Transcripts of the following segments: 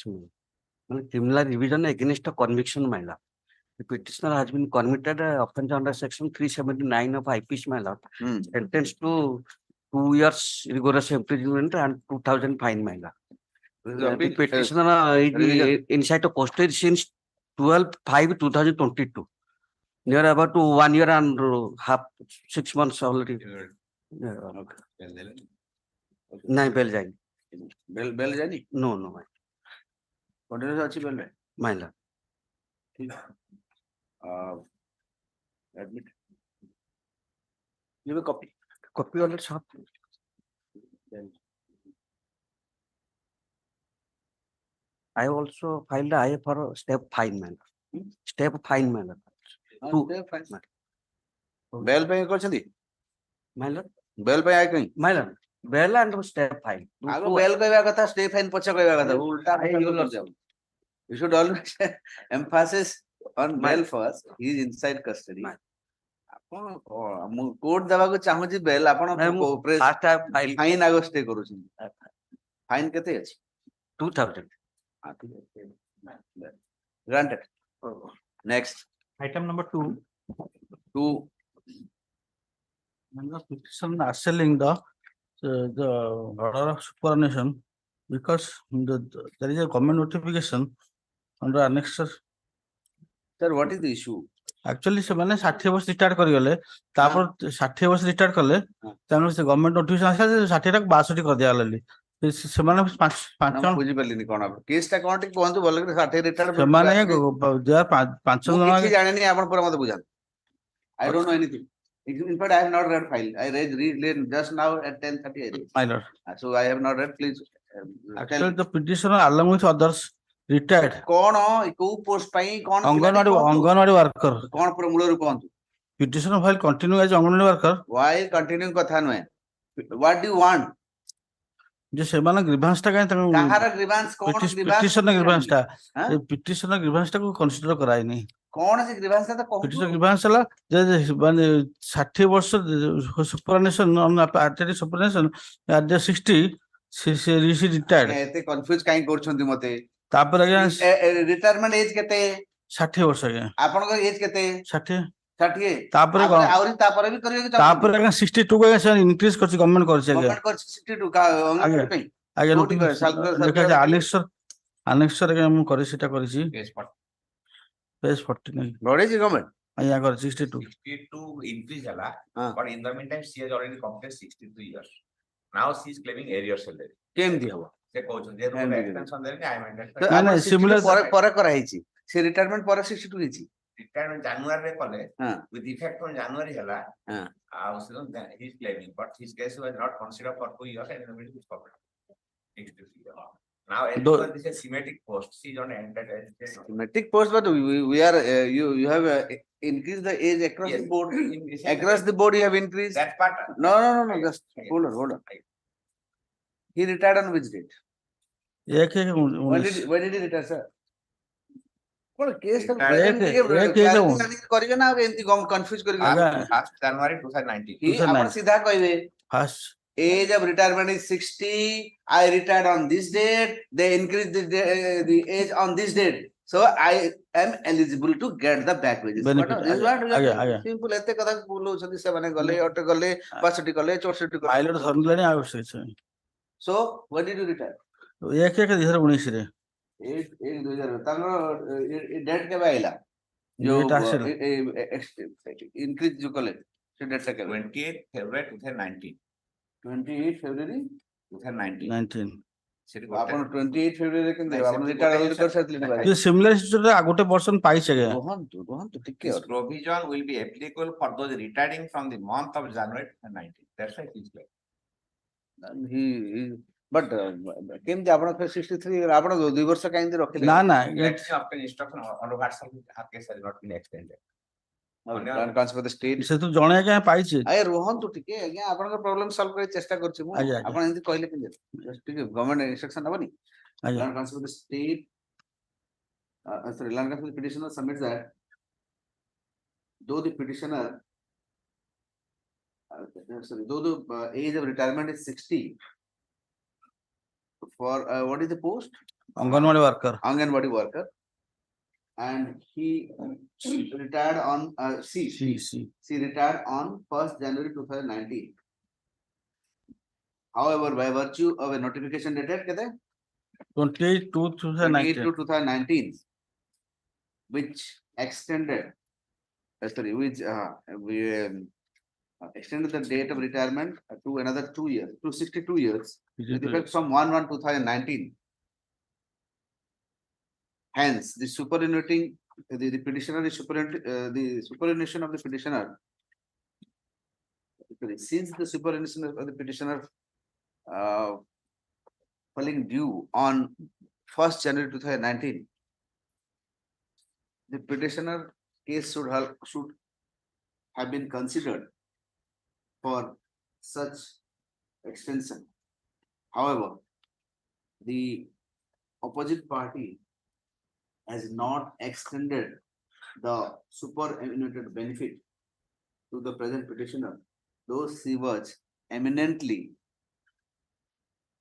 criminal revision against a conviction maila. The petitioner has been committed offense under section 379 of IPC maila, sentenced to 2 years rigorous imprisonment and 2,000 fine maila. The petitioner is inside a custody since 12/5/2022. Near about to 1 year and half, 6 months already. No, bail जाएगी. Bail जाएगी? No, no. Continuous अच्छी bail है? Maila. Admit. Give a copy. Copy on the shop. I also filed the IA for step fine maila. Step fine maila. Step fine. Bail पे कौन सी? Maila. Bail पे आए कहीं? Maila. Bail and step fine. आगो bail कोई बात था, step fine पच्चा कोई बात था. उल्टा. You should always emphasis on bail first. He is inside custody. आपण कोर्ट देवा को चाहू जी bail आपण fine आगो stay करू छी. Fine केते अछि? 2,000. Granted. Next. Item number 2. 2. Petition assailing the order of superannuation because there is a government notification under annexure. Sir, what is the issue? Actually, se mane 60 वर्ष रिटायर कर गले तापर 60 वर्ष रिटायर करले तांगर से गवर्नमेंट नोटिफिकेशन आसा 60 तक 62 कर दिया लली से माने 5 जन बुझी पल्लिनी कोन केस टा कोन टिक कोन बोल के 60 रिटायर से माने 5 जन किछि जाने नहीं आपण पूरा मत बुझा. I don't know anything. In fact, I have not read file. I read just now at 10:30. I read. My lord. So I have not read. Please. Actually, the petitioner along with others retired. कौन को post पाई कौन anganwadi worker कौन पूरा मूलर कोंतु petitioner file continue as anganwadi worker why continuing कथा नय what do you want जे सेमाना ग्रीवांस टा काहे तंग कहार ग्रीवांस कौन petitioner ग्रीवांस टा को कंसीडर कराई नहीं कौन से ग्रीवांस ता petitioner ग्रीवांस हला जे माने 60 वर्ष सुपरनेशन ऑन आर्टेरी सुपरनेशन एट द 60 से रिटायर्ड एते कंफ्यूज काई करछंती मते तापर रिटायरमेंट एज केते 60 वर्ष आगे आपन को एज केते 60 60 तापर आउरी तापर भी करियो तापर आगे 62 को से इंक्रीज करछि गवर्नमेंट करछि आगे गवर्नमेंट करछि 62 का अंगन पे आगे देखा अनेक्सर आगे हम करि सेटा करछि पेज 40 नहीं बड़े जी गवर्नमेंट आया कर 62 increase hela but in the meantime she has already completed 63 years now she is claiming arrears salary केम दी हवा से कहउछन जे रूल एक्सटेंशन देले आई मेंटेन ना ना सिमिलर पर करा हिची से रिटायरमेंट पर 62 हिची रिटायरमेंट जनवरी रे कले विथ इफेक्ट फ्रॉम जनवरी हला आ उसनो he is claiming but his case was not considered for 2 years and nobody was covered 63 years now this is symmetric post she is on entered symmetric post but we are you have increased the age across the board across the board you have increased that part no just hold on he retired on which date when did he retire sir cone case तो करियो ना एंती गम confuse करियो 1st January 2019 ही अपन सीधा कहबे first age of retirement is 60 I retired on this date they increased the age on this date so I am eligible to get the back wages simple एते कथा बोलो छथि से माने गले ऑटो गले 65 गले 64 गले पायलट धरलेनी आवश्यक छै so when did you retire एक 2019 रे 1/2000 तांगो डेट के आइला जो इंक्रीज जो कले से डेट से 28 February 2019 28 February 2019 आपण 28 February के आपण रिटायर ऑलरेडी कर सकले ये सिमिलर सिचुएशन आ गोटे पर्सन पाई छै रोहन तो ठीक है provision will be applicable for those retiring from the month of January 2019 that's why it is like he but केम जे आपण 63 आपण 2 वर्ष काई दे रखले ना ना let's say after instruction on WhatsApp our case has not been extended and consequence of the state से तू जणे के पाई छै आय रोहन तो ठीक है आज्ञा आपण का प्रॉब्लम सॉल्व करे चेष्टा करछि मु आपण एंती कहले कि ठीक है गवर्नमेंट इंस्ट्रक्शन हबनी and consequence of the state sorry land consequence petitioner submits that though the petitioner though the age of retirement is 60 for what is the post Anganwadi worker. Anganwadi worker. And he retired on, C. she retired on 1st January 2019. However, by virtue of a notification dated 28 to 28 2019. to 2019, which extended, extended the date of retirement to another 2 years, to 62 years, with effect from 1/1/2019. Hence, the superannuating, the petitioner is the superannuation of the petitioner. Since the superannuation of the petitioner falling due on 1st January 2019, the petitioner case should have been considered for such extension. However, the opposite party has not extended the superannuated benefit to the present petitioner, though she was eminently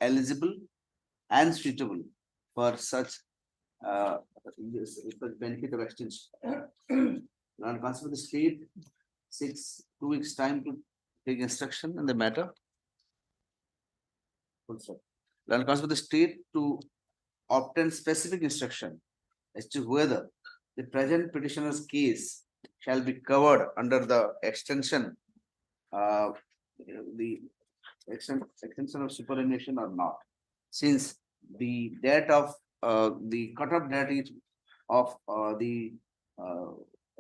eligible and suitable for such benefit of extension. And consider the state 2 weeks time to take instruction in the matter. Land consider the state to obtain specific instruction as to whether the present petitioner's case shall be covered under the extension, the extension of superannuation or not. Since the date of the cutoff date of the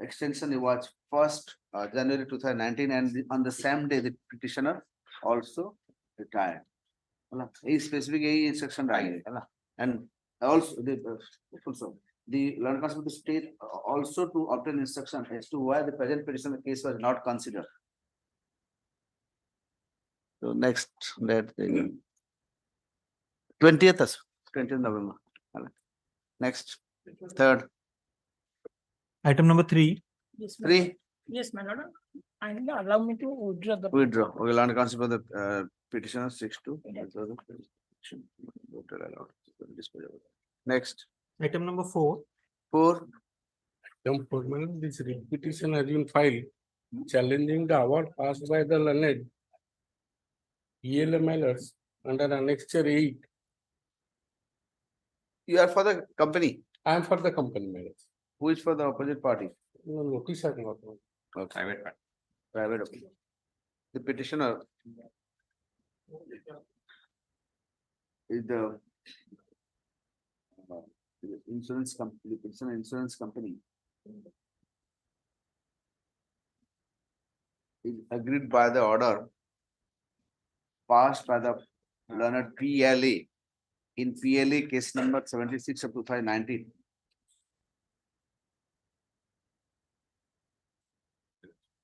extension was 1st January 2019, and on the same day the petitioner also retired. A specific instruction, and also the land council of the state also to obtain instruction as to why the present petitioner case was not considered. So next, that 20th November. Next, third, Item number 3. Yes, my 3, Yes, my lord. And allow me to withdraw the. withdraw. Okay, land council of the petitioner 6-2. Next, Item number 4. 4, This petition has been filed challenging the award passed by the learned ELMLers under annexure 8. you are for the company. I am for the company matters. Who is for the opposite party? No notice has not gone. Okay. Private. Okay. The petitioner is the insurance company, the petitioner insurance company is agreed by the order passed by the learned PLA in PLA case number 76 of 2019.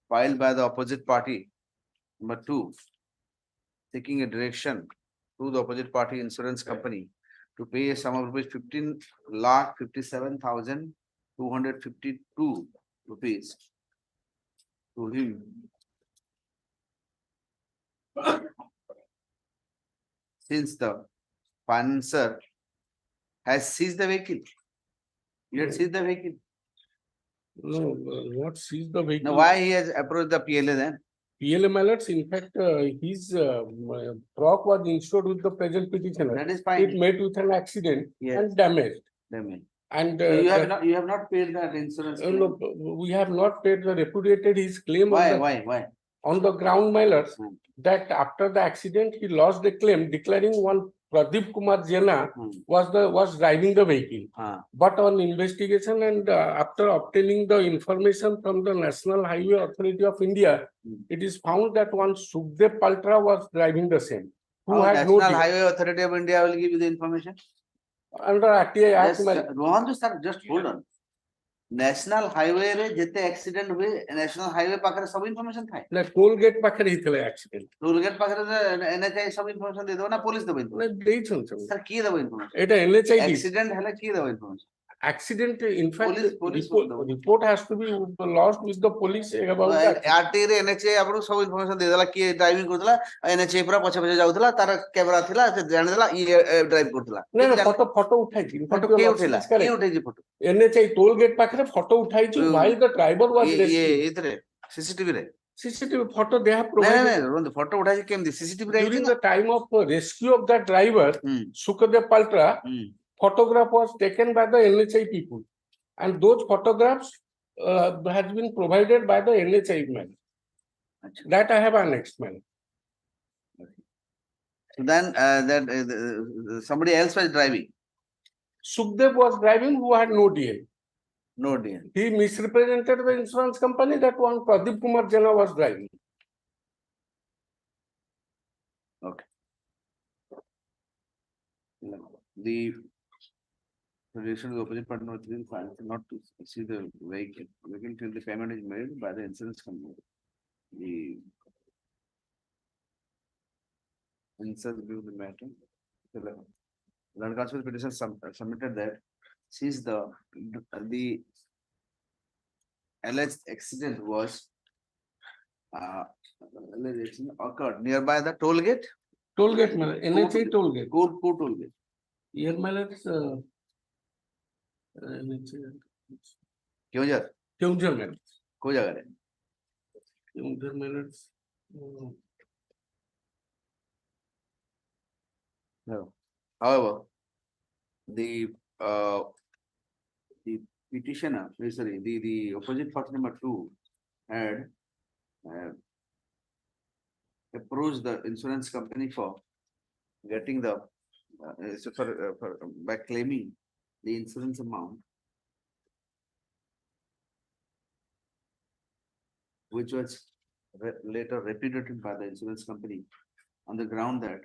Filed by the opposite party, number 2, taking a direction to the opposite party insurance company to pay a sum of rupees 15,57,252 rupees to him. Since the financer has seized the vehicle. You had seized the vehicle. No, what sees the vehicle? Now, why he has approached the PLA then? PLM alerts, in fact, his truck was insured with the present petitioner. That is It fine. met with an accident Yes. and damaged. Damage. And So you have not paid that insurance. claim? no, we have not paid the repudiated his claim Why? on the ground mailers Hmm. that after the accident he lost the claim, declaring one Pradeep Kumar Jena was driving the vehicle. But on investigation and after obtaining the information from the National Highway Authority of India, it is found that one Sukhdev Paltra was driving the same. Who had no National Highway Authority of India will give you the information. under RTI Act. Yes, Rohan sir, just hold on. National Highway रे जिते accident हुए National Highway पाखरे सब information था. ना toll gate पाखरे हितले accident. Toll gate पाखरे NHI सब information दे दो ना police दबो information. ना देइछन सब. Sir की दबो information. एटा NHI Accident है ना की दबो information. accident, in fact, Police report has to be lodged with the police about the accident. RT रे NHA आपको सब information दे देला कि ड्राइविंग करथला NHA पूरा पछे पछे जाउथला तार कैमरा थिला से जानि देला ये ड्राइव करथला No, photo उठाई फोटो के उठेला के उठे जी फोटो NHI toll gate पाखरे photo उठाई while the driver was ये rescued. इतरे CCTV रे CCTV photo they have नहीं provided. नहीं फोटो उठाई केम CCTV रे During the time of rescue of that driver, Sukadev Paltra, photograph was taken by the NHI people, and those photographs has been provided by the NHI man. That I have annexed, man. So then somebody else was driving. Sukhdev was driving, who had no DL. No deal. He misrepresented the insurance company that one Pradeep Kumar Jena was driving. Okay. The relation of the opposite partner within finance not to see the vehicle till the payment is made by the insurance company. The insurance view the matter. The land transfer petition submitted that since the alleged accident was occurred nearby the toll gate. Toll gate, man. NHI toll gate. Who toll gate? Here, man, it's क्यों जा Keonjhar, man. कोई जगह है Keonjhar, man, it's no. However, the petitioner, sorry, the opposite party number 2 had approached the insurance company for getting the by claiming the insurance amount, which was later repudiated by the insurance company on the ground that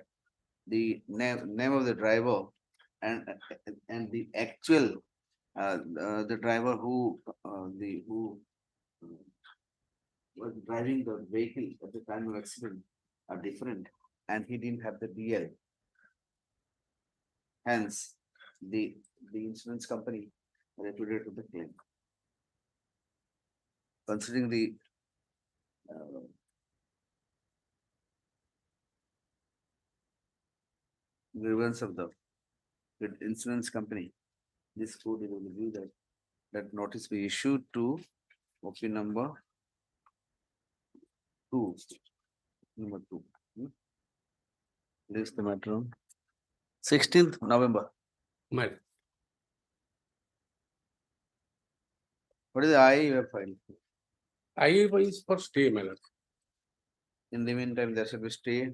the name of the driver and the actual the driver who was driving the vehicle at the time of accident are different, and he didn't have the DL. Hence, the insurance company repudiated the claim. Considering the grievance of the insurance company, this court will review that notice be issued to OP number 2. Number 2. This is the matter on 16th November. man. What is the I you have filed? I is for stay, man. In the meantime, there should be stay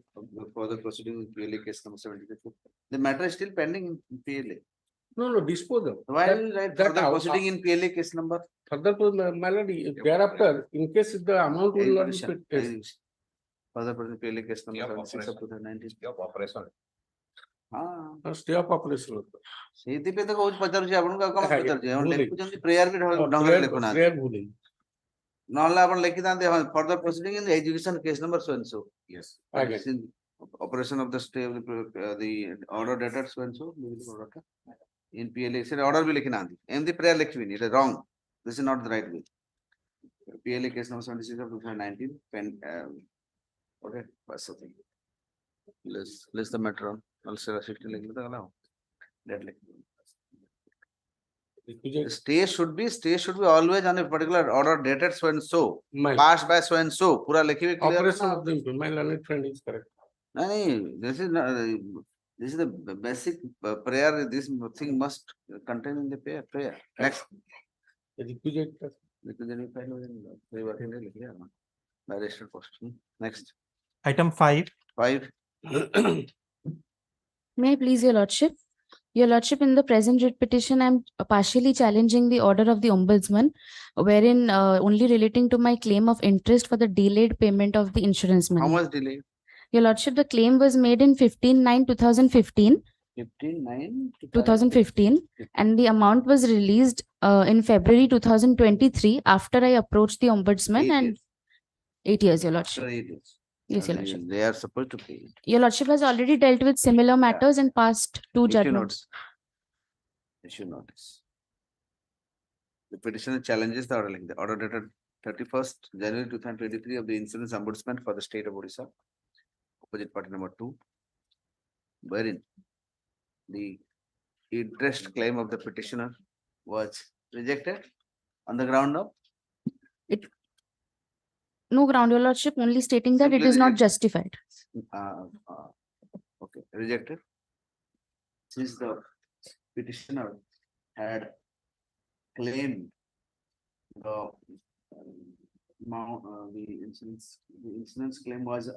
for the proceeding in PLA case number 72. The matter is still pending in PLA. No, disposal. Why That- will you write that further out- proceeding in PLA case number? Further malady, thereafter, in case the amount will not be paid. Further proceeding PLA case number Yeah, 76 of 2019. Of operation. हाँ Stay of operation. ସେଇଥିପାଇଁ ତ କହୁଛି ପଚାରୁଛି ଆପଣଙ୍କୁ ଆଉ କଣ ଆଜ୍ଞା, ପଚାରୁଛି ଆପଣ ଭୁଲ ଲେଖୁଛନ୍ତି ପ୍ରେୟାର ବି ଢଙ୍ଗରେ ଲେଖୁନାହାନ୍ତି Prayer ruling. ନହେଲେ ଆପଣ ଲେଖିଥାନ୍ତେ further proceeding in education case number so and so. Yes. Again. Operation of the stay of the order dated so and so in PLA ସେ order ବି ଲେଖିନାହାନ୍ତି ଏମିତି prayer ଲେଖିବିନି it is wrong. This is not the right way. PLA case number 76 of 2019 okay bas something list the matter on also 16 लिख लेता गला that stay should be always on a particular order dated so and so My passed by so and so पूरा लिखिए clear operation of the my learned friend is correct. नहीं this is not, this is the basic prayer. This thing must contain in the prayer. Next. Requisite. Next. Item 5. 5. May I please, Your Lordship? Your Lordship, in the present writ petition, I am partially challenging the order of the Ombudsman, wherein only relating to my claim of interest for the delayed payment of the insurance How money. much delay? Your Lordship, the claim was made in 15/9/2015, 2015, and the amount was released in February 2023 after I approached the Ombudsman 8 and years. 8 years, Your Lordship. After 8 years. Yes, Your Lordship. They are supposed to pay it. Your Lordship has already dealt with similar matters and passed 2 Issue judgments. notice. Issue notice. The petitioner challenges the order link. The order dated 31st January 2023 of the Insurance Ombudsman for the state of Orissa, opposite party number 2, wherein the interest claim of the petitioner was rejected on the ground of No ground, your lordship, only stating that it Simply is not reject- justified. okay, rejected. Since the petitioner had claimed the amount, the insurance claim was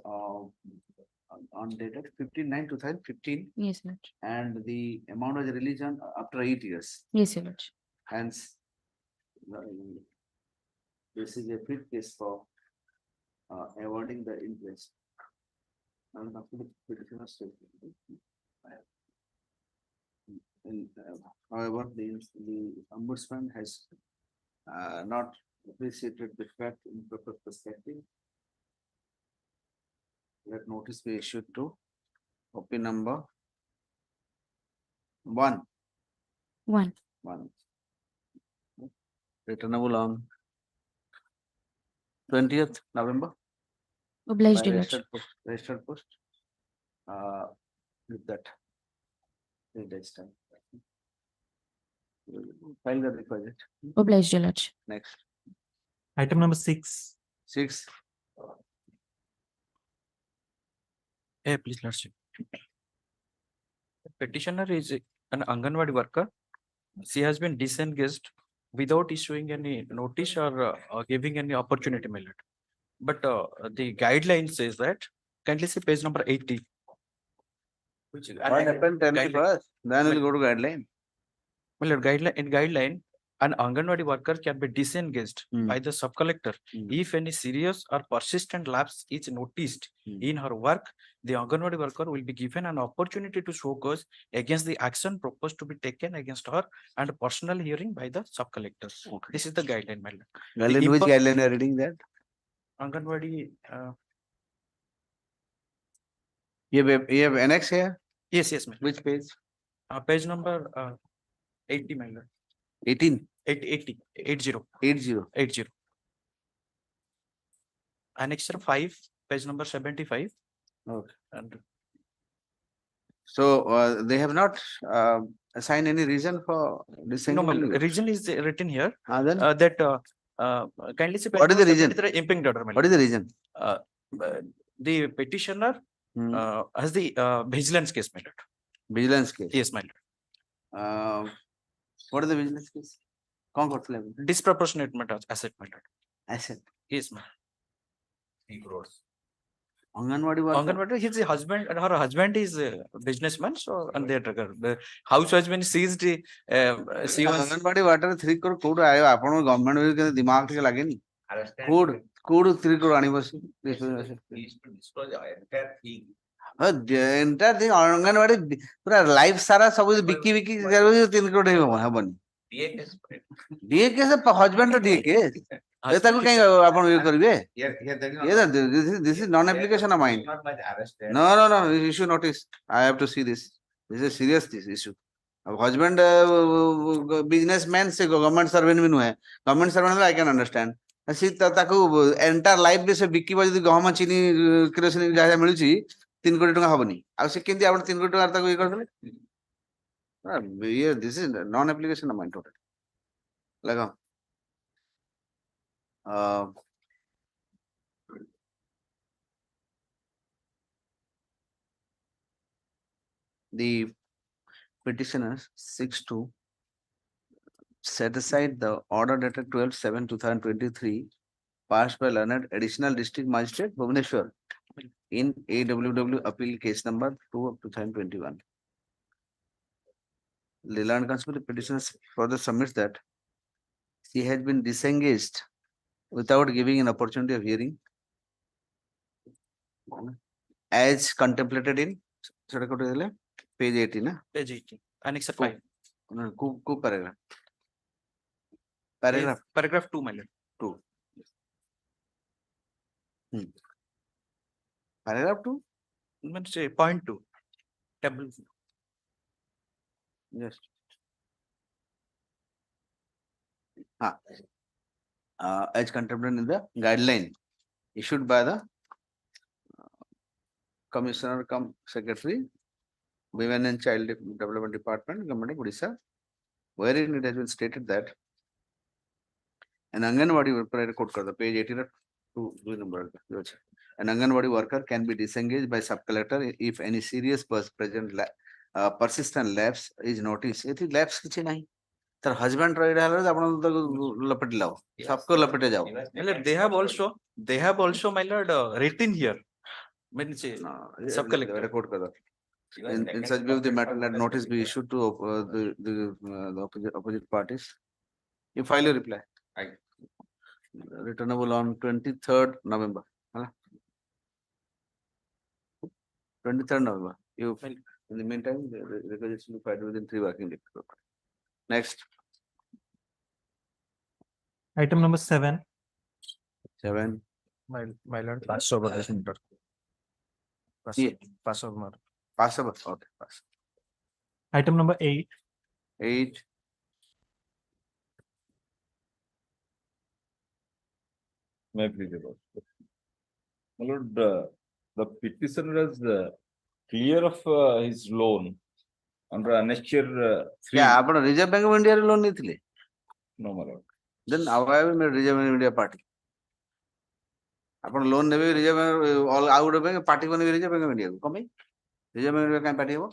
on dated 15/9/2015, Yes, your lordship. and the amount was released on after 8 years. Yes, your lordship. Hence, this is a fit case for awarding the interest. And after the petitioner statement. However, the ombudsman has not appreciated the fact in proper perspective. Let notice be issued to OP number 1. 1. Returnable on 20th November. Obliged, by your lordship. registered post. With that. 3 days time. File the requisite. Obliged, your lordship. Next. Item number 6. 6. Please, Lordship. Petitioner is an Anganwadi worker. She has been disengaged without issuing any notice or giving any opportunity, my lord. But the guideline says that, kindly see page number 80. Which is What happened? Tell me guideline. first. Then we'll go to guideline. My lord, in guideline, an Anganwadi worker can be disengaged Hmm. by the sub-collector Hmm. if any serious or persistent lapse is noticed Hmm. in her work. The Anganwadi worker will be given an opportunity to show cause against the action proposed to be taken against her and personal hearing by the sub-collector. Okay. This is the guideline, my lord. Guideline, which guideline you are reading that? Anganwadi, You have annex here? yes, my lord. Which page? Page number 80, my lord. 18. 80. 80. 80. Annexure 5, page number 75. Okay. And So they have not assigned any reason for no, disengagement. ma'am, reason is written here Then that kindly see. What is the reason? Impinged order, my what is the reason? lord. The petitioner Hmm. has the vigilance case, my lord. Vigilance case. Yes, my lord. What is the vigilance case? Concord level. Disproportionate asset, my lord. Asset. Yes, ma'am. 3 crores. Anganwadi worker. Anganwadi, his husband and her husband is a businessman, so and the house has been seized. She was Anganwadi water 3 crore code आयो आपण government में के दिमाग के लागेनी Understand? code 3 crore आनी बस He is to disclose the entire thing. Entire thing anganwadi पूरा life सारा सब बिकी बिकी 3 crore हेबनी DA case. डीए के से हस्बैंड डीए के ताको कहीं आपण ये करबे Here there is not. ये this is non application of mine. Not much arrested. No, issue notice. I have to see this. This is a serious this issue. अब husband businessman से government servant भी नुहे. Government servant I can understand. सी ताको entire life बे से बिकी बजदी गहमा चीनी kerosene जहाँ मिलुची 3 कोटी टका हबनी. अब से केंती आपण 3 कोटी टका ताको ये कर देले. ये this is non application of mine total. लगा. The petitioners 6-2 set aside the order dated 12/7/2023 passed by learned additional district magistrate Bhubaneswar in AWW appeal case number 2 of 2021. The learned counsel petitioners further submits that she has been disengaged without giving an opportunity of hearing as contemplated in page 18. page 18, annexure 5. Paragraph. Paragraph. Paragraph 2, my lord. 2. Paragraph 2? Means point 2. Table. Yes. as contemplated in the guideline issued by the Commissioner cum Secretary, Women and Child Development Department, Government of Odisha, wherein it has been stated that an Anganwadi quote kar page 18 to number. An Anganwadi worker can be disengaged by sub-collector if any serious persistent lapse is noticed. It is lapse kichhi nahi. Tar husband right halo apna lapet lao. Sabko lapete jao. My lord, they have also, my lord, written here. Means sub-collector. Record kar. In such view, the matter let notice be issued to the opposite parties. You file a reply. Returnable on 23rd November. 23rd November. You file. In the meantime, the request will be filed within 3 working days. Next. Item number 7. 7. My lord, pass over this matter. Pass over. Passable. Okay. Pass. Item number 8. 8. May I please report? My lord, the petitioner is clear of his loan under annexure 3. Yeah, but Reserve Bank of India loan nithile. No, my lord. Then how have we made Reserve Bank of India party? Upon loan never Reserve Bank all out of bank party one Reserve Bank of India. Come Reserve Bank of India party ho.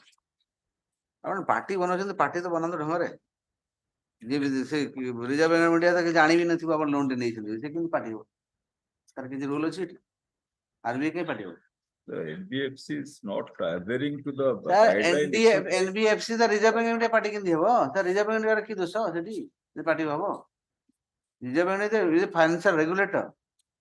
Upon party one of the party the one on the Hore. Reserve Bank of India that is any nothing about loan donation. Second party ho. Sir, rule of it. RBI party ho. The NBFC is not adhering to the Sir, guideline issued by- NBFC the Reserve Bank of India party can give. The Reserve Bank of India ki dosa the party ho. Reserve Bank of India is a financial regulator.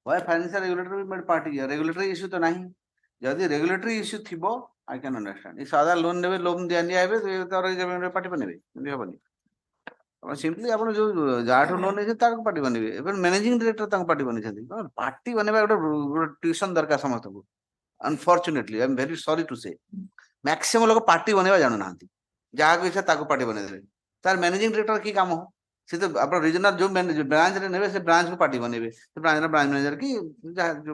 Why financial regulator made party here? Regulatory issue to nahi. Jadi regulatory issue thibo, I can understand. If other loan never loan the India have, the Reserve Bank of party baneve. India bani. Simply apno jo jaatu loan is tak party baneve. Even managing director tak party bani chandi. Party baneve oda tuition darkar samastaku. Unfortunately, I am very sorry to say. Maximum लोग party बनेवा जानो नाहंती जहाँ को इच्छा ताको party बने दे sir managing director की काम हो सिर्फ अपना रीजनल जो ब्रांच रे नेवे से ब्रांच को पार्टी बनेवे तो ब्रांच मैनेजर की जहाँ जो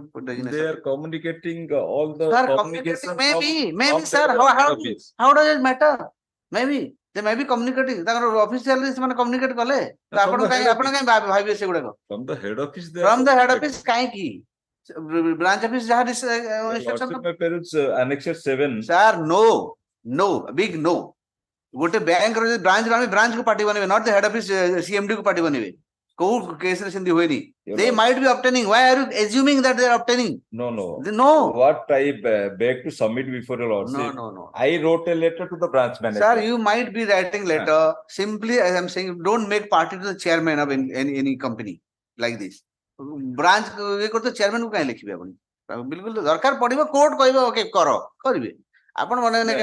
They are communicating all the sir communication communicating maybe from sir the how office. does it matter maybe they may be communicating Takar officially से माने communicate कले तो From the head अपन कहीं भाई से गुड़े को From the head office they from are the head communicating. office कहीं की branch office जहाँ Lordship, my parents annexure 7. sir no big no गोटे बैंक रो ब्रांच रे ब्रांच को पार्टी बनेबे not the head office CMD को पार्टी बनेबे को केस रे Sindhi होइनी they might be obtaining why are you assuming that they are obtaining No. no What I beg to submit before your lordship. No. I wrote a letter to the branch manager. Sir, you might be writing letter simply as I'm saying don't make party to the chairman of any company like this branch ये को तो chairman को काहे लिखिबे आपण बिल्कुल दरकार पड़िबो court कहबो okay करो करबे आपण मने ने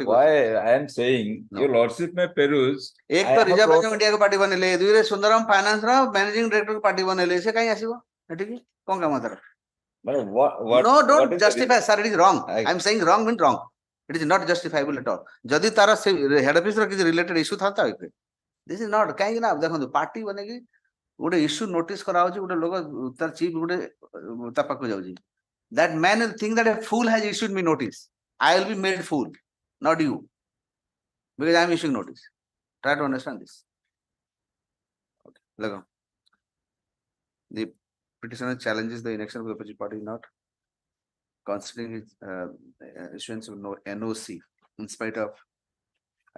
Why I am saying your lordship may peruse. एक तो रिजर्व बैंक ऑफ इंडिया को पार्टी बनेले दुई रे सुंदरम फाइनेंस रो मैनेजिंग डायरेक्टर को पार्टी बनेले से काहे आसीबो ठीक है कोन काम तार What no don't what is the justify sir it is wrong I- I'm saying wrong means wrong it is not justifiable at all जदि तारा से हेड ऑफिस रो किछ रिलेटेड इशू थाता है this is not काहे ना देखो पार्टी बनेगी गोटे issue notice करा होची गोटे लोग तार चीफ गोटे तापा को जाउची that man will think that a fool has issued me notice I will be made fool not you because I am issuing notice try to understand this okay lego the petitioner challenges the inaction of the opposite party not considering its issuance of no NOC in spite of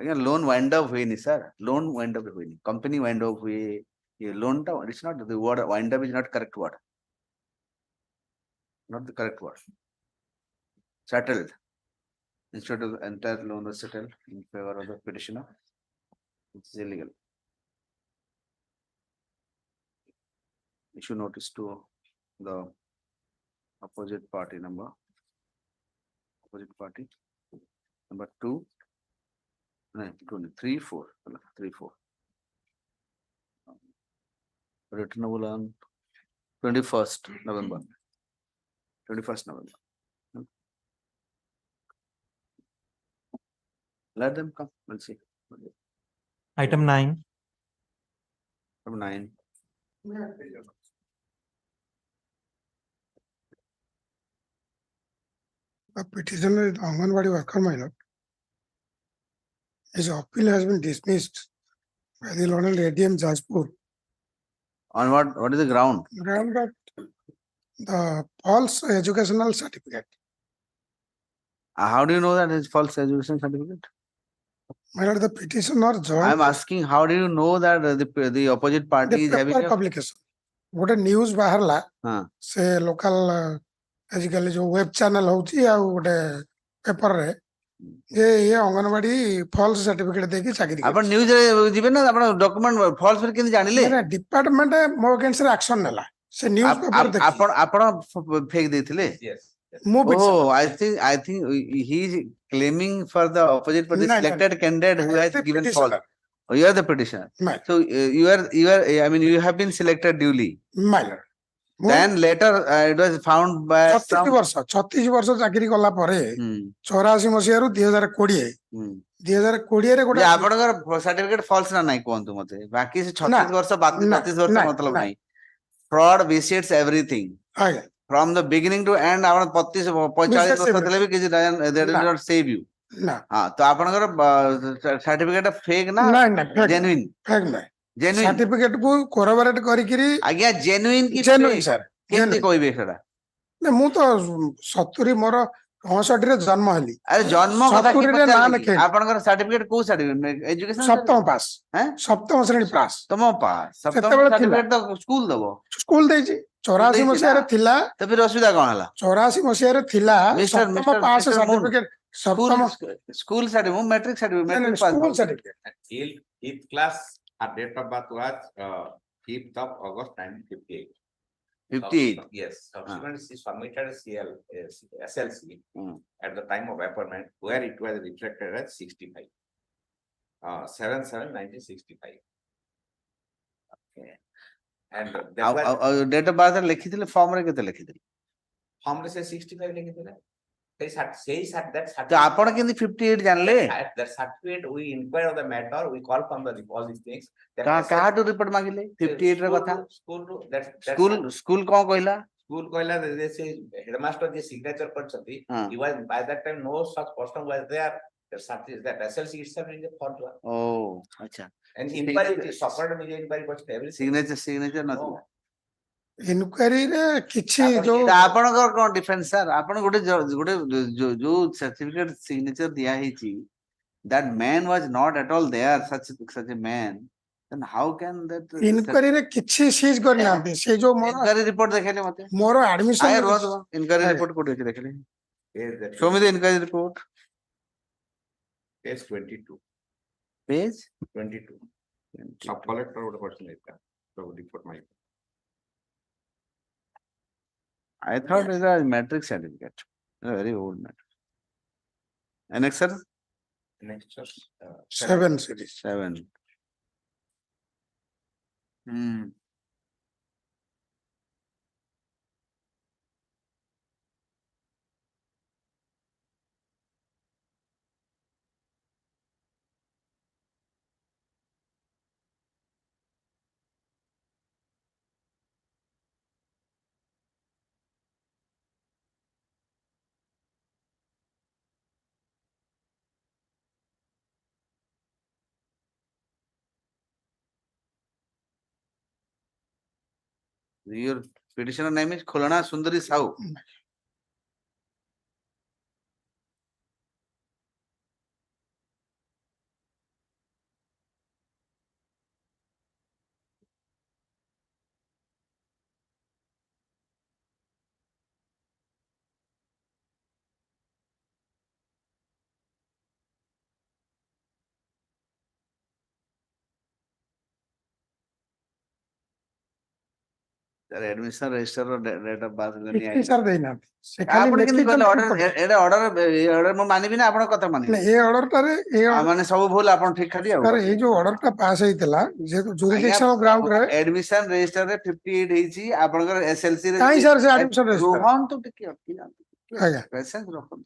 again loan wind up way ni sir loan wind up way ni company wind up way ये loan ta it's not the word wind up is not correct word not the correct word settled instead of the entire loan was settled in favor of the petitioner it's illegal issue notice to the opposite party number 2 no 3 4 returnable on 21st November let them come we'll see Item 9. From 9. The petitioner is the Anganwadi worker, my lord. His appeal has been dismissed by the Honorable ADM Jajpur. On what is the ground? Ground that the false educational certificate. How do you know that it's false education certificate? My lord, the petitioner I joined am asking, how do you know that the opposite party the is having paper a publication. What a news baharla, हाँ, say local आजिकल जो web channel होची या गोटे paper रे ये anganwadi false certificate देके चाकरी आपण न्यूज रे जिबे ना आपण डॉक्यूमेंट फॉल्स पर केन जानिले मेरा डिपार्टमेंट मो अगेंस्ट रे एक्शन नेला से न्यूज पेपर देखि आपण फेक देथिले Yes. मो Oh, I think he is claiming for the opposite party No, no, selected candidate who has given false. Oh, you are the petitioner. My So you are I mean you have been selected duly. lord. Then later it was found by 36 वर्ष चाकरी कला परे 84 मसिया रु 2020 2020 रे गोटे जे आपनकर certificate false ना नहीं कोंतु मते बाकी से 36 वर्ष बाद 36 वर्ष मतलब नहीं fraud vitiates everything आगे from the beginning to end आपण 35 45 वर्ष तले भी किसी that did not save you ना हां तो आपनकर सर्टिफिकेट फेक ना ना genuine फेक ना genuine सर्टिफिकेट को कोराबोरेट करी किरी आज्ञा genuine की जेन्युइन सर केमती कहबे सेडा ना मु तो 70 मोर 65 रे जन्म हली अरे जन्म कथा की 70 रे ना पचार लिखे आपनकर सर्टिफिकेट को सर्टिफिकेट एजुकेशन सप्तम पास हैं सप्तम श्रेणी पास तम पास सेते सप्तम बेले सर्टिफिकेट तो स्कूल दबो स्कूल देजी 84 मसिया रे थिला तो फिर असुविधा कोन हला 84 मसिया रे थिला मिस्टर सप्तम पास मिस्टर मून सर्टिफिकेट स्कूल सप्तम school certificate matric certificate matric school pass certificate Till fifth class, her date of birth was 5th of August 1958. 58 Yes, subsequently she submitted CL, SLC Hmm. at the time of appointment where it was reflected as 65. 7/7/1965. Okay. And that was date of birth लिखिथिले form रे केते लिखिथिले form रे से 65 लिखिथिले. That तो आपण केंदी 58 जानले that certificate we inquire of the matter, we call from the all these things. कहा तो रिपोर्ट मांगिले 58 रे कथा स्कूल कोन कहला School कहला जे से headmaster J signature करछथि, he was by that time no such person was there. That SLC itself is a fraud. ओ अच्छा And inquiry suffered me inquiry करछ everything. सिग्नेचर नथिला इनक्वारी रे किछि जो आपनकर कोन डिफेंस सर आपन गोटे जो सर्टिफिकेट सिग्नेचर दिया हिची that man was not at all there such a man then how can that inquiry रे किछि सीज करना दे से जो मोर inquiry report देखेले मते मोर एडमिशन आय रोज inquiry report कोटे देखेले show me the inquiry report Page 22. page 22. Sub collector would person like that. So report my. I thought it was a matrix certificate a very old matrix annexer Next just 7 series 7 your petitioner name is Khulana Sundari Sahu sir admission register or date of birth sir देना से खाली आपण केन कहले order लिखित एडा order म मानिबी ना आपण कथा मानिबी ए ऑर्डर टारे ए माने सब भूल आपण ठीक खाली सर ए जो ऑर्डर टा पास हेतिला जे जुरिडिक्शन ग्राउंड रे एडमिशन रजिस्टर रे 58 हेची आपनकर एसएलसी रे काई सर से एडमिशन रजिस्टर रोहन तो टिके अटकी ना आज्ञा पेशेंस रखन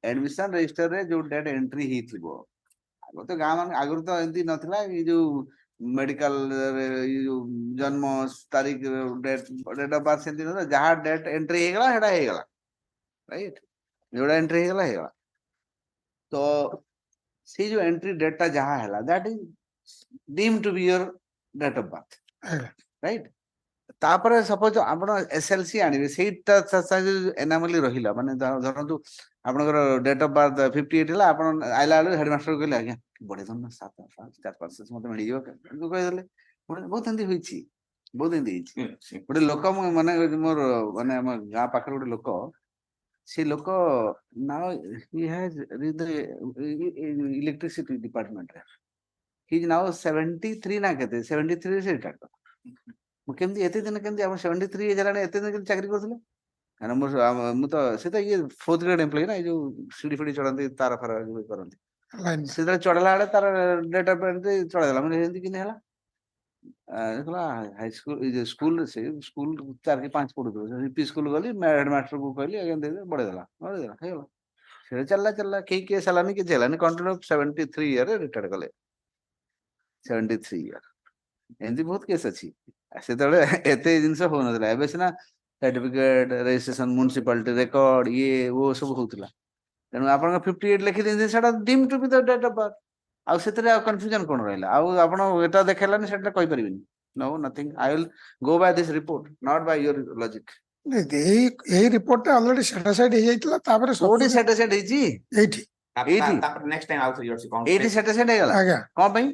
एडमिशन रजिस्टर रे जो डेट एंट्री ही थिबो आगो तो गाम आगुर तो एंती नथला ई जो मेडिकल जन्म तारीख डेट ऑफ बर्थ सेंती न जहाँ डेट एंट्री हे गला हेडा हे गला राइट जोड़ा एंट्री हे गला तो से जो एंट्री डेट ता जहाँ हैला that is deemed to be your date of birth right तापर सपोज आपण एसएलसी आनिबे सेटा एनामली रहिला माने धरंतु आपनकर डेट ऑफ बर्थ 58 हला आपण आइला हेडमास्टर कहले आज्ञा बड़े धन 7-4 मते मिल जियो कह देले बहुत हिंदी होईची बहुत हिंदी होईची गोटे लोक माने मोर माने हम गां पाखर गोटे लोक से लोक now he has the electricity department रे ही इज नाउ 73 ना कहते 73 से रिटायर्ड केमती एते दिन केमती हम 73 एज लाने एते दिन चाकरी करथले कारण मु तो से तो ये 4th ग्रेड एम्प्लॉय ना जो सीडी फडी चढ़ाते तार फार करंती से चढ़ला बेले तार डेट ऑफ बर्थ चढ़ला माने हिंदी कि नेला देखला हाई स्कूल इज स्कूल से स्कूल 4 के 5 पढ़ु दो पी स्कूल गली हेडमास्टर को कहली अगेन दे बड़े देला हे गला से चलला के सलानी के चलानी कंटिन्यू 73 ईयर रिटायर्ड कले 73 ईयर एंदी बहुत केस अछि से तळे एते जिंस हो नथला एबे सिना सर्टिफिकेट रजिस्ट्रेशन म्युनिसिपैलिटी रिकॉर्ड ये वो सब होतला तेनु आपन 58 लिखि दिन सेटा deem to be the date of birth आ सेतरे कंफ्यूजन कोन रहला आ आपन एटा देखेलानी सेटा कहि परिबिनी no nothing I will go by this report not by your logic a report already satisfied हे जाइतला तापर कोडी सेटिस्फाइड हेची एठी तापर next time out your account एठी सेटिस्फाइड हे गला आज्ञा कोन पई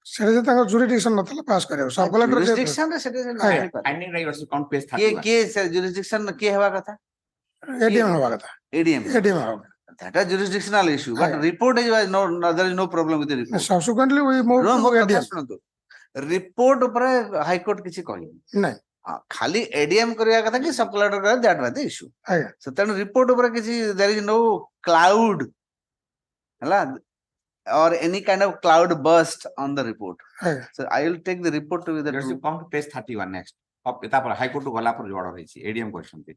सेटा ताको जुरिडिक्शन नथला पास करे सब कलेक्टर जुरिडिक्शन रे satisfied finding right your account page के 31 के जुरिडिक्शन के हेवा कथा एडीएम होवा कथा एडीएम होवा that is jurisdictional issue but report is no there is no problem with the report subsequently we moved to ADM report ऊपर हाई कोर्ट किछि कहि नहीं खाली एडीएम करिया कथा कि सब कलेक्टर का that was the issue so तन रिपोर्ट ऊपर किछि देयर इज नो क्लाउड हला or any kind of cloud burst on the report so I will take the report to be the you come to page 31 next अब तापर high court गला पर जोड़ रही छी एडीएम क्वेश्चन पे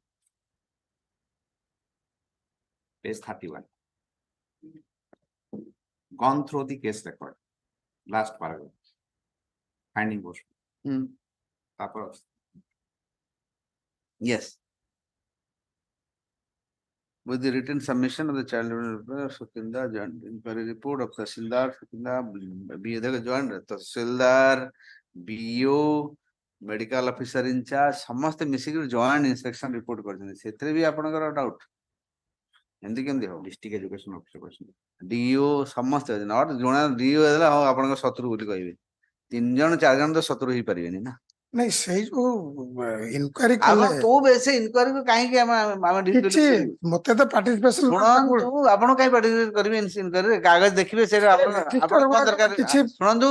page 31 gone through the case record last paragraph finding question तापर yes with the written submission of the child development Sukinda joint inquiry report of Tahsildar Sukinda BO the joint Tahsildar BO medical officer in charge समस्त मिसिक joint inspection report करछन सेतरे भी आपनकर doubt एंदी केमदी हो district education officer question DO समस्त not जोना DO देला हो आपनकर शत्रु बोली कहबे 3 जन 4 जन तो शत्रु ही परिबेनी ना नहीं सही जो इंक्वायरी अब करले तो वैसे इंक्वायरी को काहे के हम किछि मते तो पार्टिसिपेशन सुनंतु आपण काहे पार्टिसिपेट करबे इंक्वायरी कागज देखिबे से आपण कोन दरकार सुनंतु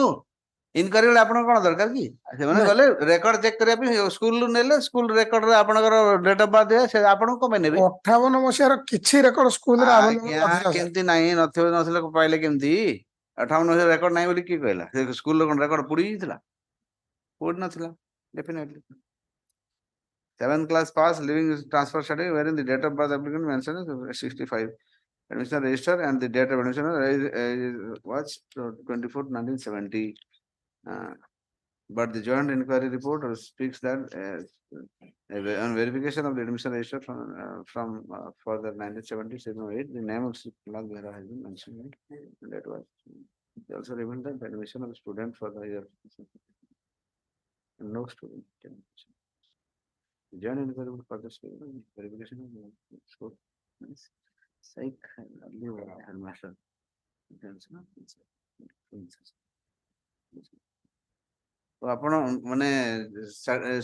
इंक्वायरी वाला आपण कोन दरकार की से माने गले रेकॉर्ड चेक करिया पे स्कूल नेले स्कूल रेकॉर्ड रे आपनकर डेट ऑफ बर्थ से आपण को नेबे 58 मसियार किछि रेकॉर्ड स्कूल रे अवेलेबल केमती नाही नथिले पाइले केमती 58 मसिया रेकॉर्ड नाही बोली की कहला से स्कूल रे कोन रेकॉर्ड पुडी थिला पुड नथिला definitely 7th class pass living transfer study wherein the date of birth applicant mentioned is 65 admission register and the date of admission was 24/1970 but the joint inquiry report speaks that on verification of the admission register from for the 1970-78 the name of Lal Behra has been mentioned that was also revealed that the admission of the student for the year no student can join inquiry for the verification of the score psych headmaster तो आपण माने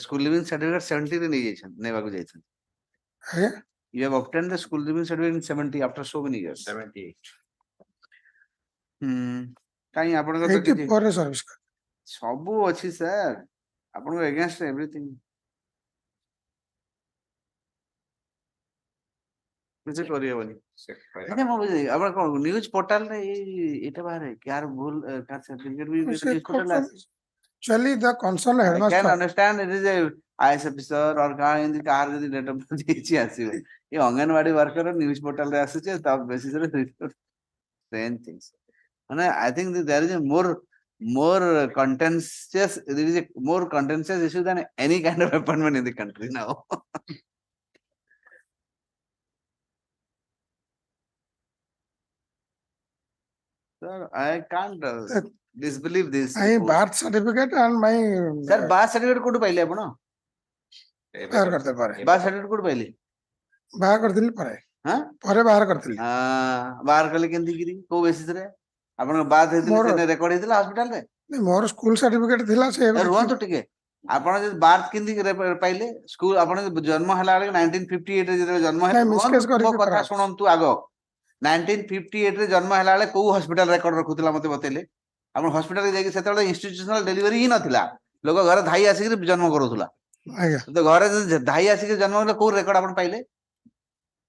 school leaving certificate 70 रे नै जायछन नेबा को जायछन you have obtained the school living certificate in 70 after so many years 78 काई आपण को तो पर सर्विस सब अछि सर आपण को अगेंस्ट एवरीथिंग किछ करियो बनी अच्छा मो बुझी आपण को न्यूज़ पोर्टल रे एटा बाहर है यार भूल कार सर्टिफिकेट भी न्यूज़ पोर्टल है actually the concerned I headmaster can understand it is a IS officer or का इन कार जदी डेट ऑफ बर्थ देछि आसीबे ये अंगनवाड़ी वर्कर न्यूज़ पोर्टल रे आसीचे तब बेसिस रे सेम थिंग्स माने I think there is more more contentious, there is a more contentious issue than any kind of appointment in the country now. Sir, I can't disbelieve this. My report. birth certificate and my Sir, birth certificate code पाइले आपण बाहर करते पारे birth certificate code पाइले बाहर करथिली पारे हां पारे बाहर करथिली बाहर कले केंती गिरी को बेसिस रे आपण बात हेतिले मोर- सेने रेकॉर्ड हेतिला हॉस्पिटल रे नहीं मोर स्कूल सर्टिफिकेट थिला से रुहंतु टिके आपण जे बार्थ केंती पाइले स्कूल आपण जन्म हला 1958 रे जे जन्म नहीं, miscase हेला मो करिके कथा करा। सुनंतु आगो 1958 रे जन्म हला बेले को हॉस्पिटल रेकॉर्ड रखुतला मते बतेले आपण हॉस्पिटल रे जाके सेतेले इंस्टीट्यूशनल डिलीवरी ही नथिला लोक घर धाई आसी जन्म करूथला आज्ञा तो घरे धाई आसी जन्म होले को रेकॉर्ड आपण पाइले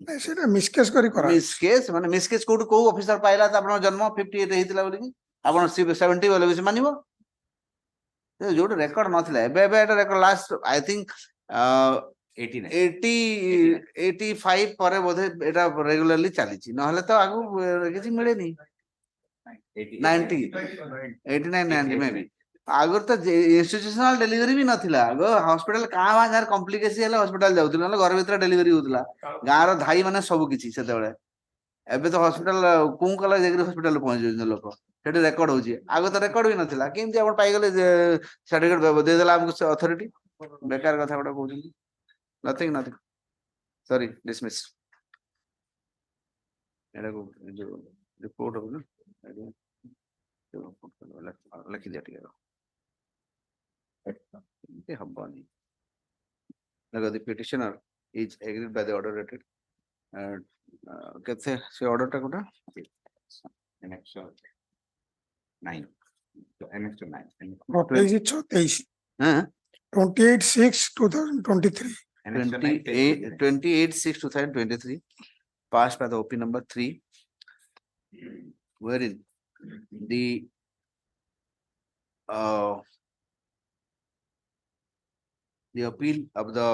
नहीं सेटा मिसकेस करी करा मिसकेस माने मिसकेस कोड को ऑफिसर पाइला त आपण जन्म 58 हेतिला बोली कि आपण 70 बोले बिस मानिबो जो रेकॉर्ड नथिला एबे एबे एटा रेकॉर्ड लास्ट आई थिंक 85 पर बोधे एटा रेगुलरली चलीची नहले तो आगु किछि मिले नहीं 90 89 90 में भी आगर तो इंस्टीट्यूशनल डिलीवरी भी नथिला आगो हॉस्पिटल का जार कॉम्प्लिकेशन हला हॉस्पिटल जाउतिला न घर भीतर डिलीवरी होतिला गार धाई माने सब किछि सेते बेले एबे तो हॉस्पिटल कोन कला जेग्री हॉस्पिटल पहुंच जन लोक सेटे रेकॉर्ड होची आगो तो रेकॉर्ड भी नथिला केमति आपण पाई गेले सर्टिफिकेट दे देला हमको अथॉरिटी बेकार कथा बडा कहउछन नथिंग नथिंग सॉरी डिसमिस एडा को जो रिपोर्ट हो ना लिखि दिया टिके ये हब्बानी लगा the petitioner is agreed by the order rated कैसे से order टा कोटा Annex 9. Annex 9. नोटिस 23 हां 28/6/2023 Annex 9. 28/6/2023 passed by the OP number 3 wherein the appeal of the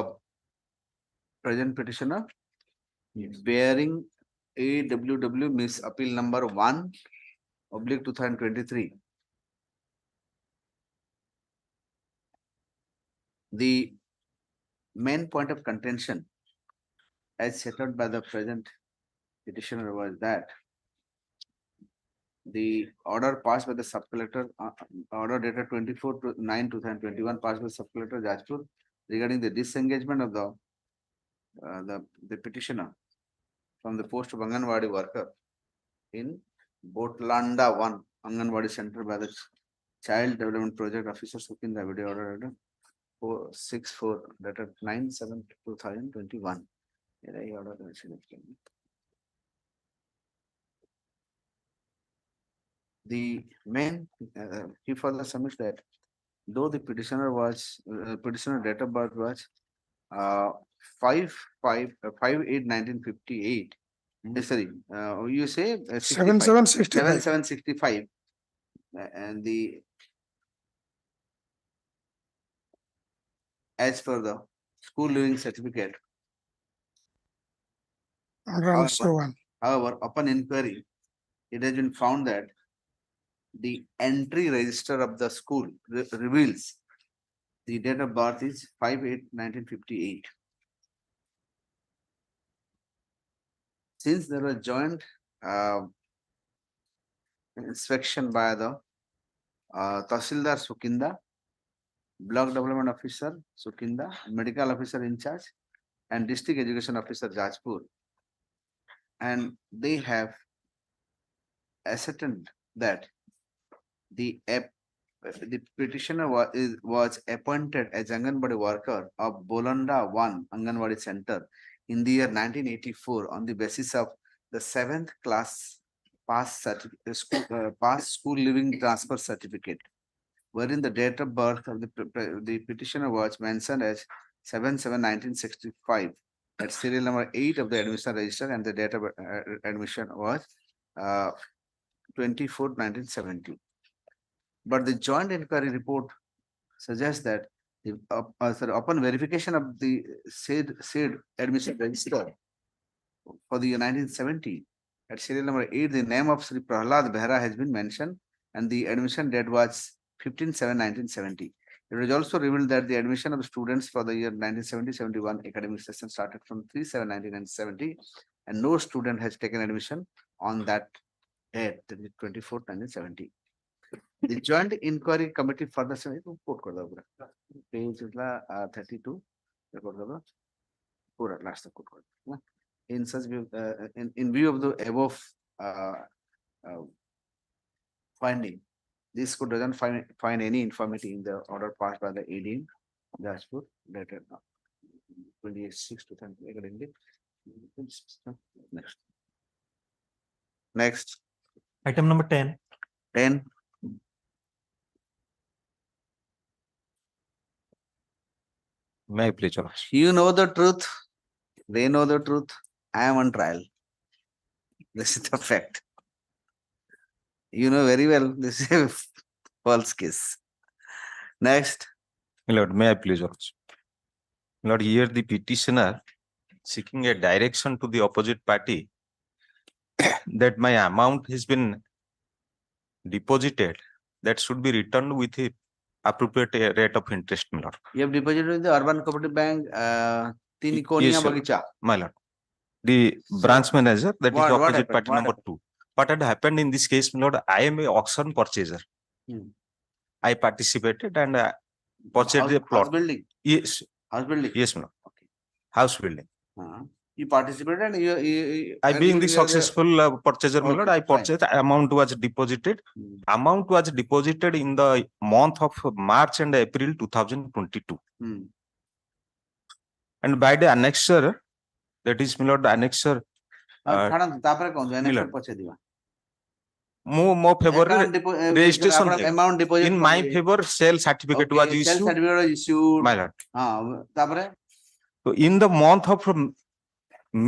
present petitioner bearing AWW Miss Appeal number 1/2023. The main point of contention as set out by the present petitioner was that the order passed by the sub-collector, order dated 24/9/2021 passed by sub-collector Jajpur regarding the disengagement of the petitioner from the post of Anganwadi worker in Botlanda 1 Anganwadi Center by the Child Development Project Officer Sukinda Video Order 464 dated 9/7/2021. The main he further submits that though the petitioner date of birth was 5/8/1958. Sorry, you say 7765 and the as per the school living certificate. However, upon inquiry, it has been found that the entry register of the school reveals the date of birth is 5/8/1958. Since there was joint inspection by the Tahsildar Sukinda, Block Development Officer Sukinda, Medical Officer in charge, and District Education Officer Jajpur, and they have ascertained that the petitioner was appointed as Anganwadi worker of Bolanda 1 Anganwadi Center in the year 1984 on the basis of the 7th class pass school living transfer certificate, wherein the date of birth of the petitioner was mentioned as 7/7/1965 at serial number 8 of the admission register, and the date of admission was 24/1970. But the joint inquiry report suggests that upon verification of the said admission register for the year 1970, at serial number 8, the name of Sri Prahlad Behra has been mentioned, and the admission date was 15/7/1970. It was also revealed that the admission of students for the year 1970-71 academic session started from 3/7/1970, and no student has taken admission on that date, that is 24/1970. The Joint Inquiry Committee further report page 32 last in such view, in view of the above finding, this court doesn't find any infirmity in the order passed by the AD Jashpur dated 28/6/2020. Next. Item number 10. 10. May I please, Your Honor? You know the truth. They know the truth. I am on trial. This is the fact. You know very well this is a false case. Next. My Lord, may I please, Your Honor? My Lord, here the petitioner seeking a direction to the opposite party that my amount has been deposited, that should be returned with a appropriate rate of interest, my Lord. You have deposited with the Urban Cooperative Bank, Tinikonia Yes, sir. Bagicha. My Lord. The branch manager, that is what the opposite happened? party What number happened? 2. What had happened in this case, my Lord, I am a auction purchaser. Hmm. I participated and purchased House, a plot. house building. Yes, House building. yes, my Lord. Okay. House building. You participated and you I and being you- the you are successful purchaser, my Okay, Lord, I fine. purchased, amount was deposited. Hmm. Amount was deposited in the month of March and April 2022. Hmm. And by the annexure, that is, my Lord, the annexure, ଛାଡ଼ନ୍ତୁ ତାପରେ କଣ Miller. annexure ପଛେ ଦିବା ମୋ favor Account depo- registration ଆପଣ here. amount deposit In my କରିବେ। favor, sale certificate was Okay, sale issued, certificate was issued my Lord. ତାପରେ So in the month of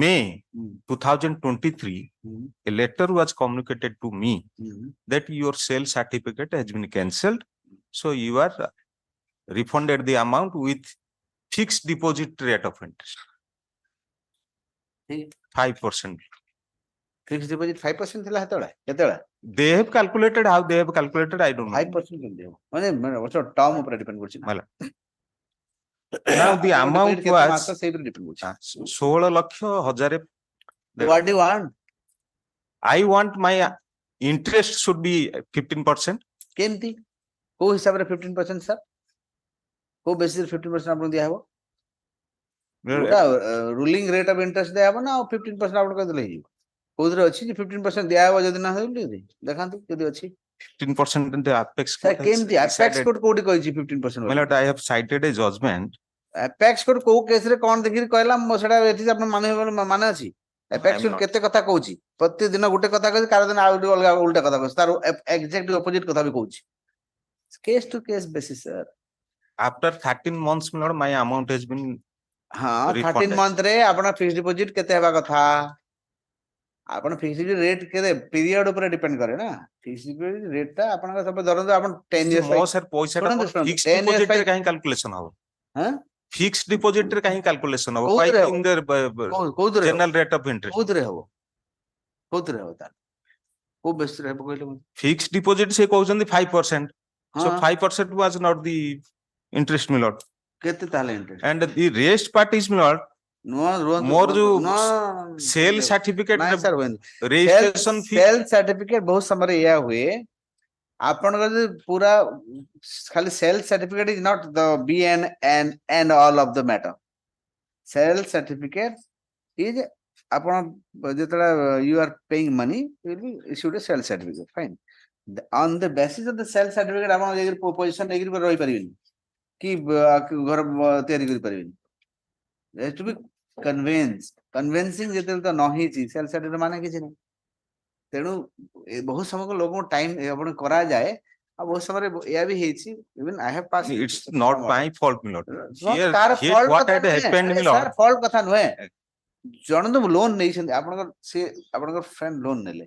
May Hmm. 2023, Hmm. a letter was communicated to me Hmm. that your sale certificate has been cancelled. So you are refunded the amount with fixed deposit rate of interest. ଠିକ 5%. fixed deposit 5% ଥିଲା ସେତେବେଳେ କେତେବେଳେ They have calculated how they have calculated, I don't know. 5% କେମିତି ହବ ମାନେ term ଉପରେ depend କରୁଛି ନା My Lord. Now the ଆପଣଙ୍କ amount deposit କେତେ ମାସ was ସେଇ ଉପରେ ଡିପେଣ୍ଡ କରୁଛି 16 ଲକ୍ଷ 1000. what do you want I want my interest should be 15%. କେମିତି କୋଉ ହିସାବରେ 15% ସାର୍ କୋଉ ବେସିସରେ 15% ଆପଣଙ୍କୁ ଦିଆହବ ଯୋଉଟା ରୁଲିଂ ରେଟ୍ ଅଫ ଇଣ୍ଟରେଷ୍ଟ ଦିଆହବ ନା ଆଉ 15% ଆପଣ କହିଦେଲେ ହେଇଯିବ କୋଉଥିରେ ଅଛି ଯେ 15% ଦିଆହବ ଯଦି ନା ହେଇଯିବ ଦେଖାନ୍ତୁ ଯଦି ଅଛି 15% in the apex sir court has କେମିତି ଆପେକ୍ସ decided. କୋର୍ଟ କୋଉଠି କହିଛି 15% My Lord, I have cited a judgment. Apex court କୋଉ କେସରେ କଣ ଦେଖିକି କହିଲା ମୋ ସେଟା ଏଠି ଆପଣ ମାନେ ଅଛି ଆପେକ୍ସ I'm କୋର୍ଟ not. କେତେ କଥା କହୁଛି ପ୍ରତିଦିନ ଗୋଟେ କଥା କହୁଛି କାର ଦିନ ଆଉ ଗୋଟେ ଅଲଗା ଉଲ୍ଟା କଥା କହୁଛି ତାର ଏକ୍ସାକ୍ଟ ଅପୋଜିଟ କଥା ବି କହୁଛି case to case basis sir After 13 months, my Lord, my amount has been ହଁ 13 refunded. ମନ୍ଥ ରେ ଆପଣ ଫିକ୍ସ ଡିପୋଜିଟ କେତେ ହେବା କଥା ଆପଣ ଫିକ୍ସ ରେଟ୍ କେତେ ପିରିୟଡ ଉପରେ ଡିପେଣ୍ଡ କରେ ନା ଫିକ୍ସ ଡିପୋଜିଟ ରେଟ୍ ଟା ଆପଣଙ୍କ ସବୁ ଧରନ୍ତୁ ଆପଣ 10 ଇୟର୍ସ ମୋ sir ପଇସା ଟା ଶୁଣନ୍ତୁ, ଶୁଣନ୍ତୁ, fixed 10 years deposit ରେ ପାଇଁ- କାହିଁ calculation ହବ? ହଁ Fixed deposit ରେ କାହିଁ calculation ହବ? Why କୋଉଥିରେ in the କୋଉଥିରେ ହବ? general rate of interest? କୋଉଥିରେ ହବ କୋଉଥିରେ ହବ ତାର କୋଉ ବେସିସ୍ ରେ ହବ କହିଲେ ମୋତେ? Fixed deposit ସେ କହୁଛନ୍ତି 5%. So ହଁ 5% was not the interest, my Lord. କେତେ ତାହେଲେ interest And the rest part is, my Lord, ନୂଆ ରୁହନ୍ତୁ ମୋର ଯୋଉ ରୁହନ୍ତୁ। sale certificate ନାଇଁ ସାର୍ ହୁଏନି registration fee. ସେଲ୍ ସାର୍ଟିଫିକେଟ ବହୁତ ସମୟରେ ଏଇଆ ହୁଏ ଆପଣଙ୍କର ଯଦି ପୁରା ଖାଲି sale certificate is not the be and all of the matter sale certificate is ଆପଣ ଯେତେବେଳେ you are paying money you will be issued a sale certificate fine on the basis of the sale certificate ଆପଣ ଯାଇକି position ନେଇକି ରହିପାରିବେନି କି ଘର ତିଆରି କରିପାରିବେନି has to be convinced convincing ଯେତେବେଳେ ତ ନ ହେଇଛି ସେଲ୍ ସାର୍ଟିଫିକେଟ ମାନେ କିଛି ନାହିଁ ତେଣୁ ବହୁତ ସମୟ ଲୋକଙ୍କୁ ଟାଇମ ଆପଣ କରାଯାଏ ଆଉ ବହୁତ ସମୟରେ ଏଇଆ ବି ହେଇଛି even I have pass It's not my fault, my Lord. Here, ତାର here ଫଲ୍ଟ what କଥା had happened, my ନୁହେଁ Lord. ସାର୍ ଫଲ୍ଟ କଥା ନୁହେଁ ଜଣେ ତ ଲୋନ ନେଇଛନ୍ତି ଆପଣଙ୍କର ଫ୍ରେଣ୍ଡ ଲୋନ ନେଲେ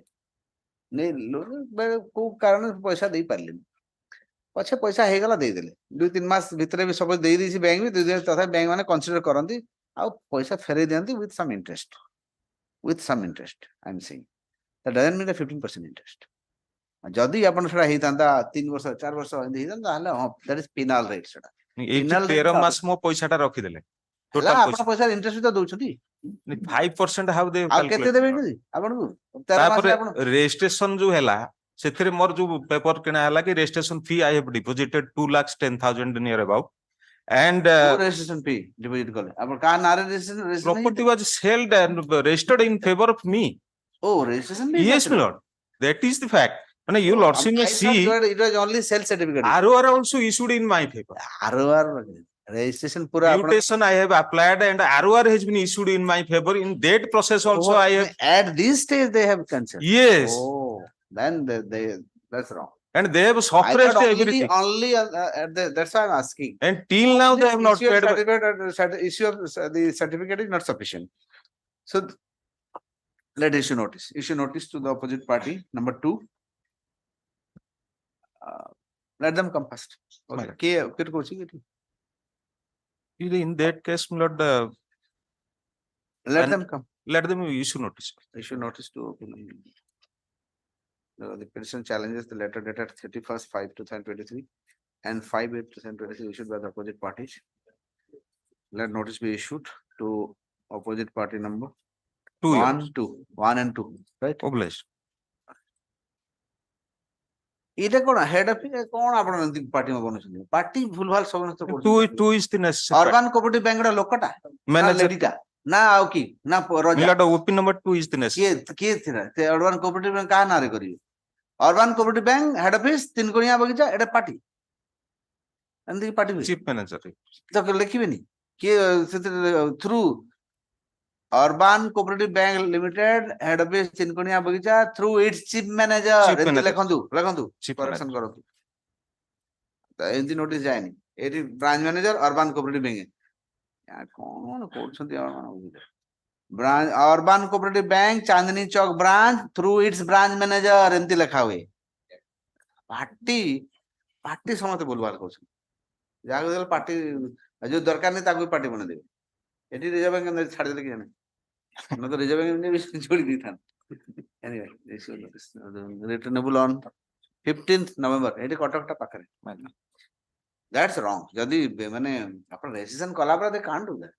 କୋଉ କାରଣ ପଇସା ଦେଇପାରିଲେନି ପଛେ ପଇସା ହେଇଗଲା ଦେଇଦେଲେ 2-3 ମାସ ଭିତରେ ବି ସବୁ ଦେଇଦେଇଛି ବ୍ୟାଙ୍କ ବି ତଥାପି ବ୍ୟାଙ୍କ ମାନେ କନସିଡର କରନ୍ତି ଆଉ ପଇସା ଫେରେଇ ଦିଅନ୍ତି with some interest I'm saying that doesn't mean the 15% interest जदि आपण सेटा हेइतांता 3 वर्ष 4 वर्ष एंदी हेइतांता ताले दैट इज पेनल रेट सेटा एठी Penal rate 13 not- मास मो पैसाटा रखी देले हला टोटल आपण पैसा इंटरेस्ट तो दउछथि 5% हाउ दे आ केते देबे कि आपण को 13 मास तापर आपण रेजिस्ट्रेशन जो हैला सेथिरे मोर जो पेपर किना हैला कि registration fee I have deposited 2,10,000 near about and registration fee deposit करले आपण का नारे registration property was sold and registered in favor of me. ओ रजिस्ट्रेशन भी Yes, my lord. That is the fact. And you lordship may see it was only sell certificate ROR also issued in my favor. ROR registration पूरा आपण Mutation I have applied and ROR has been issued in my favor. In that process also I have. at this stage they have cancelled. Yes. Oh, then they that's wrong. And they have I suppressed thought everything. only at the, that's why I'm asking. And till now they have not Issue of paid. certificate, issue of the certificate is not sufficient. So let issue notice. Issue notice to the opposite party. Number 2. Let them come first. Okay. In that case, my lord, Let and- them come. let them issue notice. Issue notice to the petition challenges the letter dated 31/5/2023 and 5/8/2023 issued by the opposite parties. Let notice be issued to opposite party number 2 1, years. 2, 1 and 2, right? Obliged. এটা কোন head of কোন আপন party মে বনছনি party ভুলভাল সমস্ত Two is the necessary. Urban cooperative ব্যাংকর লোকটা না Manager. লেডিটা না আও কি না My Raza lord, OP number 2 is the necessary. কিয়ে থিলা তে অরবান কোঅপারেটিভ ব্যাংক কাহা নারে করিবে urban cooperative bank head office Tinkonia Bagicha এটা পার্টি এন্দি পার্টি Chief manager. তো লিখিবেনি কি through urban cooperative bank limited head office Tinkonia Bagicha through its chief manager Chief এন্দি manager. লেখন্তু Chief করেকশন manager. করন্তু তো এন্দি নোটিস যায়নি এটি branch manager urban cooperative bank কোন করছন্তি আমার মানে বুঝিলে branch urban cooperative bank Chandni Chowk branch through its branch manager এমতি লেখা हुए পার্টি পার্টি সমতে ভুলভাল করছেন যাকে দেলে পার্টি যে দরকার নেই তাকে পার্টি বনে দেবে এটি রিজার্ভ ব্যাংক ছাড়ি দেলে কি জানে না তো রিজার্ভ ব্যাংক জড়ি দিতাম anyway returnable on 15th November এটি কটকটা পাখরে দ্যাটস রং যদি মানে আপনার রেজিস্ট্রেশন কলা পরে they can't do that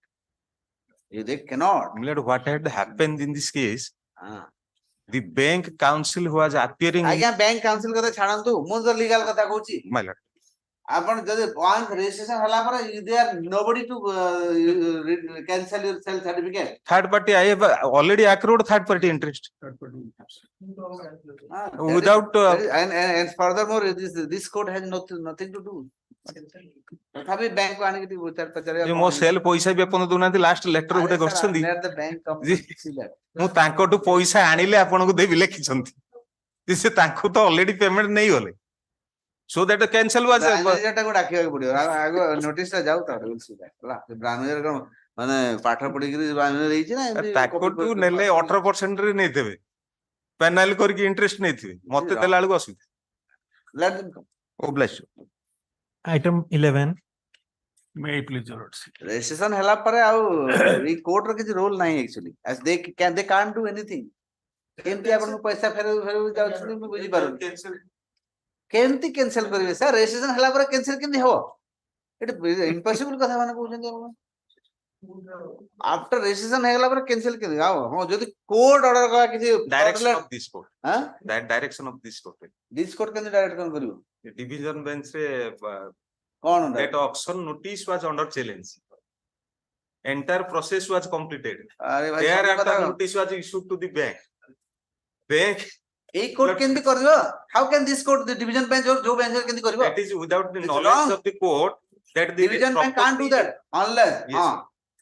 they cannot My lord, what had happened in this case? The bank counsel was appearing. ଆଜ୍ଞା ବ୍ୟାଙ୍କ କାଉନସିଲ କଥା ଛାଡ଼ନ୍ତୁ ମୁଁ ତ ଲିଗାଲ କଥା କହୁଛି My lord. ଆପଣ ଯଦି ୱାନ୍ସ ରେଜିଷ୍ଟ୍ରେସନ ହେଲା ପରେ they are nobody to cancel your self certificate Third party, I have already accrued third party interest. Without, and furthermore this code has nothing to do ତଥାପି bank କୁ ଆଣିକି ଟିକେ ଚାର ପଚାରିବା ମୋ ସେଲ୍ ପଇସା ବି ଆପଣ ଦଉନାହାନ୍ତି ଲାଷ୍ଟ ଲେଟର ଗୋଟେ କରିଛନ୍ତି let the bank come G. see that ମୁଁ ତାଙ୍କଠୁ ପଇସା ଆଣିଲେ ଆପଣଙ୍କୁ ଦେବି ଲେଖିଛନ୍ତି ଯେ ସେ ତାଙ୍କୁ ତ ଅଲରେଡି ପେମେଣ୍ଟ ନେଇଗଲେ ସୋ ଦ୍ୟାଟ କ୍ୟାନସେଲ ୱାଜ ଟାକୁ ଡାକିବାକୁ ପଡିବ ଆଗ ନୋଟିସ ଟା ଯାଉ ତାପରେ we'll see that ହେଲା ବ୍ରାହ୍ମଣର କଣ ମାନେ ପାଠ ପଢିକିରି ବ୍ରାହ୍ମଣ ହେଇଛି ନା ଏମିତି ତାଙ୍କଠୁ ନେଲେ 18% ରେ ନେଇଥିବେ ପେନାଲ କରିକି ଇଣ୍ଟରେଷ୍ଟ ନେଇଥିବେ ମତେ ଦେଲା ବେଳକୁ ଅସୁବିଧା let them come O bless Item 11. May I please your lordship. Registration ହେଲା ପରେ ଆଉ ଏଇ କୋର୍ଟ ର କିଛି ରୋଲ ନାହିଁ actually as they can't do anything କେମିତି ଆପଣଙ୍କୁ ପଇସା ଫେରଉ ଯାଉଛନ୍ତି ମୁଁ ବୁଝିପାରୁନି କେମିତି କ୍ୟାନସେଲ କରିବେ ସାର୍ ରେଜିଷ୍ଟ୍ରେସନ ହେଲା ପରେ କ୍ୟାନସେଲ କେମିତି ହବ ଏଟା ଇମ୍ପସିବଲ କଥା ମାନେ କହୁଛନ୍ତି ଆପଣ ଆଫ୍ଟର ରେଜିଷ୍ଟ୍ରେସନ ହେଇଗଲା ପରେ କ୍ୟାନସେଲ କେମିତି ଆଉ ହଁ ଯଦି କୋର୍ଟ ଅର୍ଡର କଲା କିଛି direction of this court ହଁ that direction of this court this court କେମିତି ଡାଇରେକ୍ଟ କଣ କରିବ division bench ରେ କଣ that auction notice was under challenge entire process was completed ଆରେ ଭାଇ ସବୁ thereafter କଥା notice was issued to the bank ଏଇ କୋର୍ଟ କେମିତି କରିବ how can this court division bench ଯୋଉ ବେଞ୍ଚ କେମିତି କରିବ that is without the It's knowledge wrong. of the court that the division bank can't do that unless Yes, ହଁ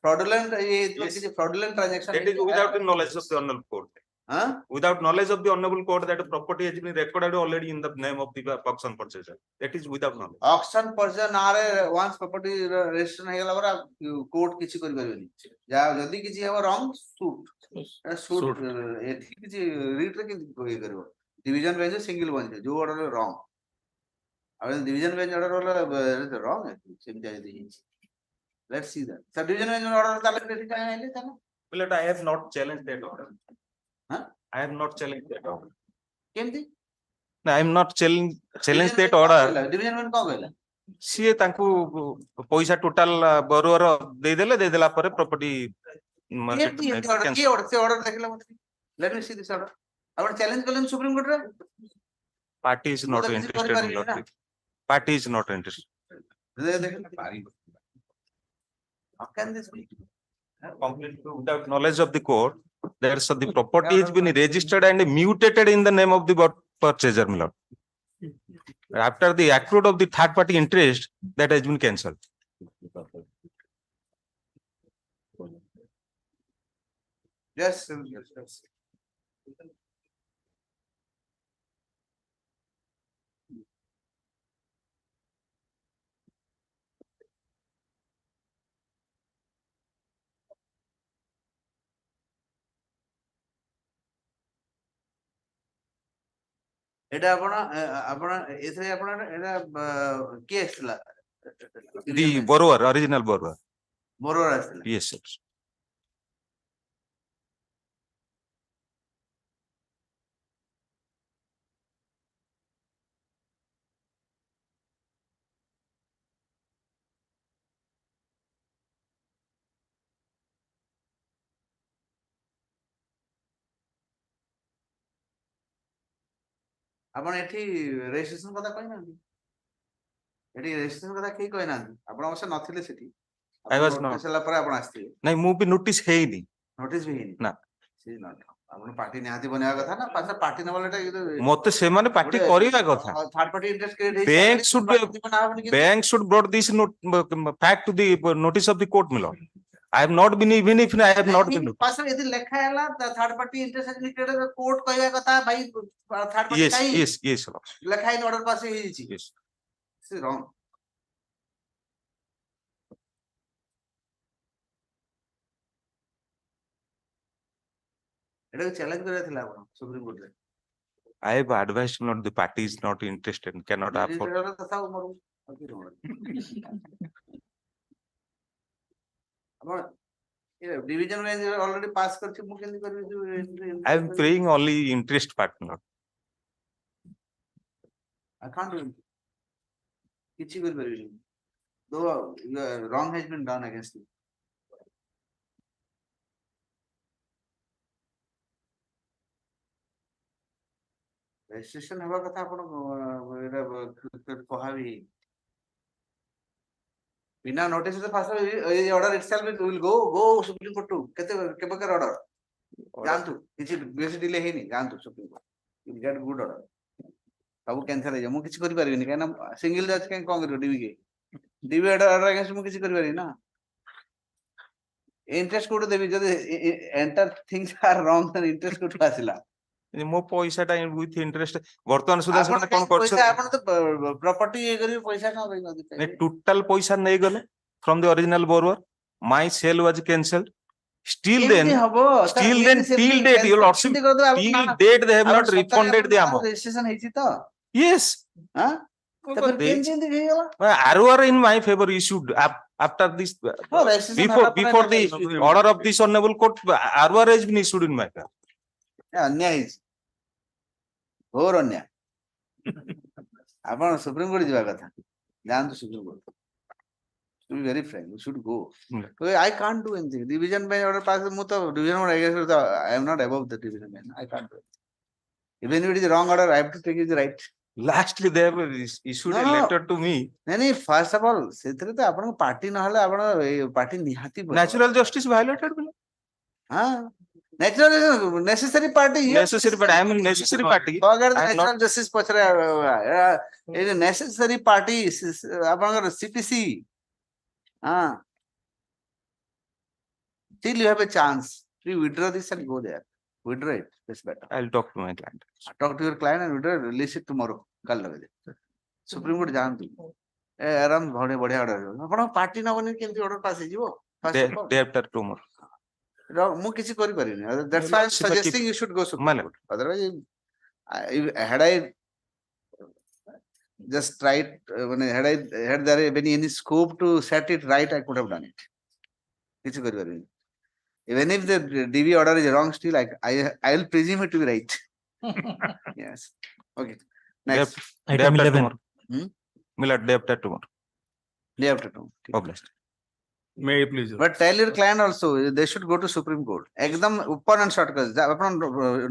fraudulent Yes. କିଛି fraudulent transaction that is without the knowledge of the honorable court huh without knowledge of the honorable court that property has been recorded already in the name of the auction purchaser that is without knowledge auction purchase ନାରେ once property registration ହେଇଗଲା ପରେ court କିଛି କରିପାରିବେନି ଯା ଯଦି କିଛି ହେବ wrong suit ଏଠି କିଛି ରିଟ୍ ରେ କେମିତି ଇଏ କରିବ division bench single bench ଯୋଉ ଅର୍ଡର wrong ଆଉ division bench ଅର୍ଡର ହେଲା wrong ସେମିତି ଯଦି ହେଇଛି let's see that sir division bench order ତାହେଲେ ଏଠି କାଇଁ ଆଇଲେ ତାହେଲେ but I have not challenged that order Huh? I have not challenged that order କେମିତି I am not challenge that order. Division bench କଣ କହିଲା? ସିଏ ତାଙ୍କୁ ପଇସା ଟୋଟାଲ ବରୁଆର ଦେଇଦେଲା ପରେ ପ୍ରପର୍ଟି କିଏ order ସେ order ଦେଖିଲା ମତେ? Let me see this order. ଆପଣ ଚ୍ୟାଲେଞ୍ଜ କଲେন ସୁପ୍ରିମ କୋର୍ଟ ରେ? party is not କିଛି interested କରିପାରିବିନି in ନା। lottery. Party is not interested. How can this be? Completely without knowledge of the court, there's the property has been registered and mutated in the name of the purchaser, my lord. After the accrued of the third party interest, that has been cancelled. Yes. এটা ଆପଣ ଏଥିରେ ଆପଣ ଏଟା କିଏ ଆସିଥିଲା? The borrower, original borrower. borrower ଆସିଥିଲା। Yes, sir. ଆପଣ ଏଠି ରେଜିଷ୍ଟ୍ରେସନ କଥା କହିନାହାନ୍ତି? ଏଠି ରେଜିଷ୍ଟ୍ରେସନ କଥା କେହି କହିନାହାନ୍ତି? ଆପଣ ଅବଶ୍ୟ ନଥିଲେ ସେଠି। I was not. ହେଲା ପରେ ଆପଣ ଆସିଥିଲେ। ନାଇଁ ମୁଁ ବି ନୋଟିସ ହେଇନି। ନୋଟିସ ବି ହେଇନି? ନା। ସେ ନଟ ଆପଣ ପାର୍ଟି ନିହାତି ବନେଇବା କଥା ନା ପାର୍ଟି ପାର୍ଟି ନବଲେ ଏଟା ମତେ ସେମାନେ ପାର୍ଟି କରିବା କଥା। Third party interest create Bank should brought this fact to the notice of the court, my lord. I have not been, even if I have not been. ପାସରେ ଏଠି ଲେଖା ହେଲା third party interest create court କହିବା କଥା ଭାଇ third party Yes, କାଇଁ yes, yes, lord. ଲେଖା ହେଇନି order pass ହେଇଯାଇଛି। Yes. ସେ ରଙ୍ଗ। ଏଟାକୁ ଚ୍ୟାଲେଞ୍ଜ କରିବା ଥିଲା ଆପଣ ସୁପ୍ରିମ କୋର୍ଟରେ। I have advised not the party is not interested, cannot afford. ଆପଣ डिवीजन में ऑलरेडी पास करछि मु केंदी करबी? I am praying only interest partner. I can't do it. किछि कर परबी दो wrong has been done against you. registration हेबा कथा आपण एटा कहबी बिना नोटिस से pass a order itself will go supreme court to केबे कर ऑर्डर जानतु किछि बेसी डिले हेनी जानतु supreme court you get good order सब कैंसिल हे मु किछि करि परबिनी काना सिंगल जज के कोन करियो डीवी के डीवी ऑर्डर अगेंस्ट मु किछि करि परबी ना इंटरेस्ट कोड देबी जदि enter things are wrong then interest कोड आसिला मो पैसा टा विथ इंटरेस्ट वर्तमान सुधा से कोन करछ आपण तो प्रॉपर्टी ए करी पैसा का नै टोटल पैसा नै गले from the original borrower my sale was cancelled still then till date your lordship till date they have not refunded the amount registration ହେଇଛି ତ yes हां तब केन हे गला ROR in my favor issued after this before the order of this honorable court ROR has been issued in my favor अन्याय ହେଇଛି और अन्याय आपण सुप्रीम कोर्ट ଯିବା କଥା जानतु supreme court to be very frank you should go because I can't do anything division by order pass mu to division order I guess I am not above the division man I can't do it even if it is wrong order I have to take it right lastly they have issued a letter to me नहीं first of all सेतरे तो आपण party न हले आपण party निहाती natural justice violated हां natural necessary party necessary but I am necessary party forget the natural justice पछरे A necessary party आपण CPC still you have a chance you withdraw this and go there withdraw it that's better I'll talk to my client talk to your client and withdraw release it tomorrow कल लगे दे supreme court जानतु ए आराम भणे बढ़िया order आपण party न बने केंती order pass हिजिवो day after tomorrow मु किछि करि परिनी that's why I'm suggesting you should go supreme court otherwise had I just tried when had there been any scope to set it right I could have done it kichu kari paribini even if the DV order is wrong still I will presume it to be right yes okay Next. Item 11. Day after tomorrow. Day after tomorrow. Published. May I please? Your But tell your client also they should go to Supreme Court. एकदम ऊपर and short कर अपन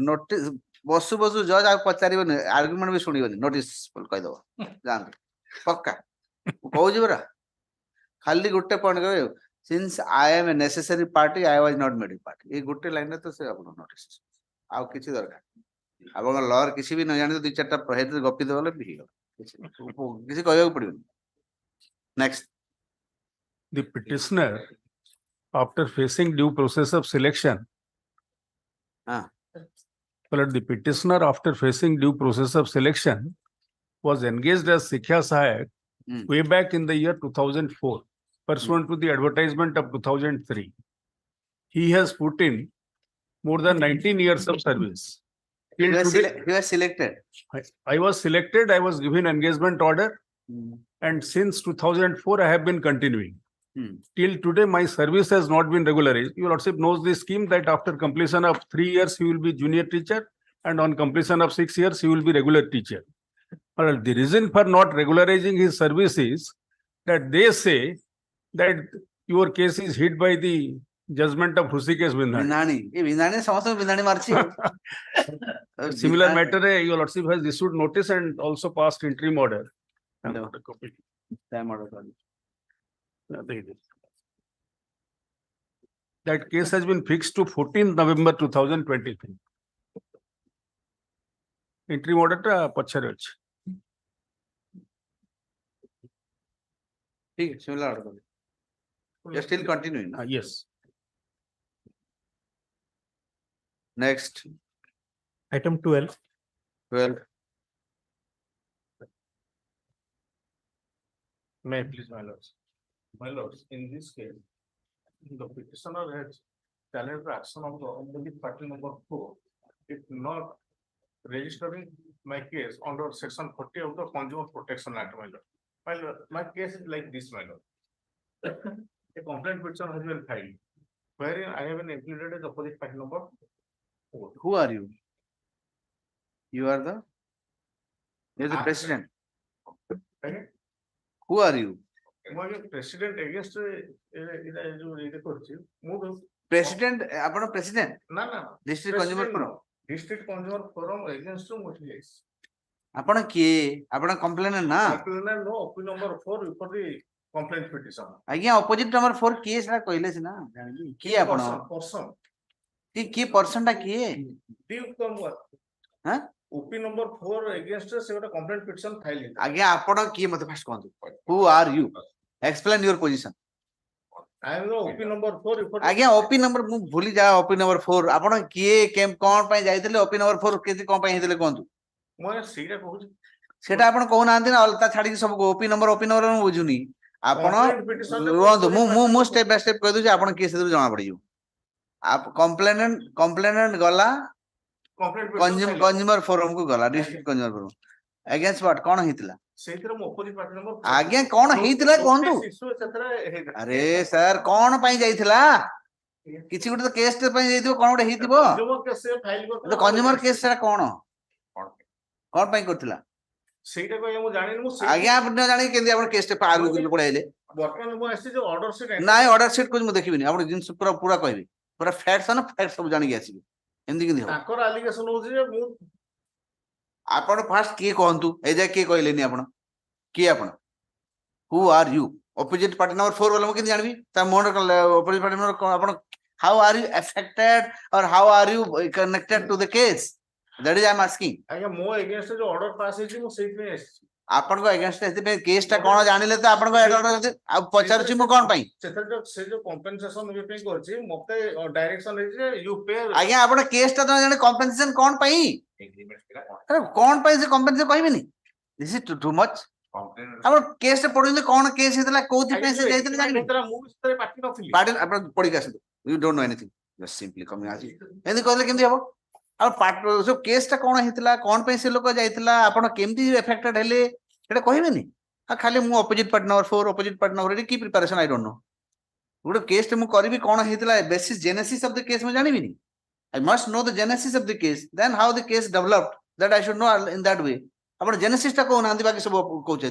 notice Basu Basu जज आप पचारिबनी argument भी सुनिबनी notice कह दो जान पक्का कहू जरा खाली गुट्टे पॉइंट कहे since I am a necessary party I was not made a party ये गुट्टे लाइन तो से अपन नोटिस आउ किछि दरकार अपन लॉयर किसी भी न जाने तो दु चारटा प्रहेत गपी दे बोले भी किछि कहबो पड़िबनी next the petitioner, after facing due process of selection, but the petitioner, after facing due process of selection, was engaged as Sikhya Sahayak way back in the year 2004, pursuant to the advertisement of 2003. He has put in more than 19 years of service. He was selected. I was selected, I was given engagement order, and since 2004, I have been continuing. Till today, my service has not been regularized. Your Lordship knows the scheme that after completion of 3 years, he will be junior teacher, and on completion of 6 years, he will be regular teacher. Well, the reason for not regularizing his service is that they say that your case is hit by the judgment of Hrusikesh Bindhani. Similar matter, your Lordship has issued notice and also passed interim order. That case has been fixed to 14th November 2023. Interim order ta pachare achi. Similar order. You are still continuing. Yes. Next. Item 12. 12. May I please, my lords? My lords, in this case, the petitioner has challenged the action of the opposite party number 4, if not registering my case under section 40 of the Consumer Protection Act, my lord. My lord, my case is like this, my lord. A complaint petition has been filed, wherein I have been included as opposite party number 4. Who are you? You are the? You are the president. Okay? Who are you? President against President, ଆପଣ president? No. District Consumer Forum. District Consumer Forum against case. ଆପଣ କିଏ? ଆପଣ complainant ନା? Complainant no, OP number 4 for the complaint petition. ଆଜ୍ଞା opposite number 4 କିଏ ସେଟା କହିଲେ ସିନା? କିଏ ଆପଣ? Person. କିଏ person ଟା କିଏ? Duke number. ହାଁ? OP number 4 against se gote complaint petition file. ଆଜ୍ଞା ଆପଣ କିଏ ମତେ first କୁହନ୍ତୁ? Who are you? Explain your position. I am the OP number 4 report. ଆଜ୍ଞା OP number ମୁଁ ଭୁଲି ଯା OP number 4 ଆପଣ କିଏ କଣ ପାଇଁ ଯାଇଥିଲେ OP number 4 କେତେ କଣ ପାଇଁ ହେଇଥିଲେ କୁହନ୍ତୁ? ମୁଁ ସେଇଟା କହୁଛି। ସେଟା ଆପଣ କହୁନାହାନ୍ତି ନା ଅଲତା ଛାଡିକି ସବୁ OP number ମୁଁ ବୁଝୁନି। ଆପଣ ରୁହନ୍ତୁ ମୁଁ step by step କହିଦଉଛି ଆପଣ କିଏ ସେଥିରୁ ଜଣା ପଡିଯିବ। କମ୍ପ୍ଲେନେଣ୍ଟ ଗଲା କନଜ୍ୟୁମର ଫୋରମ କୁ ଗଲା district consumer forum against what कौन हितला ସେଇଥିରେ ମୁଁ opposite party number आगे कौन हितला कोंतु अरे सर कौन पई जाइथिला किछि गुटे तो केस ते पई जाइथिबो कोन गुटे हितिबो तो कंज्यूमर केस सेटा कोन पई करथिला ସେଇଟା କହିଲେ ମୁଁ ଜାଣିନି ମୁଁ आगे आप न जानि केंदी आपण केस ते पार गुल पळाइले वर्तमान ମୁଁ ଆସିଛି जो ऑर्डर शीट नाइ ऑर्डर शीट कुछ मु देखिबिनी आपण जिंस पूरा पूरा कहबी पूरा फैक्ट्स न फैक्ट्स सब जानि के आसीबी एंदी किंदी हो ताकर एलिगेशन होउछि जे ମୁଁ आपण फर्स्ट के कहंतु ए जे के कहलेनी आपण के आपण who are you opposite party number 4 वाला मु किंदी जानबी ता मोर ऑपोजिट पार्टी नंबर आपण how are you affected or how are you connected to the case that is I am asking आज्ञा मो अगेंस्ट जो ऑर्डर पास है मु सेही पे आपण को अगेंस्ट एते पे केस टा कोन जानिले त आपण को ऑर्डर आ पचार छि मु कोन पई से जो कंपनसेशन वे पे करछि मते डायरेक्शन है जे यू पे आज्ञा आपण केस टा तो जाने कंपनसेशन कोन पई अरे कोन पई से कंपनसेशन कहबिनी दिस इज टू मच आपण केस टा पढिले कोन केस हेतला कोथि पे से जाइतले जानि मु विस्तार पार्टी नथिली पार्टी आपण पढि के आसु you don't know anything just simply coming आज एंदी कहले केमदी हबो अब पार्ट जो केस टा कोन हेतला कोन पे से लोक जाइतला आपण केमदी अफेक्टेड हेले सेटा कहबेनी आ खाली मु opposite party number 4 opposite party number की preparation I don't know good case टे मु करबी कोन हेतला basis genesis of the case में जानिबिनी I must know the genesis of the case. Then how the case developed. That I should know in that way. आपण genesis टा कहू नांदी बाकी सब कहू छै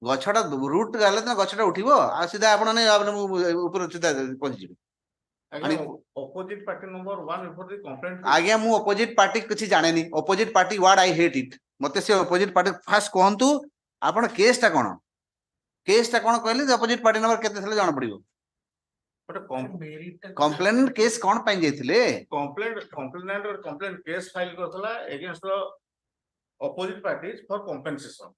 गछटा रूट गले तो गछटा उठिबो आ सीधा आपण नै ऊपर सीधा पहुंच जिवे Opposite party number 1 before the complaint. आज्ञा मु अपोजिट पार्टी किछि जाने नी opposite party word I hate it मते से अपोजिट पार्टी फास्ट कहंतु आपण केस टा कोन कहले अपोजिट पार्टी नंबर केते थले जान पड़िबो कंप्लेंट केस कोन पई जेथिले complaint case file करथला against the opposite parties for compensation.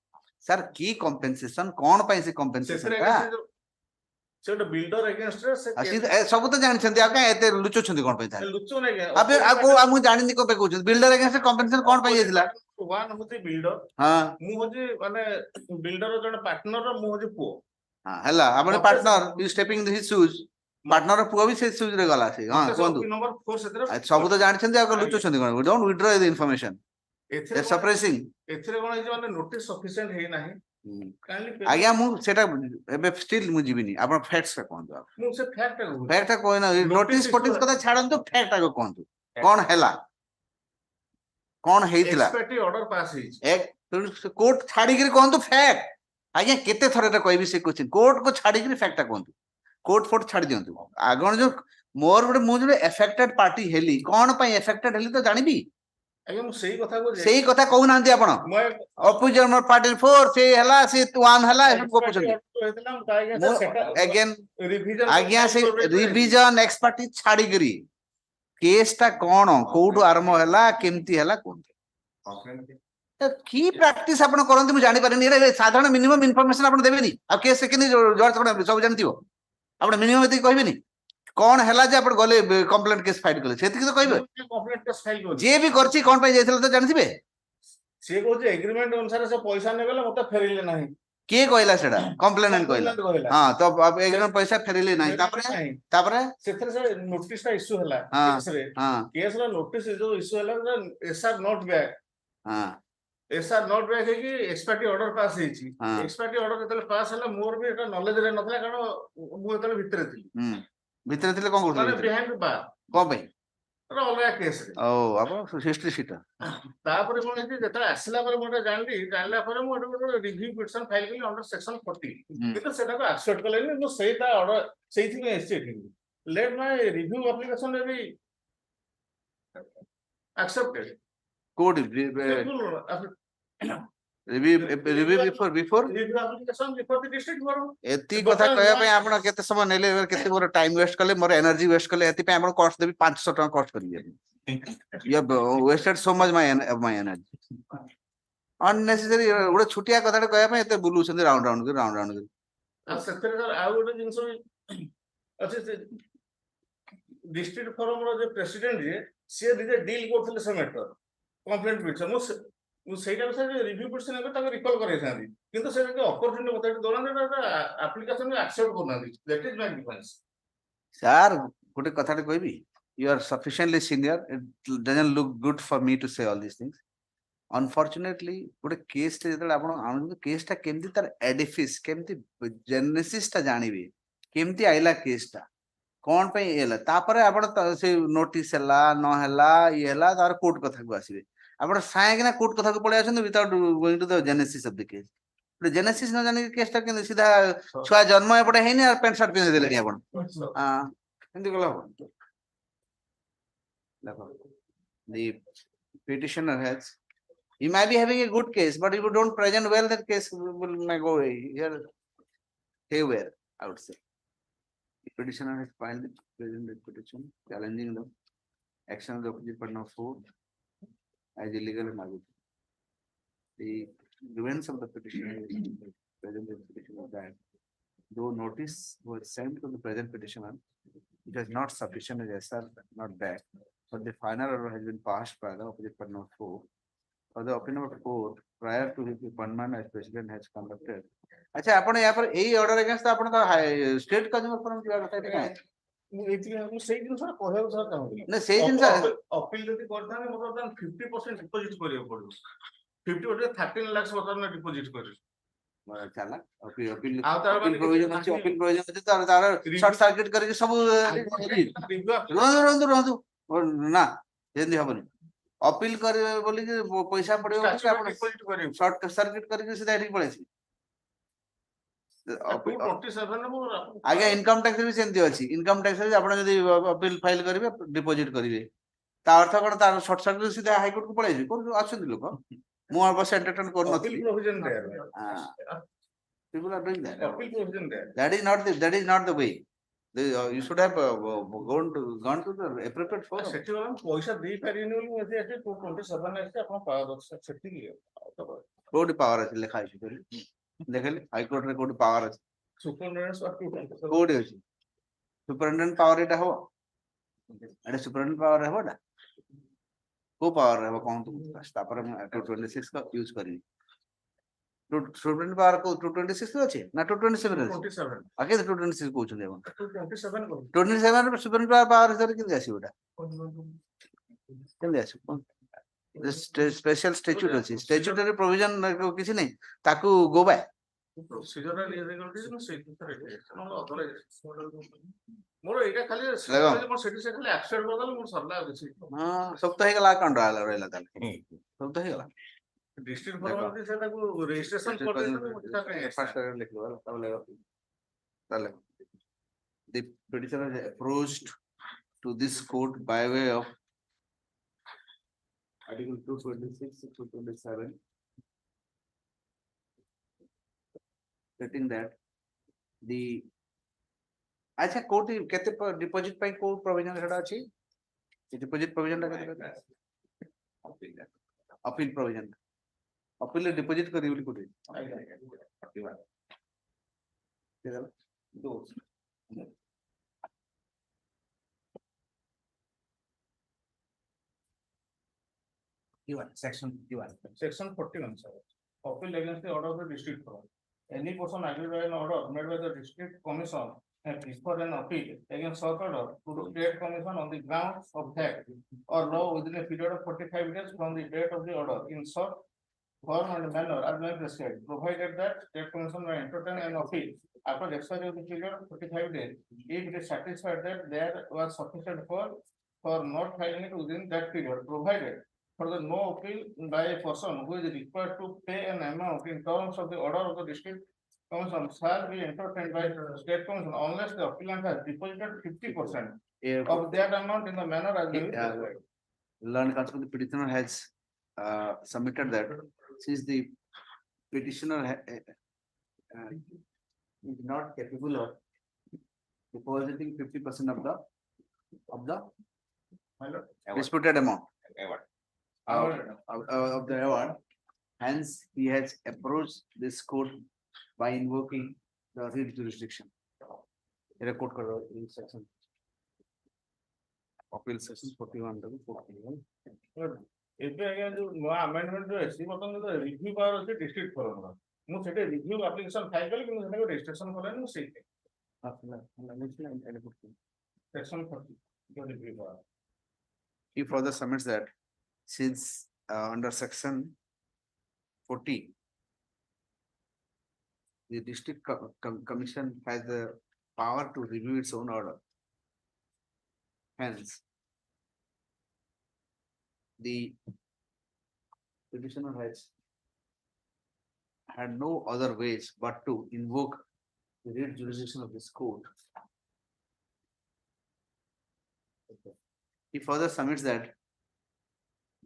Sir की कंपेंसेशन कोन पई से कंपेंसेशन का से बिल्डर अगेंस्ट से सब तो जानि छथि आ का एते लुचो छथि कोन पई था लुचो नै अबे आ मु जानि नि को पे कहू बिल्डर अगेंस्ट कंपेंसेशन कोन पई जेथिला वन होती बिल्डर हां मु होजी माने बिल्डर जण पार्टनर मु होजी पो हां हला आपण partner you stepping his shoes partner पुआ भी से शूज रे गला से हां कोन नंबर 4 से सब तो जानि छथि आ लुचो छथि कोन डोंट विथड्रॉ द इंफॉर्मेशन एथरे सप्रेसिंग एथरे कोन जे नोटिस सफिशिएंट हे नाही आज्ञा मु सेटा एबे स्टिल मु जीविनी आपण फैक्ट्स का कोन दो मु से फैक्ट कोइ ना नोटिस फोटिस कथा छाडंतु फैक्ट का कोन कोन हैला कोन हेइतला एक्सपर्टी ऑर्डर पास हे एक कोर्ट छाडी के कोन तो फैक्ट आज्ञा केते थरे कहबी से क्वेश्चन कोर्ट को छाडी के फैक्ट कोन कोर्ट फोट छाडी दियंतु आगण जो मोर बडे मु जो अफेक्टेड पार्टी हेली कोन पई अफेक्टेड हेली तो जानिबी आगे मु सही कथा कहू नांती आपण अपोजिशन पार्टी 4 से हला से 1 हला को पूछन अगेन आज्ञा से रिवीजन एक्सपर्टी छाडी करी केस ता कोन कोड आरंभ हला केमती हला कोन की प्रैक्टिस आपण करंती मु जानि पारेनी रे साधारण मिनिमम इंफॉर्मेशन आपण देबेनी आ केस सेकंड जज कोन सब जानतिबो आपण मिनिमम एति कहबेनी कौन हैला जे आपण गले कंप्लेंट केस फाइल कले सेति तो कहबे कंप्लेंट केस फाइल कर जे भी करछि कोन पे जाइथिले तो जानथिबे से को जे एग्रीमेंट अनुसार से पैसा ने गेला मते फेरिले नाही के कहला सेडा कंप्लेनेंट कहला हां तो अब एग्रीमेंट पैसा फेरिले नाही तापरे सेथरे से नोटिस का इशू हला केस रे केस रा नोटिस जो इशू हला एसआर नॉट बैक हां एसआर नॉट बैक है कि एक्सपर्टी ऑर्डर पास हेछि एक्सपर्टी ऑर्डर केतले पास हला मोर भी एटा नॉलेज रे नथला कारण मु एतले भितरे थिली भितर थिले कोन करथले माने बिहाइंड द बार को भाई रा अलगा केस रे ओ अब हिस्ट्री शीट तापर कोन हेछि जेता आसला पर मोटा जानला पर मो रिव्यू पिटिशन फाइल कली अंडर सेक्शन 40 किंतु सेटा को एक्सेप्ट करले नो सेटा ऑर्डर सेथि में estate let my review application रे भी accepted code review before review application before the district forum एति कथा कहया पे आपण केते समय नेले केते मोर टाइम वेस्ट करले मोर एनर्जी वेस्ट करले एति पे आपण कॉस्ट देबी 500 टका कॉस्ट करिए ये wasted so much my energy unnecessary ओडे छुटिया कथा कहया पे एते बुलु छन राउंड राउंड आ सत्तर सर आ ओडे जिंस अच्छे डिस्ट्रिक्ट फोरम रो जे प्रेसिडेंट जे से जे डील करथले से मैटर कंप्लेंट पिटिशन मु सेटा से रिव्यू पिटिशन एबे ताको रिकॉल करे थांदी किंतु से अपॉर्चुनिटी मते दोना एप्लीकेशन में एक्सेप्ट करना that is my difference sir गोटे कथा कहबी you are sufficiently senior it doesn't look good for me to say all this things unfortunately गोटे केस ते जतले आपण आनु केस ता केमती तार एडिफिस केमती जेनेसिस ता जानिबे केमती आइला केस ता कोन पे एला तापरे आपण से नोटिस हला न हला ये हला तार कोर्ट कथा को आसीबे आपण साय ना कोर्ट कथा को पळे आछन without going to the genesis of the case तो जेनेसिस न जानि केस ता के सीधा छुआ जन्म एपटे हेनी और पेंट शर्ट पिन देले आपण हां एंदी गला देखो the petitioner has he might be having a good case but if you don't present well that case will may go here haywire I would say the petitioner has filed the present petition challenging the action of the opposite partner of 4 as illegal and arbitrary. The grievance of the petitioner is present petition of that though notice was sent to the present petitioner it is not sufficient as SR not back but the final order has been passed by the opposite partner of 4 for the opinion of 4 prior to his appointment as president has conducted. अच्छा आपण या पर एई order against आपण तो state consumer forum दिया कथा है ମୁଁ ସେଇ ଜିନିଷ କହିବାକୁ ସହ ଚାହୁଁଥିଲି ନା ସେଇ ଜିନିଷ ଅପିଲ ଯଦି କରିଥାନ୍ତି ମୋର ବର୍ତ୍ତମାନ 50% ଡିପୋଜିଟ କରିବାକୁ ପଡିବ 50 ଗୋଟେ 13 ଲାખ ବର୍ତ୍ତମାନ ଡିପୋଜିଟ କରିବି ଚାଲା ଅପିଲ ପ୍ରୋଭିଜନ ଅଛି ଅପିଲ ପ୍ରୋଭିଜନ ଅଛି ତାର शॉर्ट सर्किट करके सब रहंदु ना जेंदी हबनी अपील करेंगे बोली कि पैसा पड़े शॉर्ट सर्किट करके सीधा एठी पड़ेसी आगे इनकम टैक्स भी सेमती अछि इनकम टैक्स रे आपण जदी अपील फाइल करिवे डिपॉजिट करिवे ता अर्थ कोन तार शॉर्ट सर्किट सीधा हाई कोर्ट को पळेछि कोन अछन लोक मु अवश्य एंटरटेन कर नथि people are doing that that is not the way you should have gone to the appropriate forum पैसा दे पारिनी बोली मते एटे 227 आसे आपण पावर अछि सेठी कोड पावर अछि लिखा अछि देखले हाई कोर्ट रे कोड पावर अछि सुपरडेंट कोड अछि सुपरिटेंडेंट पावर एटा हो एटा सुपरिटेंडेंट पावर है बोला को पावर है कौन तो तापर 226 का यूज करी सुपरिटेंडेंट पावर को 226 अछि ना 227 अछि आके 226 को छले 227 को 27 सुपरिटेंडेंट पावर सर किन आसी ओटा केले आसी स्पेशल स्टैट्यूट अछि स्टैट्यूटरी प्रोविजन किछि नै ताकू गो बाय प्रोसीजरल इरेगुलरिटीज न से मोर एटा खाली मोर सेठी से खाली एक्सेप्ट करदल मोर सरला अछि हां सब तो हे गला अकाउंट रहला ताल सब तो हे गला डिस्ट्रिक्ट फॉर्मेलिटी से ताकू रजिस्ट्रेशन कर दे फर्स्ट लिख लो तब ले ताले the petitioner has approached to this court by way of Article 226 to 227 stating that the अच्छा कोर्ट केते डिपॉजिट पे को प्रोविजन हेडा अछि डिपॉजिट प्रोविजन ला केते अपील प्रोविजन अपील डिपॉजिट करी बोली कोटे दो Section 51. Section 41, sir. Appeal against the order of the district court. Any person aggrieved by an order made by the district commission and preferred an appeal against such order to the state commission on the grounds of fact or law within a period of 45 days from the date of the order in such form and manner as may prescribed, provided that state commission may entertain an appeal after the expiry of the period of 45 days, if it is satisfied that there was sufficient for not filing it within that period, provided for the no appeal by a person who is required to pay an amount in terms of the order of the district commission shall be entertained by the state commission unless the appellant has deposited 50% of that amount in the manner as may be prescribed. Learned counsel the petitioner has submitted that since the petitioner is not capable of depositing 50% of the disputed amount of the award. Hence, he has approached this court by invoking the writ jurisdiction. Record karo in section. Appeal section 41 to 41. ଏବେ ଆଜ୍ଞା ଯୋଉ ନୂଆ amendment ଯୋଉ ଅଛି ବର୍ତ୍ତମାନ ଯୋଉ review power ଅଛି district forum ର ମୁଁ ସେଠି review application ଫାଇଲ କଲି କିନ୍ତୁ ସେଟାକୁ registration କରେନି ମୁଁ ସେଇଠି section 40 ଯୋଉ review power He further submits that since under section 40, the district commission has the power to review its own order. Hence, the petitioner has had no other ways but to invoke the writ jurisdiction of this court. He further submits that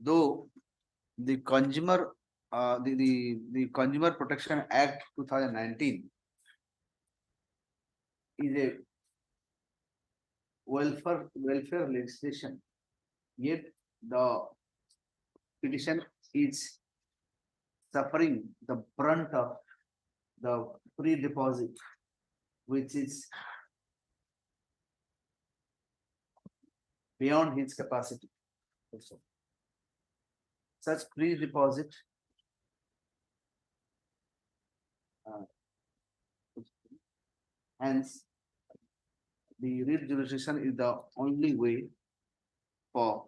though the Consumer Consumer Protection Act 2019 is a welfare legislation, yet the petition is suffering the brunt of the pre-deposit, which is beyond his capacity. Such pre-deposit hence the writ jurisdiction is the only way for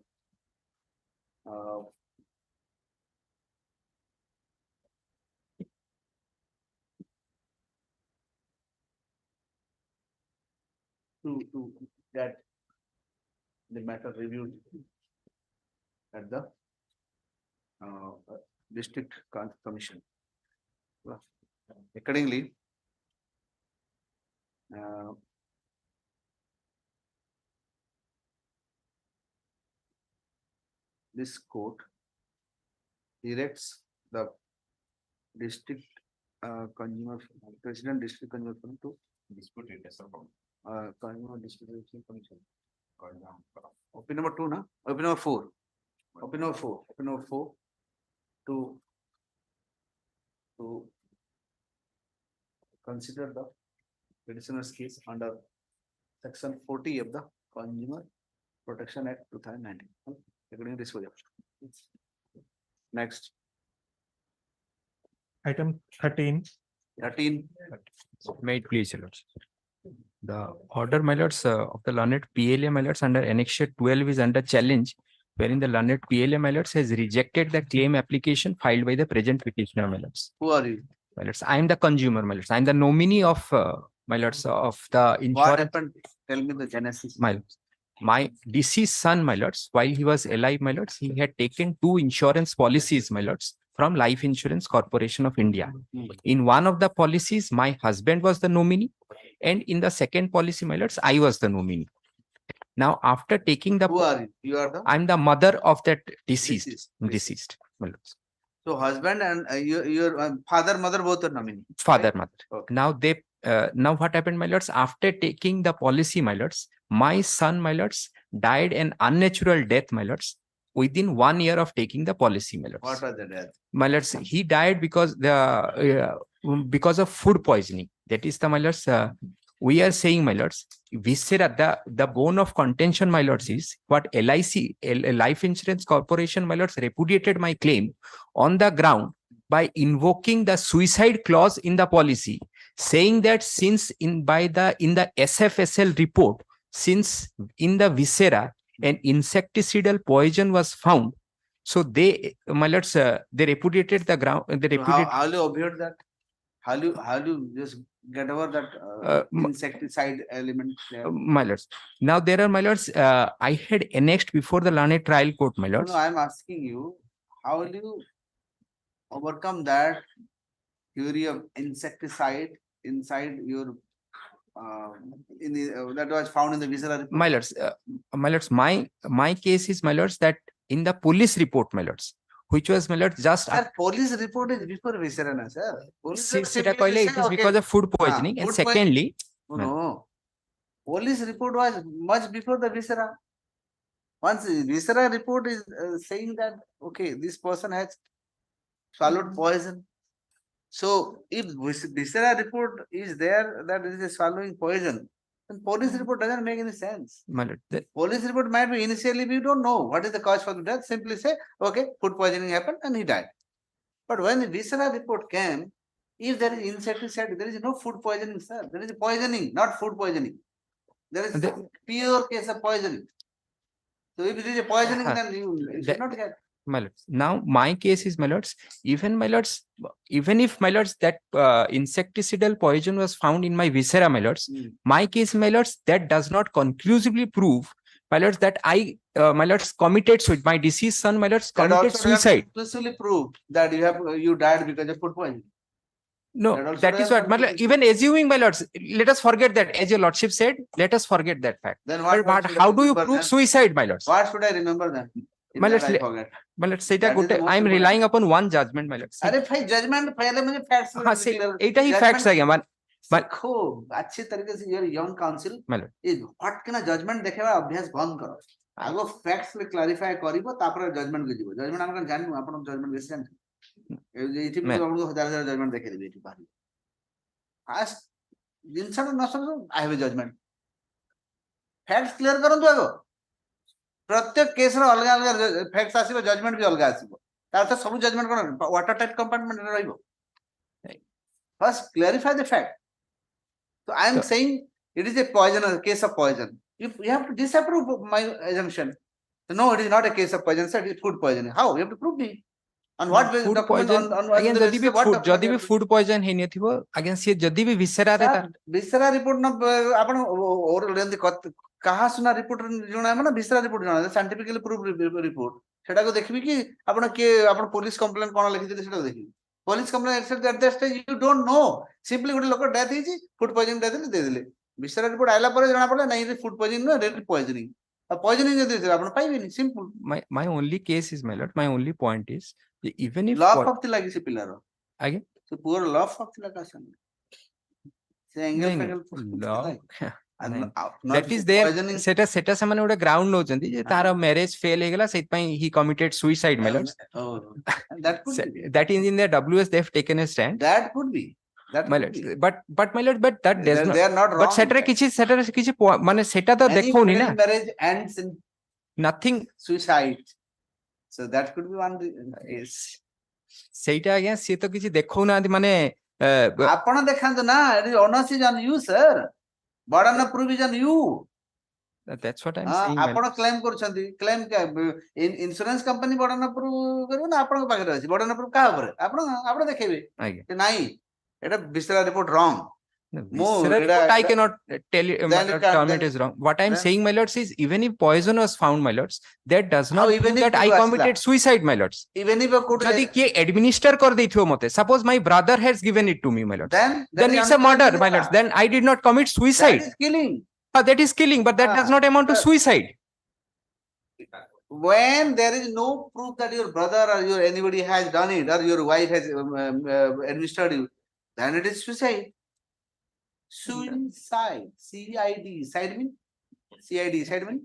to get the matter reviewed at the district commission. Accordingly, this court directs the district consumer president district consumer forum to Dispute redressal from consumer distribution commission. Opinion number 2, na? Opinion number 4. Opinion number 4. Opinion number 4 to consider the petitioner's case under section 40 of the Consumer Protection Act 2019. According to this way. Next. Item 13. 13. May it please, your lordship. The order, my lords, of the learned PLA, my lords, under Annexure 12 is under challenge, wherein the learned PLA, my lords, has rejected the claim application filed by the present petitioner, my lords. Who are you? My lords, I am the consumer, my lords. I am the nominee of, my lords, of the What insurance. happened? Tell me the genesis. My lords. My deceased son, my lords, while he was alive, my lords, he had taken 2 insurance policies, my lords, from Life Insurance Corporation of India. In one of the policies, my husband was the nominee, and in the second policy, my lords, I was the nominee. Now, after taking the, Who are you? You are the I'm the mother of that deceased, my lords. So husband and your father, mother both are nominee. Father, mother. Okay. Now they, now what happened, my lords? After taking the policy, my lords, my son, my lords, died an unnatural death, my lords, within 1 year of taking the policy, my lords. What was the death? My lords, he died because because of food poisoning. That is the, my lords, we are saying, my lords, viscera, the bone of contention, my lords, is what LIC, Life Insurance Corporation, my lords, repudiated my claim on the ground by invoking the suicide clause in the policy, saying that since in the SFSL report, since in the viscera an insecticidal poison was found, so they, my lords, they repudiated the ground. They So repudiated. how do you obviate that? How do you just get over that insecticide element there? My lords. Now there are, my lords, I had annexed before the learned trial court, my No, lords. no, I'm asking you, how will you overcome that theory of insecticide inside your that was found in the viscera report? My lords, my case is, my lords, that in the police report, my lords, which was, my lords, just Sir, police report is before viscera, na, sir. Police it simply is say, okay. because of food poisoning, and food secondly, No, police report was much before the viscera. Once the viscera report is saying that, okay, this person has swallowed poison. So if viscera report is there that is a swallowing poison, then police report doesn't make any sense. my lord, Police report might be initially we don't know what is the cause for the death. Simply say, okay, food poisoning happened and he died. But when the viscera report came, if there is insecticide, there is no food poisoning, sir. There is poisoning, not food poisoning. There is pure case of poisoning. So if it is a poisoning, then you should not get. my lords. Now my case is, my lords, even, my lords, even if, my lords, that insecticidal poison was found in my viscera, my lords, my case, my lords, that does not conclusively prove, my lords, that I, my lords, committed suicide. My deceased son, my lords, committed suicide. Conclusively proved that you died because of food poisoning. No, that is what, my lord, even assuming, my lords, let us forget that, as your lordship said, let us forget that fact. Then But how do you prove suicide, my lords? What should I remember then? My lords, I forget. well, let's say That is the that most I am important. relying upon one judgment, my lords. अरे भाई judgment पहले मुझे facts हाँ, see, एटा ही facts है क्या, देखो अच्छी तरीके से your young counsel my lord. is what किना judgment देखेवा अभ्यास बंद करो आगो facts ले clarify करिवो तापर judgment को जीवो judgment हमकन जाननु आपण judgment बेसी जाननु एठी भी हमको हजार judgment देखे देबे एठी बाहर फास्ट जिनसा न समझो I have a judgment facts clear करंतु आगो प्रत्येक केस रो अलग अलग फैक्ट्स आसीबो जजमेंट भी अलग आसीबो तार तो सब जजमेंट कोन वाटर टाइप कंपार्टमेंट रे रहइबो first clarify the fact so I am saying it is a poison, a case of poison. You have to disapprove my assumption. So, no, it is not a case of poison, sir, it is food poisoning. How? You have to prove me. On what basis? Food poison, again, जदि भी food poison है नहीं थिबो, again से जदि भी viscera रे ता viscera report न आपण और लेंदी कहा सुना रिपोर्ट जणा है ना viscera report जणा है scientifically proved report সেটা কো দেখবি কি আপন কে আপন পুলিশ কমপ্লেন কোন লিখিতে সেটা দেখবি police complain except that that stage you don't know simply গোটে লোক ডেথ ହେଇଛି ফুড পয়জনিং ডেথ দে দেলে বিস্তার রিপোর্ট আইলা পরে জানা পড়লা নাই ফুড পয়জনিং না রেড পয়জনিং পয়জনিং যদি দেবে আপন পাইবেনি simple My only case is, my lord, my only point is that even if loaf of লাগি সে পিলার Again? সে পুরো লফ অফ লাগা সে ନାଇଁ, ନାଇଁ, that is there সেটা ସେମାନେ ଗୋଟେ ground ନଉଛନ୍ତି ଯେ ତାର marriage fail ହେଇଗଲା ସେଇଥିପାଇଁ he committed suicide, my lord. That is in their WS they have taken a stand, that could be my lord. But my lord, but that does not, they are not wrong but ସେଟାରେ କିଛି ମାନେ ସେଟା ତ ଦେଖଉନି ନା, marriage ends in nothing. suicide, so that could be one ସେଇଟା ଆଜ୍ଞା ସିଏ ତ କିଛି ଦେଖଉନାହାନ୍ତି ମାନେ ଆପଣ ଦେଖାନ୍ତୁ ନା onus is on you sir, burden of proof is on you. that's what I'm saying, my ଆପଣ lord. କ୍ଲେମ କରୁଛନ୍ତି claim insurance company burden of proof କରିବ ନା ଆପଣଙ୍କ ପାଖରେ ଅଛି ବର୍ଡନ ଅଫ ପ୍ରୁଫ କାହା ଉପରେ ଆପଣ ଆପଣ ଦେଖେଇବେ ଆଜ୍ଞା ଯେ ନାଇଁ ଏଟା ବିସ୍ତାର ରିପୋର୍ଟ ରଙ୍ଗ Visceral report, I cannot tell you, my lord, term it is wrong. What I am saying, my lords, is even if poison was found, my lords, that does not even prove if that I you committed suicide, my lords. even if a court যদি କିଏ administer କରିଦେଇଥିବ ମତେ, suppose my brother has given it to me, my lords, then is it's a murder, my lords, then I did not commit that suicide. is killing. That is killing, but that does not amount to suicide. When there is no proof that your brother or your anybody has done it or your wife has administered you, then it is suicide. Suicide, CID, side mean CID, side mean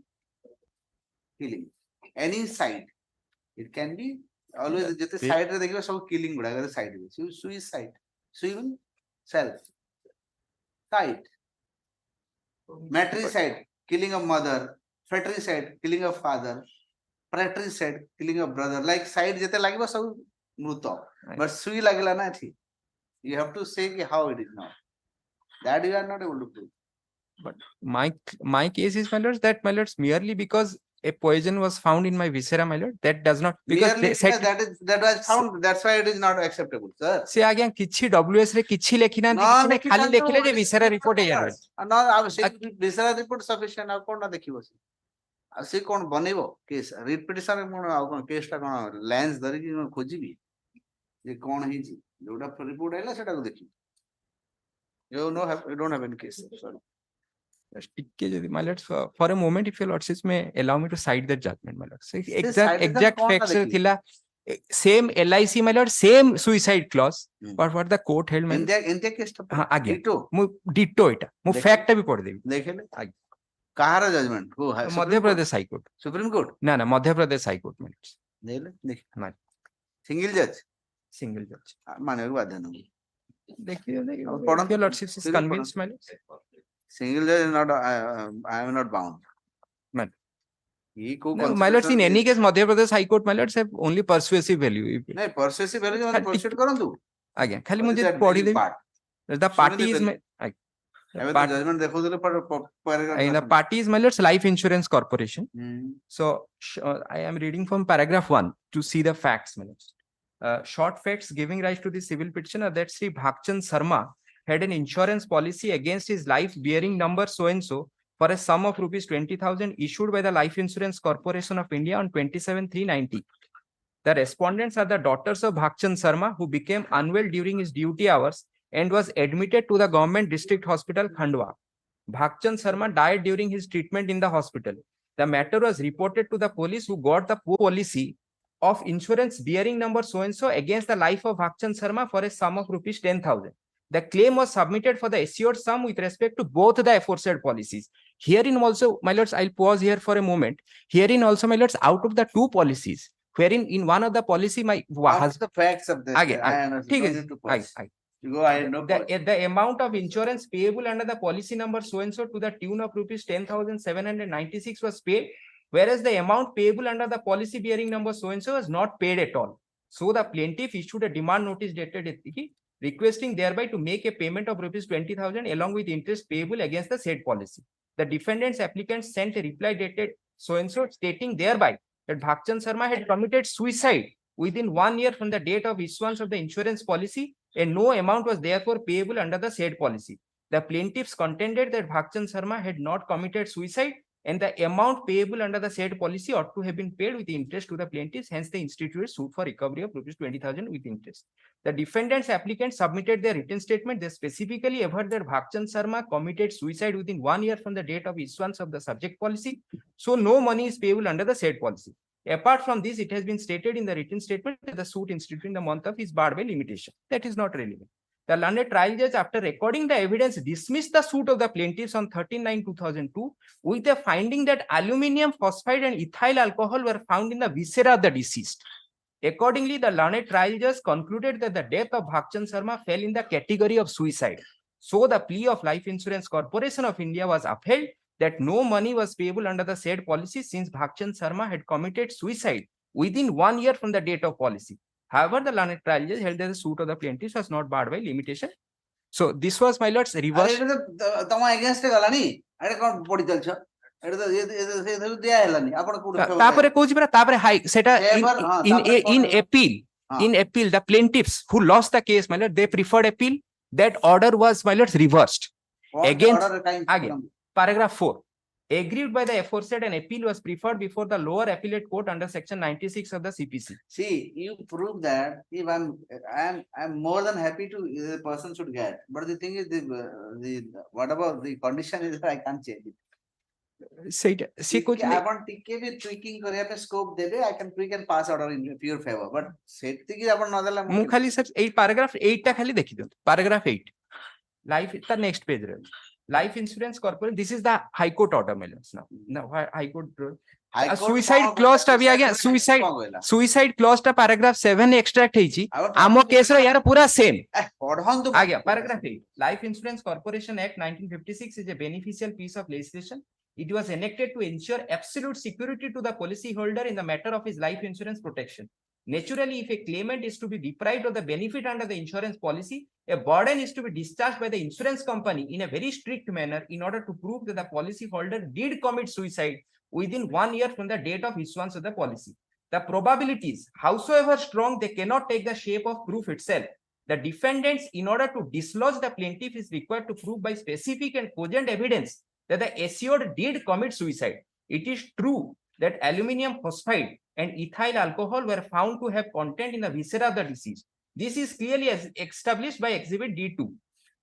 killing. Any side, it can be always jete side re dekhiba sab killing guda gare side re suicide, suicide self, side, matricide, killing of mother, fratricide, killing of father, patricide, killing of brother, like side jete lagiba sab mruto, but sui lagila na thi, you have to say ki how it is now. That you are not able to prove. But my case is, my lords, that, my lords, merely because a poison was found in my viscera, my lord, that does not, because Merely they said because that was found, that's why it is not acceptable, sir. ସେ ଆଜ୍ଞା କିଛି WS ରେ କିଛି ଲେଖିନାହାନ୍ତି, କିଛି ନାହିଁ, ଖାଲି ଲେଖିଲେ ଯେ viscera report ହେଇଗଲା। No, visceral report sufficient ଆଉ କଣ ଦେଖିବ ସେ ଆଉ ସେ କଣ ବନେଇବ କେସ୍ ରିଟ୍ ପିଟିସନ କଣ ଆଉ କଣ କେସ୍ ଟା କଣ ଲେନ୍ସ ଧରିକି ଖୋଜିବି ଯେ କଣ ହେଇଛି ଯୋଉଟା ରିପୋର୍ଟ ହେଲା ସେଟାକୁ ଦେଖିବି। You don't have any case, sorry. ଟିକେ ଯଦି, my lords, for a moment, if your lordships may allow me to cite that judgment, my lords, side exact କଣଟା facts ଦେଖିବି? ଥିଲା, same LIC, my lord, same suicide clause, but what the court held, my lord, ଏମିତିଆ case ଟା ହଁ ଆଜ୍ଞା ditto ମୁଁ ditto ଏଇଟା ମୁଁ ଦେଖ- ଫ୍ୟାକ୍ଟ ଟା ବି ପଢିଦେବି। ଦେଖିଲେ ଆଜ୍ଞା। କାହାର judgement Madhya Pradesh high court, supreme court ନା ନା ମଧ୍ୟପ୍ରଦେଶ ହାଇକୋର୍ଟ, my lords, ଦେଖିଲେ ସିଙ୍ଗଲ ଜଜ ସିଙ୍ଗଲ ଜଜ। ମାନିବାକୁ ବାଧ୍ୟ ନୁହଁ ଦେଖିବେ ପଢନ୍ତୁ। your lordships is Still convinced, my lords, single judge is not I am not bound. Man. He co no, my lords, in any case, Madhya High Court, my lords, have only persuasive value. नहीं persuasive value जो खाली- proceed करंतु ଆଜ୍ଞା ଖାଲି What ମୁଁ is ଯଦି that ପଢିଦେବି, part? the party is ଶୁଣିଦେଲି। ଏବେ ତ part- judgment ଦେଖଉଥିଲେ paragraph the party is, my lords, Life Insurance Corporation. So I am reading from paragraph 1 to see the facts, my lords. Short facts giving rise to the civil petition are that Sri Bhakchand Sharma had an insurance policy against his life bearing number so and so for a sum of rupees 20,000 issued by the Life Insurance Corporation of India on 27/3/90. The respondents are the daughters of Bhakchand Sharma, who became unwell during his duty hours and was admitted to the government district hospital Khandwa. Bhakchand Sharma died during his treatment in the hospital. The matter was reported to the police, who got the policy of insurance bearing number so and so against the life of Bhakchand Sharma for a sum of rupees 10,000. The claim was submitted for the assured sum with respect to both the aforesaid policies. Herein also, my lords, I'll pause here for a moment. Herein also, my lords, out of the two policies, wherein in one of the policy my What's the facts of this? Again, I understand. No need to pause. You go ahead, no pause. the amount of insurance payable under the policy number so and so to the tune of rupees 10,796 was paid, whereas the amount payable under the policy bearing number so and so was not paid at all. So the plaintiff issued a demand notice dated requesting thereby to make a payment of rupees 20,000 along with interest payable against the said policy. The defendant's applicant sent a reply dated so and so stating thereby that Bhakchand Sharma had committed suicide within 1 year from the date of issuance of the insurance policy, and no amount was therefore payable under the said policy. The plaintiffs contended that Bhakchand Sharma had not committed suicide and the amount payable under the said policy ought to have been paid with interest to the plaintiffs. Hence, the instituted suit for recovery of rupees 20,000 with interest. The defendants applicants submitted their written statement. They specifically averred that Bhakchand Sharma committed suicide within 1 year from the date of issuance of the subject policy. So no money is payable under the said policy. Apart from this, it has been stated in the written statement that the suit instituted in the month of is barred by limitation. That is not relevant. The learned trial judge, after recording the evidence, dismissed the suit of the plaintiffs on 13/9/2002 with a finding that aluminium phosphide and ethyl alcohol were found in the viscera of the deceased. Accordingly, the learned trial judge concluded that the death of Bhakchand Sharma fell in the category of suicide. So the plea of Life Insurance Corporation of India was upheld that no money was payable under the said policy since Bhakchand Sharma had committed suicide within 1 year from the date of policy. However, the learned trial judge held that the suit of the plaintiffs was not barred by limitation. So this was, my lords, reverse. ତମ against ଗଲାନି ଏଟା କଣ ପଡି ଚାଲଛ ଏଟା ତ ଦିଆ ହେଲାନି ଆପଣ କୋଉଠି ତାପରେ କହୁଛି ପରା ତାପରେ ହାଇ ସେଟା in appeal the plaintiffs who lost the case, my lord, they preferred appeal. That order was, my lords, reversed against paragraph 4. Aggrieved by the aforesaid, an appeal was preferred before the lower appellate court under section 96 of the CPC. See, you prove that if I'm more than happy to the person should get, but the thing is the what about the condition is that I can't change it. See, coach, I want to tweaking Korea scope देबे, I can tweak and pass order in your favor, but सेति की अपन न देला मु खाली sir 8 paragraph 8 टा खाली देखि दो paragraph 8 life the next page रे Life Insurance Corporation, this is the High Court order, now High Court suicide clause टा भी आ गया suicide clause टा paragraph 7 extract ହେଇची आमो केस रो यार पूरा same आ गया paragraph 8 Life Insurance Corporation Act 1956 is a beneficial piece of legislation. It was enacted to ensure absolute security to the policyholder in the matter of his life insurance protection. Naturally, if a claimant is to be deprived of the benefit under the insurance policy, a burden is to be discharged by the insurance company in a very strict manner in order to prove that the policyholder did commit suicide within 1 year from the date of issuance of the policy. The probabilities, howsoever strong, they cannot take the shape of proof itself. The defendants, in order to dislodge the plaintiff, is required to prove by specific and cogent evidence that the assured did commit suicide. It is true that aluminium phosphide and ethyl alcohol were found to have content in the viscera of the deceased. This is clearly established by Exhibit D2.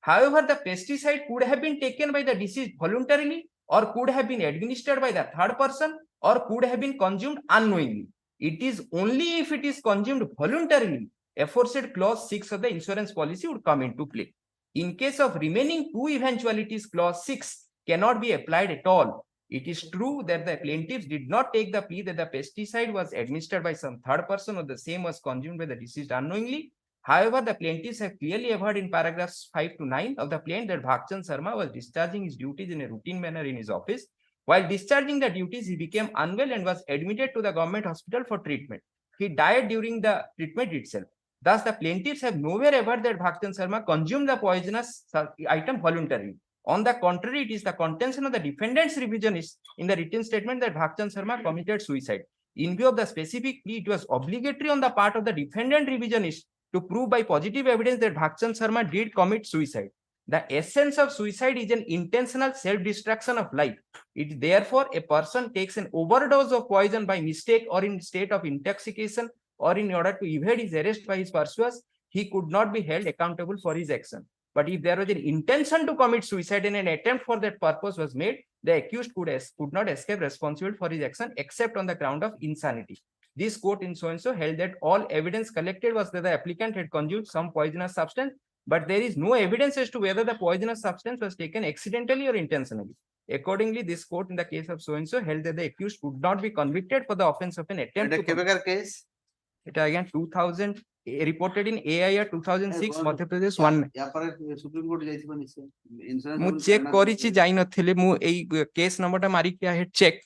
However, the pesticide could have been taken by the deceased voluntarily, or could have been administered by the third person, or could have been consumed unknowingly. It is only if it is consumed voluntarily, aforesaid clause 6 of the insurance policy would come into play. In case of remaining two eventualities, clause 6 cannot be applied at all. It is true that the plaintiffs did not take the plea that the pesticide was administered by some third person or the same was consumed by the deceased unknowingly. However, the plaintiffs have clearly averred in paragraphs 5 to 9 of the plaint that Bhakchand Sharma was discharging his duties in a routine manner in his office. While discharging the duties, he became unwell and was admitted to the government hospital for treatment. He died during the treatment itself. Thus, the plaintiffs have nowhere averred that Bhakchand Sharma consumed the poisonous item voluntarily. On the contrary, it is the contention of the defendant's revisionist in the written statement that Bhakchand Sharma committed suicide. In view of the specific plea, it was obligatory on the part of the defendant revisionist to prove by positive evidence that Bhakchand Sharma did commit suicide. The essence of suicide is an intentional self-destruction of life. It therefore a person takes an overdose of poison by mistake or in state of intoxication or in order to evade his arrest by his pursuers, he could not be held accountable for his action. But if there was an intention to commit suicide and an attempt for that purpose was made, the accused could not escape responsibility for his action except on the ground of insanity. This court in so-and-so held that all evidence collected was that the applicant had consumed some poisonous substance, but there is no evidence as to whether the poisonous substance was taken accidentally or intentionally. Accordingly, this court in the case of so-and-so held that the accused could not be convicted for the offense of an attempt to case. It again 2000 reported in AIR 2006 Madhya Pradesh 1. Supreme court जाइथिबो निसे मु check करिछि जाई नथिले मु एई case नंबरटा मारि के हे check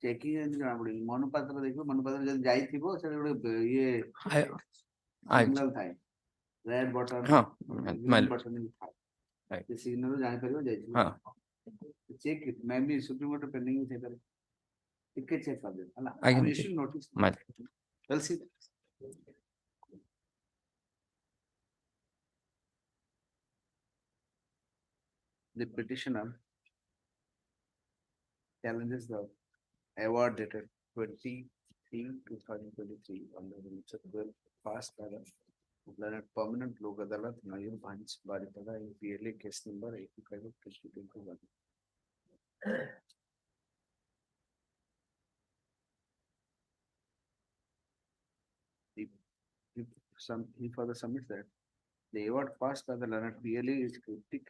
checking and जଣା पड़ी मनुपात्र देखो मनुपात्र जब जाइथिबो से ये सिग्नल थाए रेड बटन हां बटन थाए ये सिग्नल जानि परिबो जाइथिबो हां चेक मैं भी सुप्रीम कोर्ट पेंडिंग थे करे इके चेक कर दे हला I issue notice we'll see the petitioner challenges the award dated 20/3/2023 on the Minister passed by the Learned Permanent Lok Adalat Mayur Bhanj Baripada in PLA case number 85 of 2021. He further submits that the award passed by the learned PLA is cryptic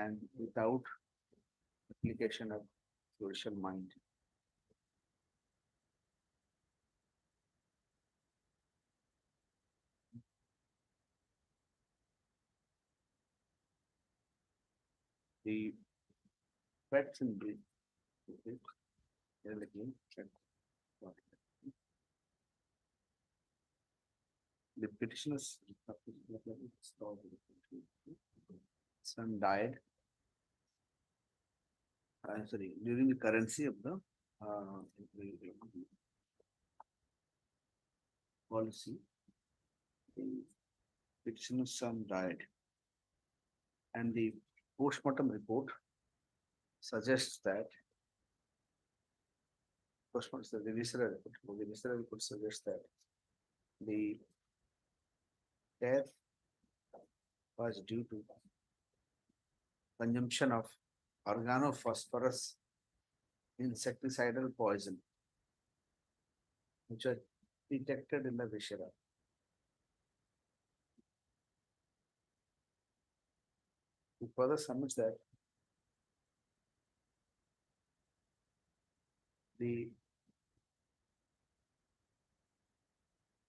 and without application of social mind. The facts in brief. Okay. Here again, check. The petitioner's son died. Sorry, during the currency of the policy, the petitioner's son died, and the postmortem report suggests that the visceral report suggests that the death was due to consumption of organophosphorus insecticidal poison, which was detected in the viscera. He further submits that the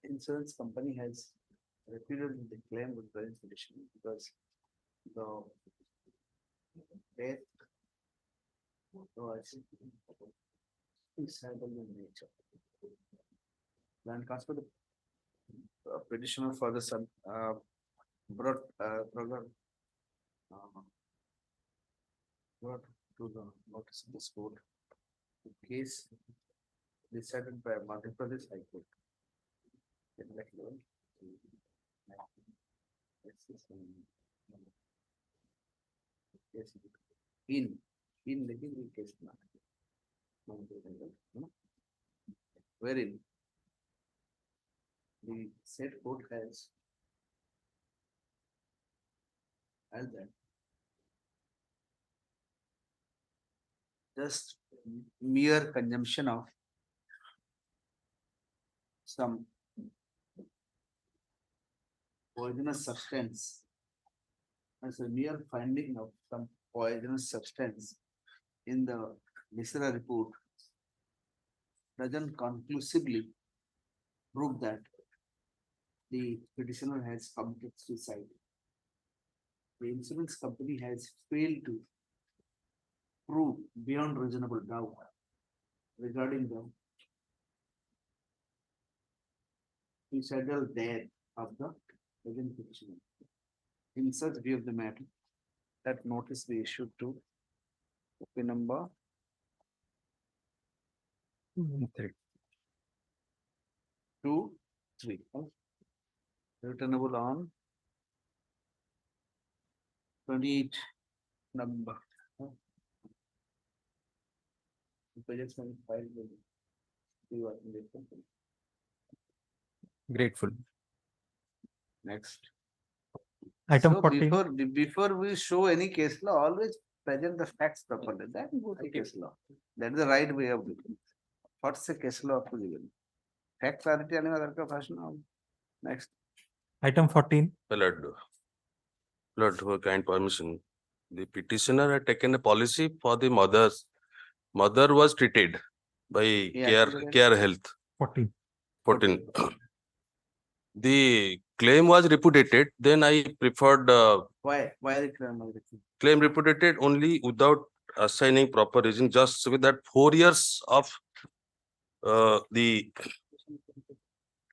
insurance company has repeated the claim with the petition because the death was suicidal in nature. Land transfer the petitioner for the son brought to the notice of this court the case decided by Madhya Pradesh High Court. In the case wherein the said court has that just mere consumption of some poisonous substance, as a mere finding of some poisonous substance in the visceral report doesn't conclusively prove that the petitioner has committed suicide. The insurance company has failed to prove beyond reasonable doubt regarding the suicidal death of the present petitioner. In such view of the matter, that notice be issued to OP number 2-3, returnable on 28 number. Pages 25 will be what in the Grateful. next. Item So 14. before we show any case law, always present the facts properly. Then go to case law. That is the right way of doing it. What's the case law to given? Fact clarity and other fashion. Next. Item 14. Lord, with kind permission, the petitioner had taken a policy for the mother's. Mother was treated by care health. 14. 14. The claim was repudiated. Then I preferred Why the claim was repudiated? claim repudiated only without assigning proper reason. Just with that 4 years of the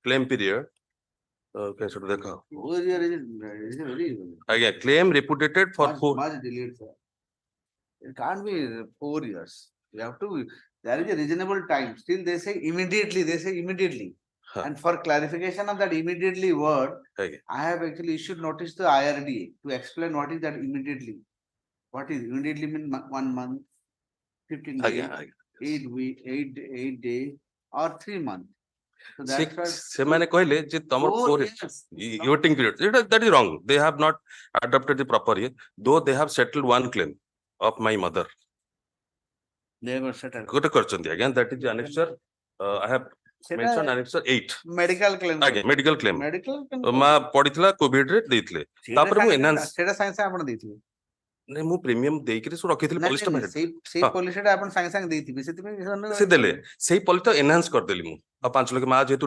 claim period. Can sort of देखा. 4 years is very Again, claim repudiated for much delayed, sir. It can't be 4 years. You have to. There is a reasonable time. Still, they say immediately. They say immediately. And for clarification of that immediately word, Okay. I have actually issued notice to IRDA to explain what is that immediately. What is immediately mean 1 month, 15 ଆଜ୍ଞା days, ଆଜ୍ଞା 8 days or 3 months. So that's what. ସେମାନେ କହିଲେ ଯେ ତମର 4 4 years. waiting period that is wrong. They have not adopted the proper year, though they have settled one claim of my mother. They were settled. ଗୋଟେ କରିଛନ୍ତି ଆଜ୍ଞା, that is the annexure. I have mentioned annexure 8 Medical claim. ଆଜ୍ଞା medical claim. Medical claim. ମା ପଡିଥିଲା Covid ରେ ଦେଇଥିଲେ, ତାପରେ ମୁଁ ଏନହାନ୍ସ ସେଟା ସାଙ୍ଗେ ସାଙ୍ଗେ ଆପଣ ଦେଇଥିବେ। ନାଇଁ ମୁଁ ପ୍ରିମିୟମ ଦେଇକିରି ସବୁ ରଖିଥିଲି ନାଇଁ, ପଲିସିଟା ନାଇଁ, ବାହାରେ। ସେଇ ହଁ। ପଲିସିଟା ଆପଣ ସାଙ୍ଗେ ସାଙ୍ଗେ ଦେଇଥିବେ, ସେଥିପାଇଁ ସେ ଦେଲେ ସେଇ ପଲିସିଟା ଏନହାନ୍ସ କରିଦେଲି ମୁଁ, ଆଉ 5 ଲକ୍ଷ ମା ଯେହେତୁ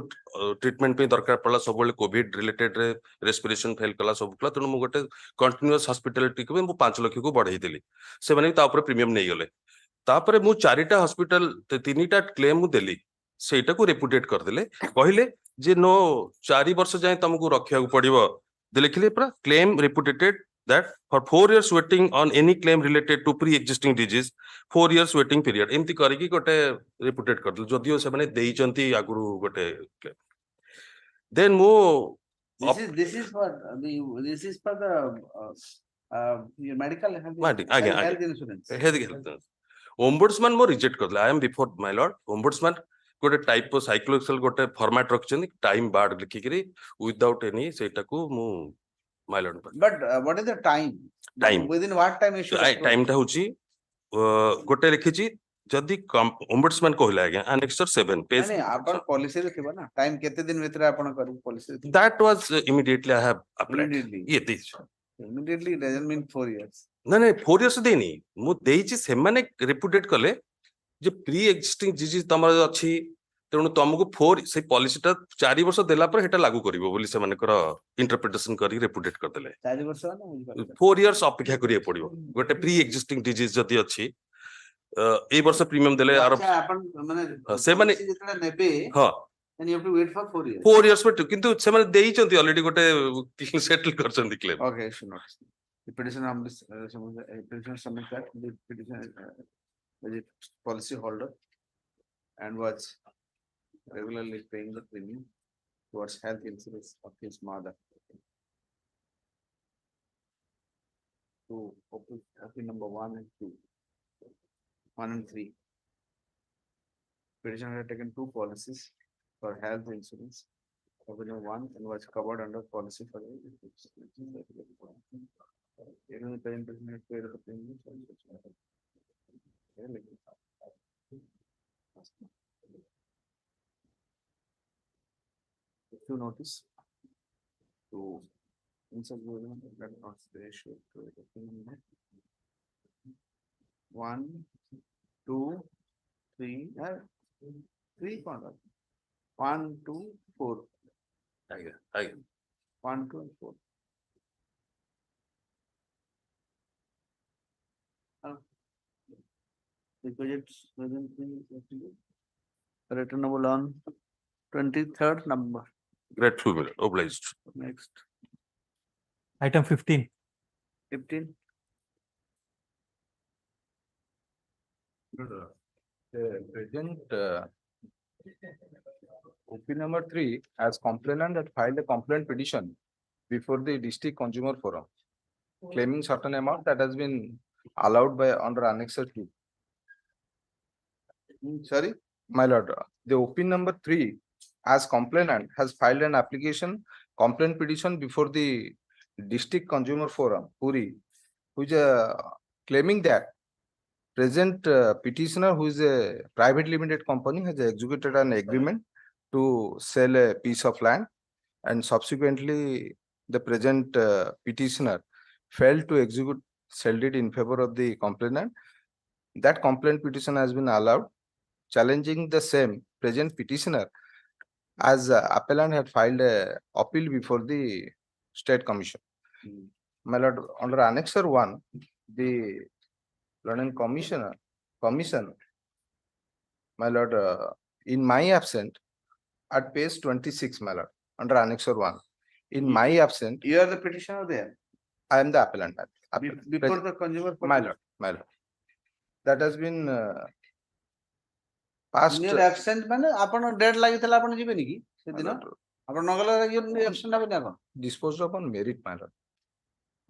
ଟ୍ରିଟମେଣ୍ଟ ପାଇଁ ଦରକାର ପଡିଲା, ସବୁବେଳେ କୋଭିଡ ରିଲେଟେଡ ରେ ରେସ୍ପିରେସନ ଫେଲ କଲା ସବୁ କଲା, ତେଣୁ ମୁଁ ଗୋଟେ କଣ୍ଟିନ୍ୟୁଅସ ହସ୍ପିଟାଲିଟି କୁ ମୁଁ 5 ଲକ୍ଷକୁ ବଢେଇ ଦେଲି, ସେମାନେ ବି ତା ଉପରେ ପ୍ରିମିୟମ ନେଇଗଲେ। ତାପରେ ମୁଁ 4ଟା ହସ୍ପିଟାଲ 3ଟା କ୍ଲେମ ମୁଁ ଦେଲି, ସେଇଟାକୁ ରେପୁଟେଟ କରିଦେଲେ, କହିଲେ ଯେ नो 4 ବର୍ଷ ଯାଏ ତମକୁ ରଖିବାକୁ ପଡିବ, ଲେଖିଲେ ପୁରା claim ରେପୁଟେଟେଡ that for 4 years waiting on any claim related to pre-existing disease, 4 years waiting period ଏମିତି କରିକି ଗୋଟେ ରେପୁଟେଟ କରିଦେଲେ, ଯଦିଓ ସେମାନେ ଦେଇଛନ୍ତି ଆଗରୁ ଗୋଟେ claim. Then ମୁଁ this is for the your medical ଆଜ୍ଞା health insurance. ଓମ୍ବୁଡସମ୍ୟାନ ମୁଁ ରିଜେକ୍ଟ କରିଦେଲି, I am before my lord. ଓମ୍ବୁଡସମ୍ୟାନ ଗୋଟେ ଟାଇପ ସାଇକ୍ଲୋକ୍ସେଲ ଗୋଟେ ଫର୍ମାଟ ରଖିଛନ୍ତି, ଟାଇମ ବାର୍ଡ ଲିଖିକିରି ୱିଦାଉଟ ଏନି, ସେଇଟାକୁ ମୁଁ my lord But what is the time? Time. Within what time you should approve? ଟାଇମଟା ହଉଛି ଗୋଟେ ଲେଖିଛି, ଯଦି ଓମ୍ବୁଡସମ୍ୟାନ କହିଲା ଆଜ୍ଞା annexure 7 page ନାଇଁ ଆପଣ ପଲିସିରେ ଥିବ ନା, ଟାଇମ କେତେ ଦିନ ଭିତରେ ଆପଣ କରିବେ policy? that was immediately I have applied. Immediately. Immediately doesn't mean 4 years. ନାଇଁ 4 years ଦେଇନି, ମୁଁ ଦେଇଛି, ସେମାନେ ରେପୁଟେଟ କଲେ ଯେ ପ୍ରି ଏକ୍ଜିଷ୍ଟିଂ ଡିଜିଜ ତମର ଅଛି, ତେଣୁ ତମକୁ 4 ସେଇ ପଲିସିଟା 4 ବର୍ଷ ଦେଲା ପରେ ସେଟା ଲାଗୁ କରିବ ବୋଲି ସେମାନଙ୍କର ଇଣ୍ଟରପ୍ରିଟେସନ କରି ରେପୁଟେଟ କରିଦେଲେ। 4 ବର୍ଷ ନା ବୁଝିପାରିଲେ? 4 years ଅପେକ୍ଷା କରିବାକୁ ପଡିବ, ଗୋଟେ ପ୍ରି ଏକ୍ଜିଷ୍ଟିଂ ଡିଜିଜ ଯଦି ଅଛି, ଏଇ ବର୍ଷ ପ୍ରିମିୟମ ଦେଲେ ଆର ଆଚ୍ଛା, ଆପଣ ମାନେ ସେମାନେ policy ଯେତେବେଳେ ନେବେ, ହଁ then you have to wait for 4 years. 4 years wait, କିନ୍ତୁ ସେମାନେ ଦେଇଛନ୍ତି ଅଲରେଡି ଗୋଟେ ସେଟଲ କରିଛନ୍ତି claim. Okay, should not. The petition petitioner submits that the petitioner is a policy holder and was regularly paying the premium towards health insurance of his mother. To open number 1 and 2, 1 and 3. Petitioner had taken 2 policies for health insurance. Opinion 1 and was covered under policy for even the parent petitioner had paid the premium. If you notice to insert that not the ratio to the opinion 1, 2, 3, 3 corner. 1, 2, 4. ଆଜ୍ଞା 1, 2, and 4. Deposits within returnable on 23rd number. grateful obliged. Next, Item 15. 15. The present OP number 3 as complainant had filed a complaint petition before the district consumer forum, claiming certain amount that has been allowed by under annexure 2. Sorry, My lord, the OP number 3 as complainant has filed an application complaint petition before the district consumer forum, Puri, which claiming that present petitioner, who is a private limited company, has executed an agreement to sell a piece of land, and subsequently the present petitioner failed to execute sell deed in favor of the complainant. That complaint petition has been allowed, challenging the same present petitioner, as appellant had filed a appeal before the state commission. My lord, under annexure 1, the Learning commission, my lord, in my absent, at page 26, my lord, under annexure 1, in my absent, you are the petitioner there. I am the appellant. Before the consumer. My lord, that has been passed. In your absent মানে ଆପଣ date ଲାଗିଥିଲା, ଆପଣ ଯିବେନି କି ସେଦିନ? ଆପଣ ନଗଲେ absent ହେବେନି ଆପଣ? Disposed upon merit, my lord.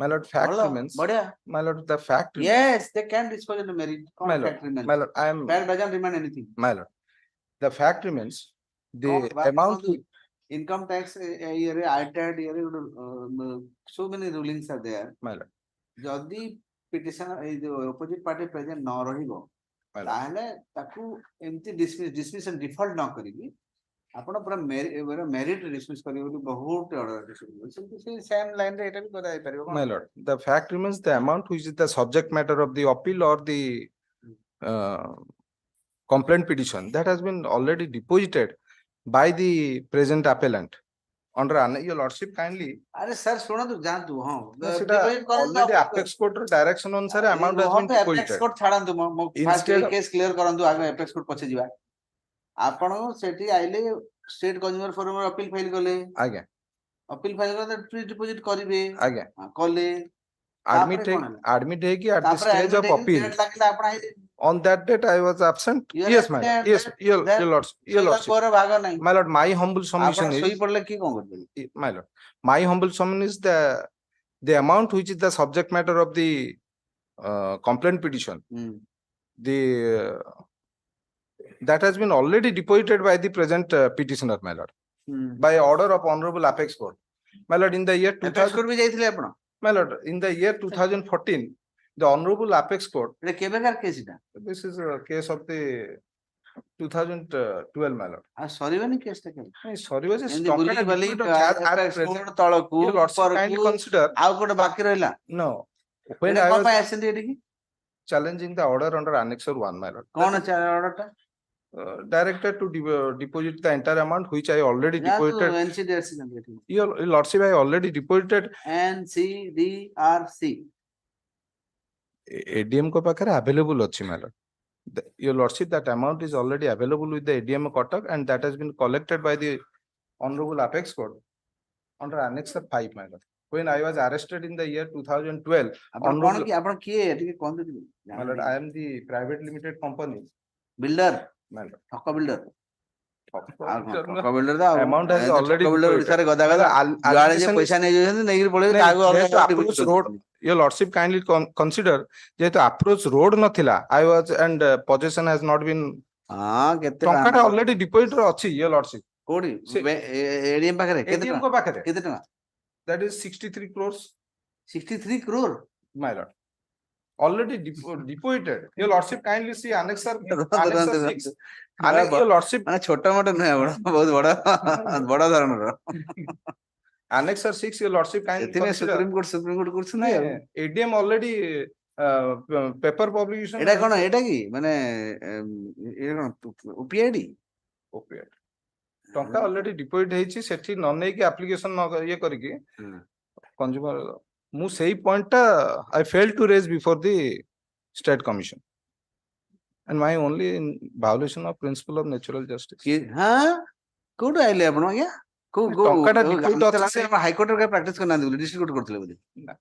My lord, fact Hello, remains. बढ़िया. My lord, the fact. Yes, they can dispose of the merit. My lord, Fact remains. my lord, I am. Fact doesn't remain anything. My lord, the fact remains. The amount. Income tax year, ITAD year, so many rulings are there. My lord. ଯଦି petition ଏଇ ଯୋଉ opposite party present ନ ରହିବ ତାହେଲେ ତାକୁ ଏମିତି dismiss default ନ କରିକି ଆପଣ ପୁରା ମେରିଟ ଡିସମିସ କରିବେ ବୋଲି ବହୁତ ଅର୍ଡର ସେମିତି ସେ ସେମ୍ ଲାଇନରେ ଏଇଟା ବି କରାଯାଇପାରିବ। My lord, the fact remains the amount which is the subject matter of the appeal or the complaint petition that has been already deposited by the present appellant. Under your lordship kindly. अरे sir सुनନ୍ତୁ ଯାଆନ୍ତୁ ହଁ already apex court direction ଅନୁସାରେ amount has been apex deposited. court ଛାଡ଼ନ୍ତୁ ମୋ case clear କରନ୍ତୁ ଆଗ apex court ପଛେ ଯିବା। ଆପଣ ସେଠି ଆଇଲେ ଷ୍ଟେଟ କନଜ୍ୟୁମର ଫୋରମରେ ଅପିଲ ଫାଇଲ କଲେ ଆଜ୍ଞା ଅପିଲ ଫାଇଲ କଲେ ପ୍ରି ଡିପୋଜିଟ କରିବେ ଆଜ୍ଞା କଲେ admit ହେଇକି at the stage of appeal on that date I was absent. Yes my lord, yes your lordship. My lord, my humble submission is my lord, my humble submission is the amount which is the subject matter of the complaint petition the that has been already deposited by the present petitioner my lord by order of honorable apex court my lord in the year 2000 my lord in the year 2014 the honorable apex court this is a case of the 2012 my lord ସରିବନି case ଟା କେମିତି ସରିବ ଯେ ତଳକୁ your lordship kindly consider ଆଉ ଗୋଟେ ବାକି ରହିଲା no when I was ଆସିଛନ୍ତି ଏଠିକି challenging the order under annexure 1 my lord କଣ ଅର୍ଡର ଟା directed to deposit the entire amount which I already deposited. NCDRC your lordship I already deposited NCDRC ADM ko pakhare available achi my lord. Your lordship that amount is already available with the ADM Kotak and that has been collected by the honorable apex court under annexure 5 my lord. When I was arrested in the year 2012 ଆପଣ କିଏ ଟିକେ କହନ୍ତୁ my lord I am the private limited company builder my lord ଠକ builder amount has already ପଇସା ନେଇଯାଉଛନ୍ତି ନେଇକି ପଳେଇବେ road your lordship kindly consider ଯେହେତୁ approach road ନଥିଲା I was and possession has not been ଟଙ୍କାଟା already deposited ଅଛି your lordship କୋଉଠି ADM ପାଖରେ କେତେ ଟଙ୍କା that is 63 crores 63 crore my lord already deposited your lordship kindly see annexure 6 your lordship ମାନେ ଛୋଟ ମୋଟ ନୁହେଁ ବହୁତ ବଡ ବଡ ଧରଣର annexure 6 your lordship kindly consider supreme court କରୁଛନ୍ତି ADM already paper publication ଏଟା କଣ ଏଟା କି ମାନେ OPID ଟଙ୍କା already deposit ହେଇଛି ସେଠି ନ ନେଇକି application ଇଏ କରିକି consumer ମୁଁ ସେଇ point ଟା I failed to raise before the state commission and my only violation of principle of natural justice କୋଉଠୁ ଆଇଲେ ଆପଣ ଆଜ୍ଞା ଟଙ୍କାଟା deposit ଅଛି ହାଇକୋର୍ଟ ରେ ପ୍ରାକ୍ଟିସ କରିନାହାନ୍ତି ବୋଲି ଡିଷ୍ଟ୍ରିକ୍ଟ କୋର୍ଟ କରୁଥିଲେ ବୋଲି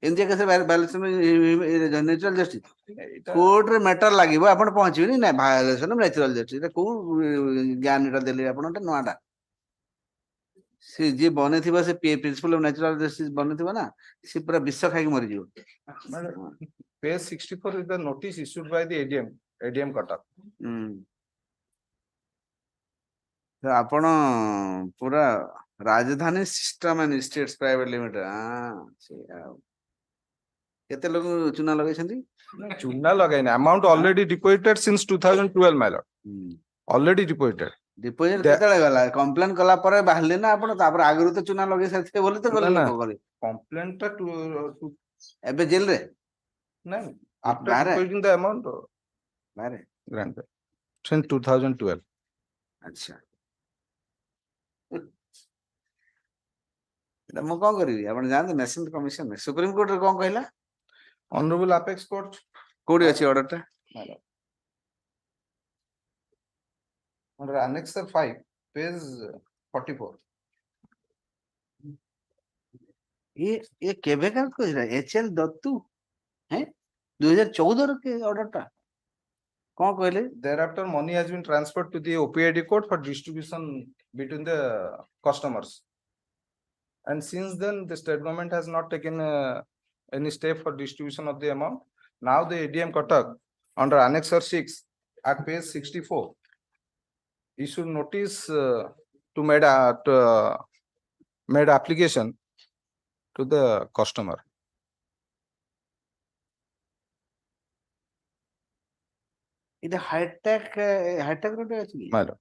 ଏମିତି କେସରେ ଭାয়োଲେସନ ନ୍ୟାଚୁରାଲ ଜଷ୍ଟିସ କୋର୍ଟ ରେ ମ୍ୟାଟର ଲାଗିବ ଆପଣ ପହଞ୍ଚିବେନି ନା ଭାয়োଲେସନ ନ୍ୟାଚୁରାଲ ଜଷ୍ଟିସ କୋଉ ଜ୍ଞାନ ଏଟା ଦେଲେ ଆପଣ ନୂଆଟା ସେ ଯିଏ ବନେଇଥିବ ସେ ପ୍ରିନ୍ସିପଲ ଅଫ ନ୍ୟାଚୁରାଲ ଜଷ୍ଟିସ ବନେଇଥିବ ନା ସେ ପୁରା ବିଷ ଖାଇକି ମରିଯିବ page 64 is the notice issued by the ADM Kotak ଆପଣ ପୁରା ରାଜଧାନୀ system and states private limited କେତେ ଲୋକ ଚୁନା ଲଗେଇଛନ୍ତି ଚୁନା ଲଗାଇନି amount already deposited since 2012 my lord already deposited deposit କେତେବେଳେ ଗଲା କମ୍ପ୍ଲେନ କଲା ପରେ ବାହାରିଲେ ନା ଆପଣ ତାପରେ ଆଗରୁ ତ ଚୁନା ଲଗେଇ ସାରିଥିବେ ବୋଲି ତ ଗଲେ ଲୋକ କଲେ କମ୍ପ୍ଲେନ ଟା ଏବେ ଜେଲରେ ନାଇଁ after depositing the amount ବାହାରେ granted since 2012 ଆଚ୍ଛା ଏଟା ମୁଁ କଣ କରିବି ଆପଣ ଜାଣନ୍ତୁ ନ୍ୟାସନାଲ କମିଶନ ସୁପ୍ରିମ କୋର୍ଟରେ କଣ କହିଲା honorable apex court କୋଉଠି ଅଛି ଅର୍ଡରଟା under annexure 5 page 44 ये केबे का कहला HL दत्तू हैं 2014 ର के ଅର୍ଡରଟା କଣ କହିଲେ thereafter money has been transferred to the OPID court for distribution between the customers and since then the state government has not taken any step for distribution of the amount. Now the ADM Cuttack under Annexure 6 at page 64 issued notice to made application to the customer. It high-tech road actually. My lord.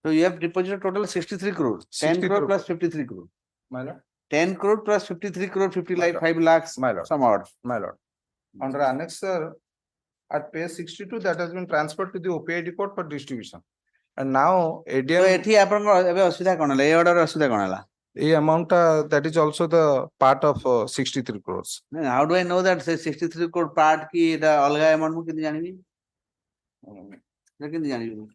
So you have deposited total 63 crore, 10 63 crore plus 53 crore. My lord. 10 crore plus 53 crore, 50 My like lord. 5 lakhs, My lord. some odd. My lord. Under Annexure at page 62 that has been transferred to the OPID court for distribution. And now So ADM ଏଠି ଆପଣଙ୍କର ଏବେ ଅସୁବିଧା କଣ ହେଲା? ଏ order ରେ ଅସୁବିଧା କଣ ହେଲା? a amount that is also the part of 63 crores. How do I know that say 63 crore part ki eta alga amount mu केमति जानिबी? केमति जानिबी?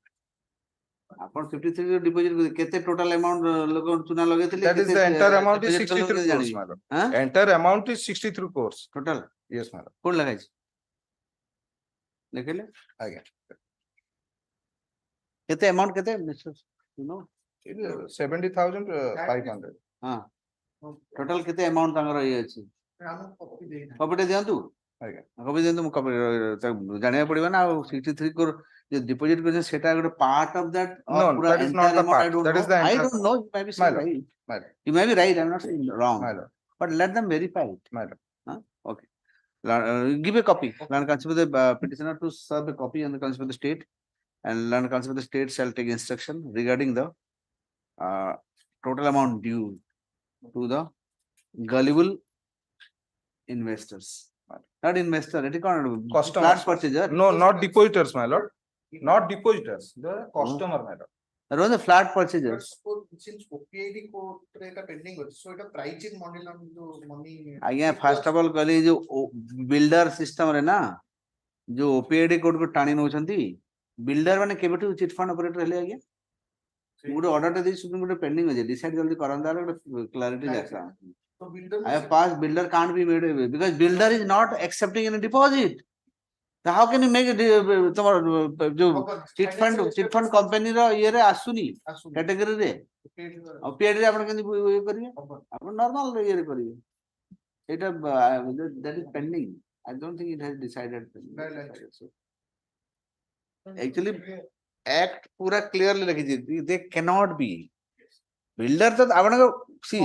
ଆପଣ 53 crore deposit केते total amount लोग चुना लगेथिले? That is the entire amount is deposit कलो 63 केमति crores, जानिबी? my lord. हाँ? Entire amount is 63 crores. Total? Yes, my lord. कोण लगाइछ? देखले? Again. केते amount केते? You know? 70,500. हाँ. Total केते amount तांगर ये अछि? कॉपी दियंतु? Again. कॉपी दियंतु मु कॉपी जानिया पड़िबा ना 63 crore जो deposit करछन सेटा ଗୋଟେ part of that or No, pura that is not entire the amount, I part. don't That know. is the I entire- don't know, you may be My saying lord. right. My lord. You may be right, I'm not saying wrong. My lord. But let them verify it. My lord. Huh? Okay. Give a copy. Land Council of the petitioner to serve a copy on the Council of the State, and Land Council of the State shall take instruction regarding the total amount due to the gullible investors. Not investor, it is called Customers. flat purchaser. No, not depositors, my lord. Not depositors, the customer, my lord. There was a flat purchaser. Since OPID court pending, so it a pricing model on the money. आज्ञा first of all कहली जो builder system रे ना जो ओपीआईडी code को टाणी नउछंती builder माने केबेटू chit fund operator हेले आज्ञा गुडे ऑर्डर टे दे सुप्रीम कोर्ट पेंडिंग हो जे डिसाइड जल्दी करंदा clarity जासा So builder I have passed builder can't be made because builder is not accepting any deposit. So how can you make it tomorrow जो chit fund company रो ये रे आसुनी category रे ओपीआईडी रे आपण केनी ये करिवे आपण नॉर्मल ये रे करिवे एटा that is pending. I don't think it has decided. Actually act पूरा clearly लिखी they cannot be builder तो आपण see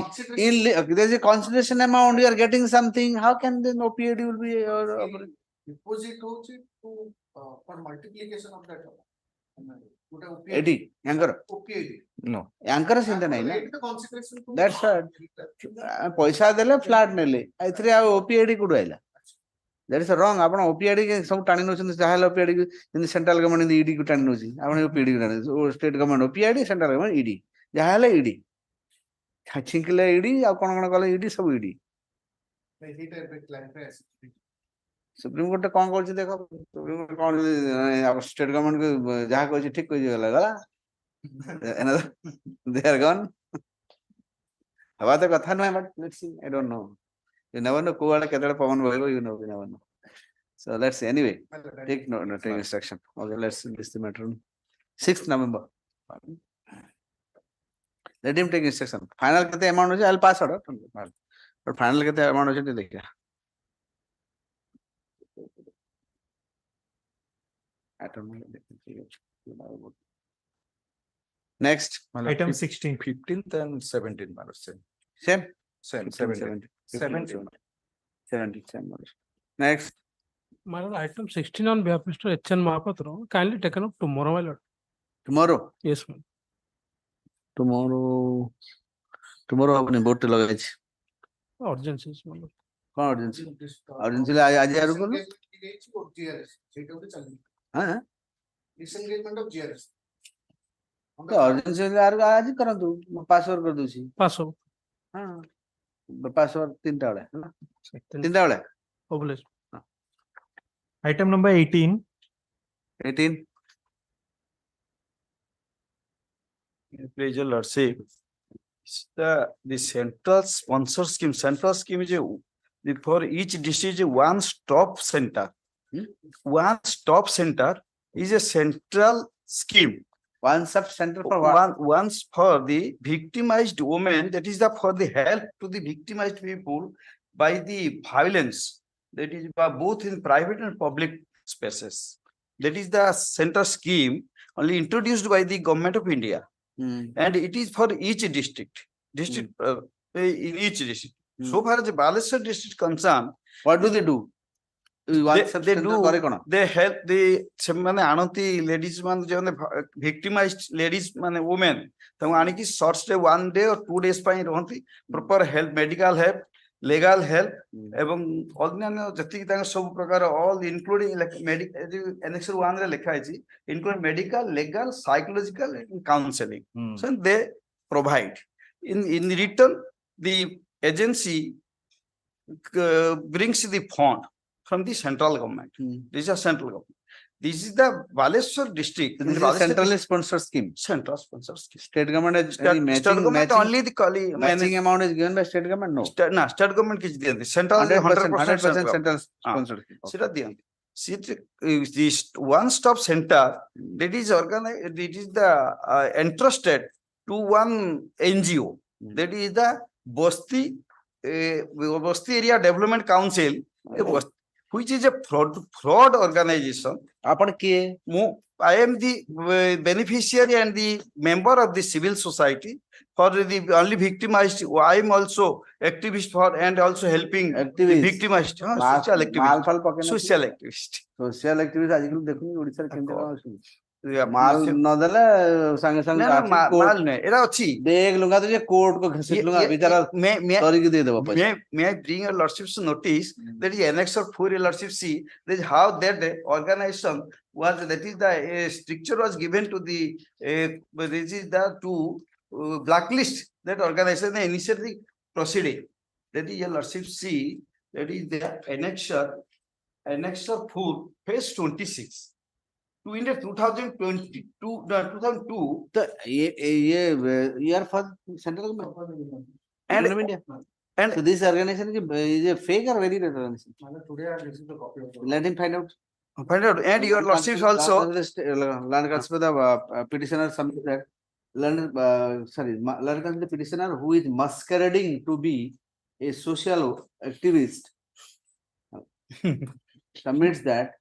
in there is a consideration amount you are getting something how can then OPID will be deposit to for multiplication of that. 80 anchor OPID. No. anchor चिंता नहीं ना Consideration to that's पैसा देले flat नेले एथरे आ OPID कुड आइला that is wrong आपण OPID के सब टाणी नउछन चाहेला OPID in central government in ED को टाणी नउछि आपण OPID को टाणी state government OPID central government ED चाहेला ED छिंकले ED आ कोन कोन कले ED सब ED सुप्रीम कोर्ट कौन कर देखो सुप्रीम कोर्ट कौन स्टेट गवर्नमेंट को जहाँ कह ठीक कह गला दे आर गन हवा तो कथा नुहे but let's see I don't know you never know कोवाला केतले पवन बहबो you never know so let's see anyway take take instruction okay let's this the matter 6th November let him take instruction final केते amount हो I pass order but final केते amount हो देखिया Next. Item 16. 15th and 17th, my lord. Same? Same, 17. 17. Next. My lord, item 16 on behalf of Mr. H.N. Mahapatra, kindly taken up tomorrow, my lord. Tomorrow? Yes, ma'am. Tomorrow अपने boat लगाई छी Urgencies, my lord. कौन urgency urgency ले आज यार को हाँ disengagement of GRS. तो urgency ले यार आज करंतु पासवर्ड कर दूची Password. हाँ पासवर्ड 3टा वाला 3टा वाला Obliged. Item number 18. 18. Please, your lordship. The central sponsor scheme. Central scheme is for each district is one stop center. One stop center is a central scheme. One sub center for what? Once for the victimized women, that is the for the help to the victimized people by the violence, that is by both in private and public spaces. That is the center scheme only introduced by the government of India, and it is for each district. In each district. So far as the Balesar district concerned, what do they do? they help the ananti ladies man victimized ladies man women short stay 1 day or 2 days proper help, medical help, legal help, all including like annexure 1 including medical, legal, psychological and counseling. So they provide. In return, the agency brings the fund from the central government. This is a central government. This is the Balesar district. This is a centrally sponsored scheme. Central sponsored scheme. State government is matching, only the matching amount is given by state government. No. State government is the central 100% central sponsored scheme. This one stop center that is organized. It is the entrusted to one NGO. That is the Basti Area Development Council, which is a fraud organization. I am the beneficiary and the member of the civil society for the only victimized. I am also activist for and also helping the victimized. Social activist. Social activist. Social activist. माल न देले संगे संगे माल नहीं era अच्छी देख लूंगा तुझे court को घसीट लूंगा बेचारा तोरी के दे देबो पैसा may I bring your lordship's notice that is annexure 4 your lordship see that is how that organization was, that is the structure was given to the this is the to blacklist that organization initially proceeding, that is your lordship see, that is the annexure 4 page 26 to India 2022 2002 the year for central government and India. And so this organization is a fake or very real organization? Let him find out. And your lordship also the petitioner submit that the petitioner who is masquerading to be a social activist submits that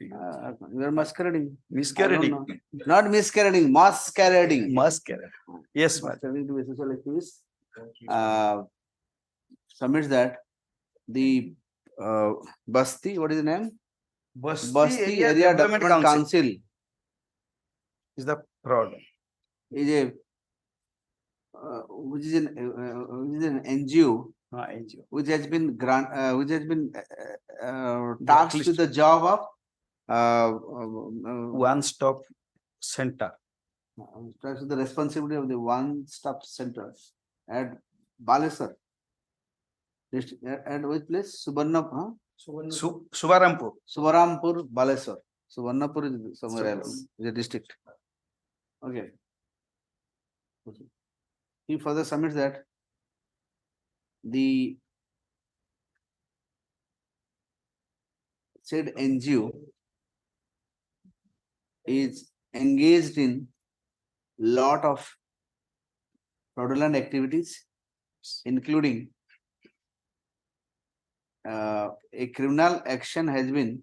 you are masquerading. Masquerading. Not masquerading, masquerading. Masquerading. Yes, masquerading to be a social activist. Submits that the Basti, what is the name? Basti Area Development Council is the fraud. Is a which is an NGO, which has been tasked with the job of one-stop center. The responsibility of the one-stop center at Balesar. At which place? Subarampur, Balesar. Subarampur is somewhere else. It's a district. Okay. He further submits that the said NGO is engaged in lot of fraudulent activities, including a criminal action has been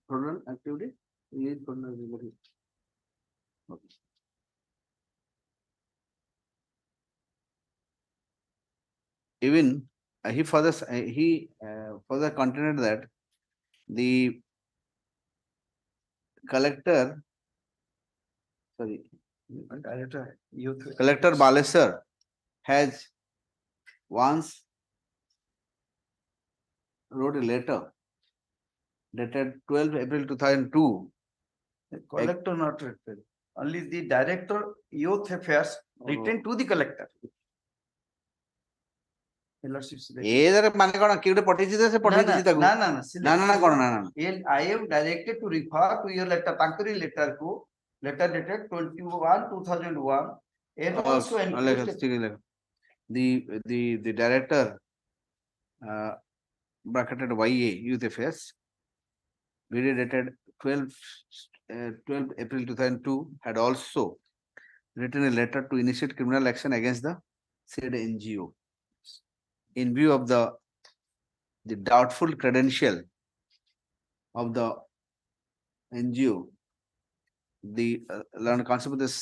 fraudulent activity. Even he further continued that the collector Balesar has once wrote a letter dated 12 April 2002. The collector not written. Only the director youth affairs written to the collector. ଏଜରେ ମାନେ କଣ କିଏ ଗୋଟେ ପଠେଇଛି ତ ସେ ପଠେଇଛି ତାକୁ ନା କଣ ନା I am directed to refer to your letter, ତାଙ୍କରି letter କୁ, letter dated 21/2001 and also enclosed the director bracketed YA Youth Affairs video dated 12 April 2002 had also written a letter to initiate criminal action against the said NGO in view of the doubtful credential of the NGO. The learned concept of this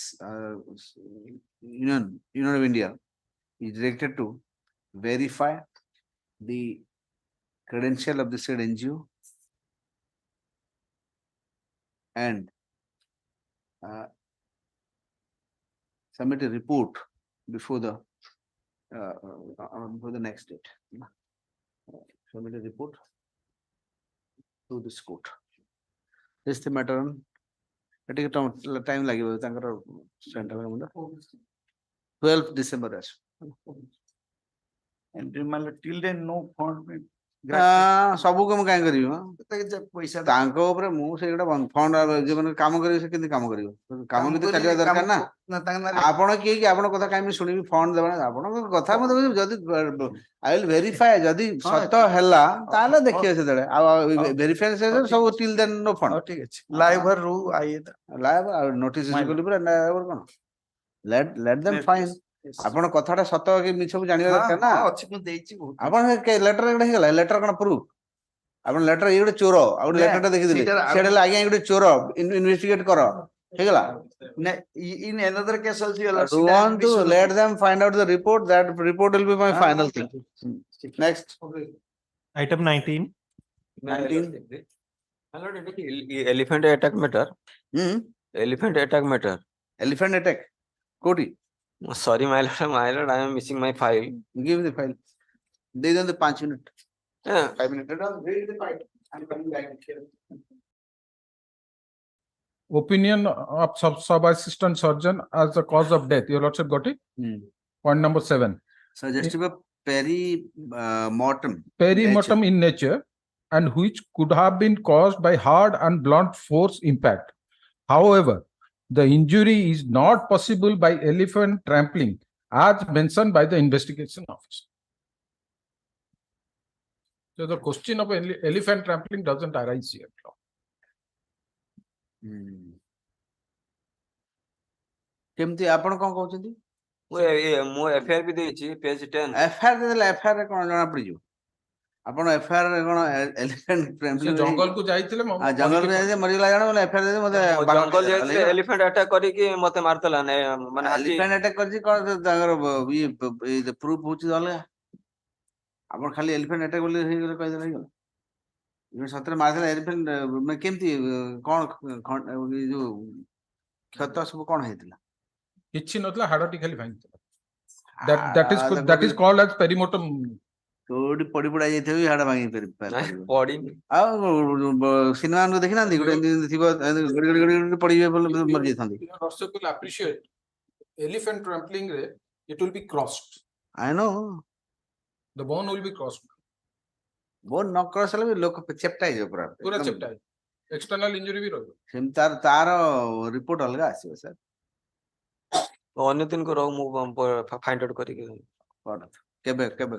Union of India is directed to verify the credential of the said NGO and submit a report before the next date. Submit a report to this court. This is the matter on time lagi ତାଙ୍କର 12th December as till then no fund ସବୁ କାମ କାହିଁ କରିବି ପଇସା ତାଙ୍କ ଉପରେ ମୁଁ ସେଇଟା ଫଣ୍ଡ ଯୋଉମାନେ କାମ କରିବେ ସେ କେମିତି କାମ କରିବ କାମ ବି ତ ଚାଲିବା ଦରକାର ନା ଆପଣ କିଏ କି ଆପଣଙ୍କ କଥା କାହିଁ ଶୁଣିବି ଫଣ୍ଡ ଦେବା ଆପଣଙ୍କ କଥା ମତେ ଯଦି ଆଇ ୱିଲ୍ ଭେରିଫାଏ ଯଦି ସତ ହେଲା ତାହେଲେ ଦେଖିବା ସେତେବେଳେ ଆଉ ଭେରିଫାଏ ସବୁ ଟିଲ୍ ଦେନ୍ ନୋ ଫଣ୍ଡ ଠିକ ଅଛି ଲାଇଭ ରୁ ଲାଇଭ ଆଉ ନୋଟିସ କଲି ପୁରା ଲାଇଭ କଣ ଲେଟ୍ ଦେମ୍ ଫାଇନ୍ ଆପଣ କଥାଟା ସତ କି ମିଛକୁ ଜାଣିବା ଦରକାର ନା ଅଛି ମୁଁ ଦେଇଛି ଆପଣ ଲେଟର ଗୋଟେ ହେଇଗଲା ଲେଟର କଣ ପ୍ରୁଫ ଆପଣ ଲେଟର ଏଇ ଗୋଟେ ଚୋର ଆଉ ଗୋଟେ ଲେଟରଟା ଦେଖିଦେଲେ ସେଟା ହେଲେ ଆଜ୍ଞା ଗୋଟେ ଚୋର ଇନଭେଷ୍ଟିଗେଟ କର ହେଇଗଲା in another case also you do want to let them find out the report that report will be my final thing next Item 19. elephant attack matter elephant attack koti sorry my lord I am missing my file give the file they don't the 5 minutes 5 minutes read the file I'm coming back here Opinion of sub assistant surgeon as the cause of death. Your lordship got it? Point number 7. suggestive of perimortem In nature and which could have been caused by hard and blunt force impact. However, the injury is not possible by elephant trampling as mentioned by the investigation officer. So the question of elephant trampling doesn't arise here. କେମିତି ଆପଣ କଣ କହୁଛନ୍ତି ମୁଁ FIR ବି ଦେଇଛି ପେଜ 10 FIR ଦେଲେ FIR ରେ କଣ ଜଣା ପଡିଯିବ ଆପଣ ଏଫଆଇଆର ରେ କଣ ଏଲିଫେଣ୍ଟ ଜଙ୍ଗଲକୁ ଯାଇଥିଲେ ଜଙ୍ଗଲକୁ ଯାଇଥିଲେ ମରିଗଲା ଜଣ ବୋଲେ ଏଫଆଇଆର ଦେଲେ ମତେ ଜଙ୍ଗଲ ଯାଇଥିଲେ ଏଲିଫେଣ୍ଟ ଆଟାକ କରିକି ମତେ ମାରଥିଲା ମାନେ ଏଲିଫେଣ୍ଟ ଆଟାକ କରିଛି କଣ ତାଙ୍କର ପ୍ରୁଫ ହଉଛି ଅଲଗା ଆପଣ ଖାଲି ଏଲିଫେଣ୍ଟ ଆଟାକ ବୋଲି ହେଇଗଲେ କହିଦେଲେ ହେଇଗଲା ସତରେ ମାରିଥିଲା ଏଲିଫେଣ୍ଟ କେମିତି କଣ ଯୋଉ କ୍ଷତ ସବୁ କଣ ହେଇଥିଲା କିଛି ନଥିଲା ହାଡଟି ଖାଲି ଭାଙ୍ଗିଥିଲା that is called as perimortem କୋଉଠି ପଡି ପଡା ଯାଇଥିବ ହାଡ ଭାଙ୍ଗି ପଡିନି ଆଉ ସିନେମା ମାନଙ୍କୁ ଦେଖିନାହାନ୍ତି ଗୋଟେ ଏମିତି ଥିବ ପଡିଯିବେ ମରିଯାଇଥାନ୍ତି dर्शक will appreciate elephant trampling ରେ it will be crossed I know the bone will be crossed bone ନ କ୍ରସ ହେଲେ ବି ଲୋକ ଚେପ୍ଟା ହେଇଯିବ ପୁରା ଚେପ୍ଟା external injury ବି ରହିବ ସେମିତି ତାର ରିପୋର୍ଟ ଅଲଗା ଆସିବ ସାର୍ ଅନ୍ୟ ଦିନକୁ ରହୁ ମୁଁ ଫାଇଣ୍ଡ ଆଉଟ୍ କରିକି କେବେ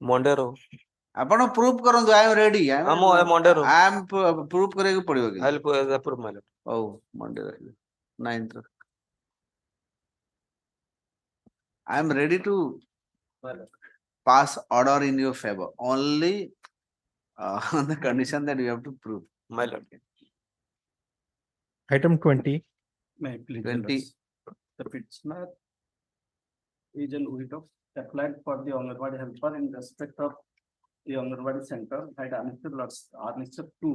ମଣ୍ଡେ ରହୁ ଆପଣ ପ୍ରୁଫ କରନ୍ତୁ ଆଇ ଏମ୍ ରେଡି ମଣ୍ଡେ ରହୁ ଆଇ ଏମ୍ ପ୍ରୁଫ କରିବାକୁ ପଡିବ କି ହଉ ମଣ୍ଡେ ରହିବେ 9th I am ready to pass order in your favor only on the condition that you have to prove my lord Item 20. May I please 20 the petitioner is an widow applied for the Anganwadi helper in respect of the Anganwadi center at annexure 2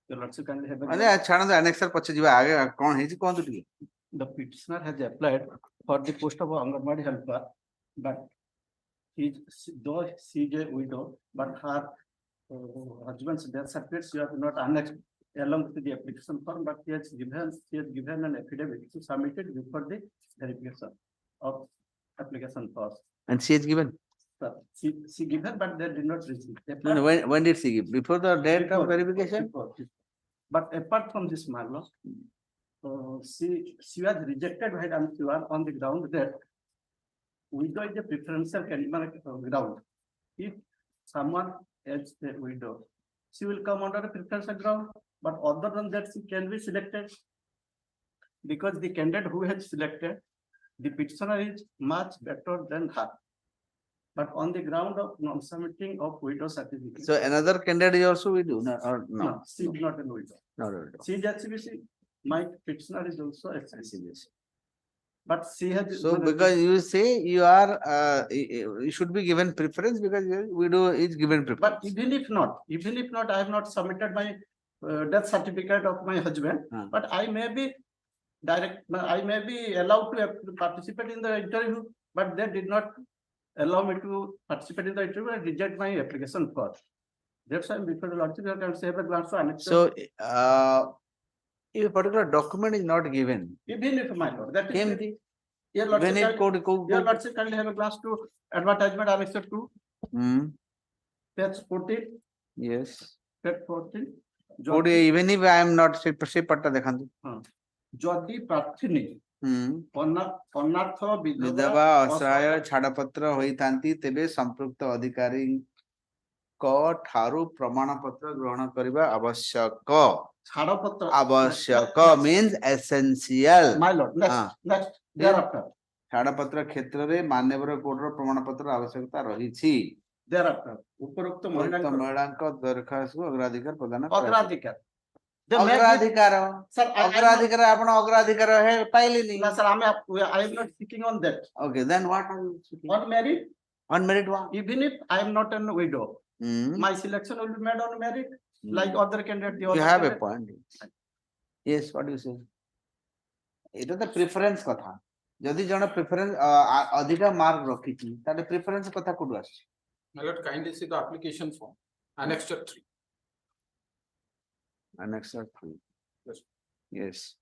the lordship kindly have अरे छाड़ो annexure पछे जीवा आगे कौन है जी कौन तो ठीक the petitioner has applied for the post of Anganwadi helper but though she is a widow but her husband's death certificate she has not annexed along with the application form but she has given an affidavit to submitted before the verification of application form and she has given She given, but they did not receive. No, no, when did she give? Before the date of verification? Before. But apart from this, my lord, she was rejected by MCR on the ground that widow is a preferential ground. If someone is a widow, she will come under a preferential ground, but other than that, she can be selected. Because the candidate who has selected, the petitioner is much better than her. But on the ground of non-submitting of widow certificate. So another candidate is also widow, no, or no? No, she is not a widow. Not a widow. She is HCBC. My petitioner is also HCBC. But she has. So because you say you are, you should be given preference because your widow is given preference. But even if not, I have not submitted my death certificate of my husband, but I may be allowed to participate in the interview, but they did not allow me to participate in the interview and reject my application for. That's why before the lordship, you can have a glance to annex. So, if a particular document is not given, even if my lord, that is. Your when it lordship, your lordship kindly have a glance to advertisement annex 2. Page 14. Yes. Page 14. Even if I am not say patta dekhantu. Jodi Prathini. Anartha विधवा असहाय छाड़पत्र होइतांती तेबे संपृक्त अधिकारी को ठारू प्रमाण पत्र ग्रहण करिबा आवश्यक. छाड़पत्र आवश्यक means essential. My lord, next thereafter. छाड़पत्र क्षेत्र रे मान्यवर कोर्ट रो प्रमाण पत्र आवश्यकता रही छी. Thereafter उपरोक्त महिला को दरखास्त को अग्राधिकार प्रदान अग्राधिकार अग्राधिकार आपण अग्राधिकार है पाइली नहीं. No, sir, I am not speaking on that. Okay, then what are you speaking? On merit. On merit one. Even if I am not a widow, my selection will be made on merit, like other candidates. You have a point. Yes, what do you say? It is the preference कथा. यदि जन preference अधिक mark रखी थी, ताले preference कथा कुछ आस. My lord, kindly see the application form, annexure 3. Annexure 3. Yes. Yes.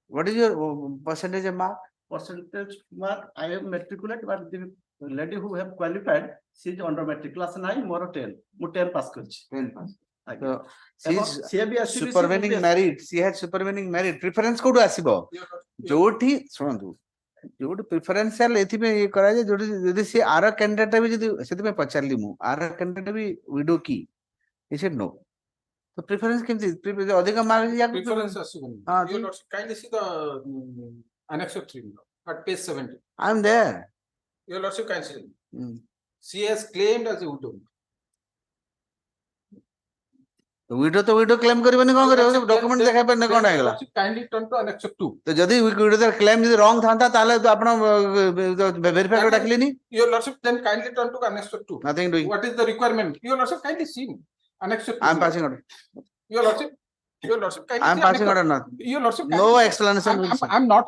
What is your percentage of mark? Percentage mark, I have matriculate, but the lady who have qualified, she is under matric class 9, more 10. More 10 pass करछि. 10 pass. So, she is supervening merit. She has supervening merit. Preference code आसीबो. जोठी सुनंदु. जोठी preferential एथि में ये करा जे जोठी यदि से आर कैंडिडेट भी यदि सेति में पचारली मु आर कैंडिडेट भी विडो की. He said no. So preference केमति अधिक मार्क या preference आसीबो. हां, you kindly see the annexure 3 at page 70. I am there. Your lordship can see. She has claimed as a widow. Window तो window claim करबनी कोन करे document देखाय पर ने कोन आइगला. Kindly turn to annexure 2. तो जदी विडो द क्लेम यदि wrong थांता ताले तो आपण वेरीफाई डाकली नी. Your lordship then kindly turn to annexure 2. Nothing doing. What is the requirement? Your lordship kindly see annexure 2. I am passing order. Your lordship kindly I am passing order not. Your lordship No explanation. I'm not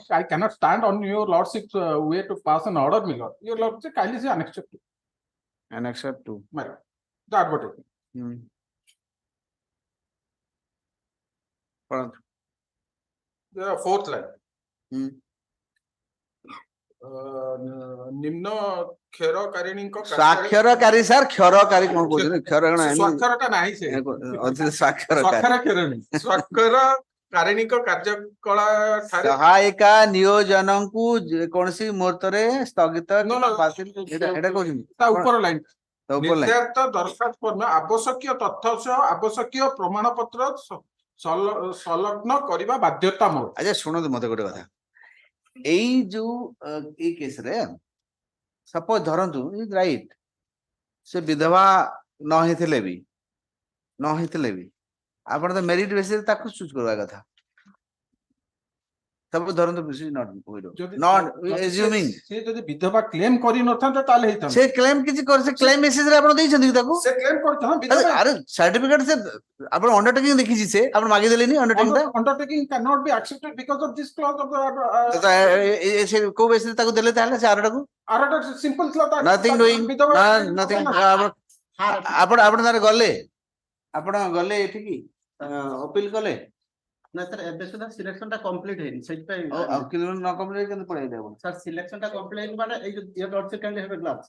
I cannot stand on your lordship's way to pass an order, my lord. Your lordship kindly see annexure 2. Annexure 2. My lord. The advertisement. The fourth line. निम्न क्षरकारिणी को स्वाक्षरकारी sir क्षरकारी कोन कोन क्षर स्वाक्षरता नाही से स्वाक्षरकारी स्वाक्षरकारिणी को कार्यकला सहायिका नियोजन को कोनसी मुहूर्त रे स्थगित बातिल एटा कोन ता ऊपर लाइन ता ऊपर लाइन निर्धारित दरखास्त फॉर्म आवश्यक तथ्य सह आवश्यक प्रमाण पत्र संलग्न करिबा बाध्यतामूलक. अच्छा सुनो मते गोटे कथा एई जो ए केस रे सपोज धरंतु इज राइट से विधवा न हेथिले भी आपण तो मेरिट बेसिस ताकू चूज करवा कथा. सब धरंतु दिस इज नॉट एज्यूमिंग से जदी विधवा क्लेम करि नथांता ताले हेतन से क्लेम किछि कर से क्लेम मेसेज रे आपण देइ छथि ताकू से क्लेम करथन विधवा. अरे सर्टिफिकेट से आपण अंडरटेकिंग देखि छी से आपण मागे देलेनी undertaking can not be accepted because of this clause of the से को बेसिस ताकू देले ताले से आरटा simple clause nothing doing nothing आपण आपण तारे गले आपण गले एठी की अपील कले ନା ସାର୍ ଏବେ ସୁଦ୍ଧା ସିଲେକ୍ସନ ଟା କମ୍ପ୍ଲିଟ ହେଇନି ସେଇଥିପାଇଁ କିଲୋମିଟର ନ କମ୍ପ୍ଲିଟ କେମିତି ପଳେଇ ଦେବ ସାର୍ ସିଲେକ୍ସନ ଟା କମ୍ପ୍ଲିଟ ହେଇନି ମାନେ ଏଇ ଯୋଉ ଇୟର ଲର୍ଡସିପ କାଇଣ୍ଡଲି ହେବେ ଗ୍ଲାଭ୍ସ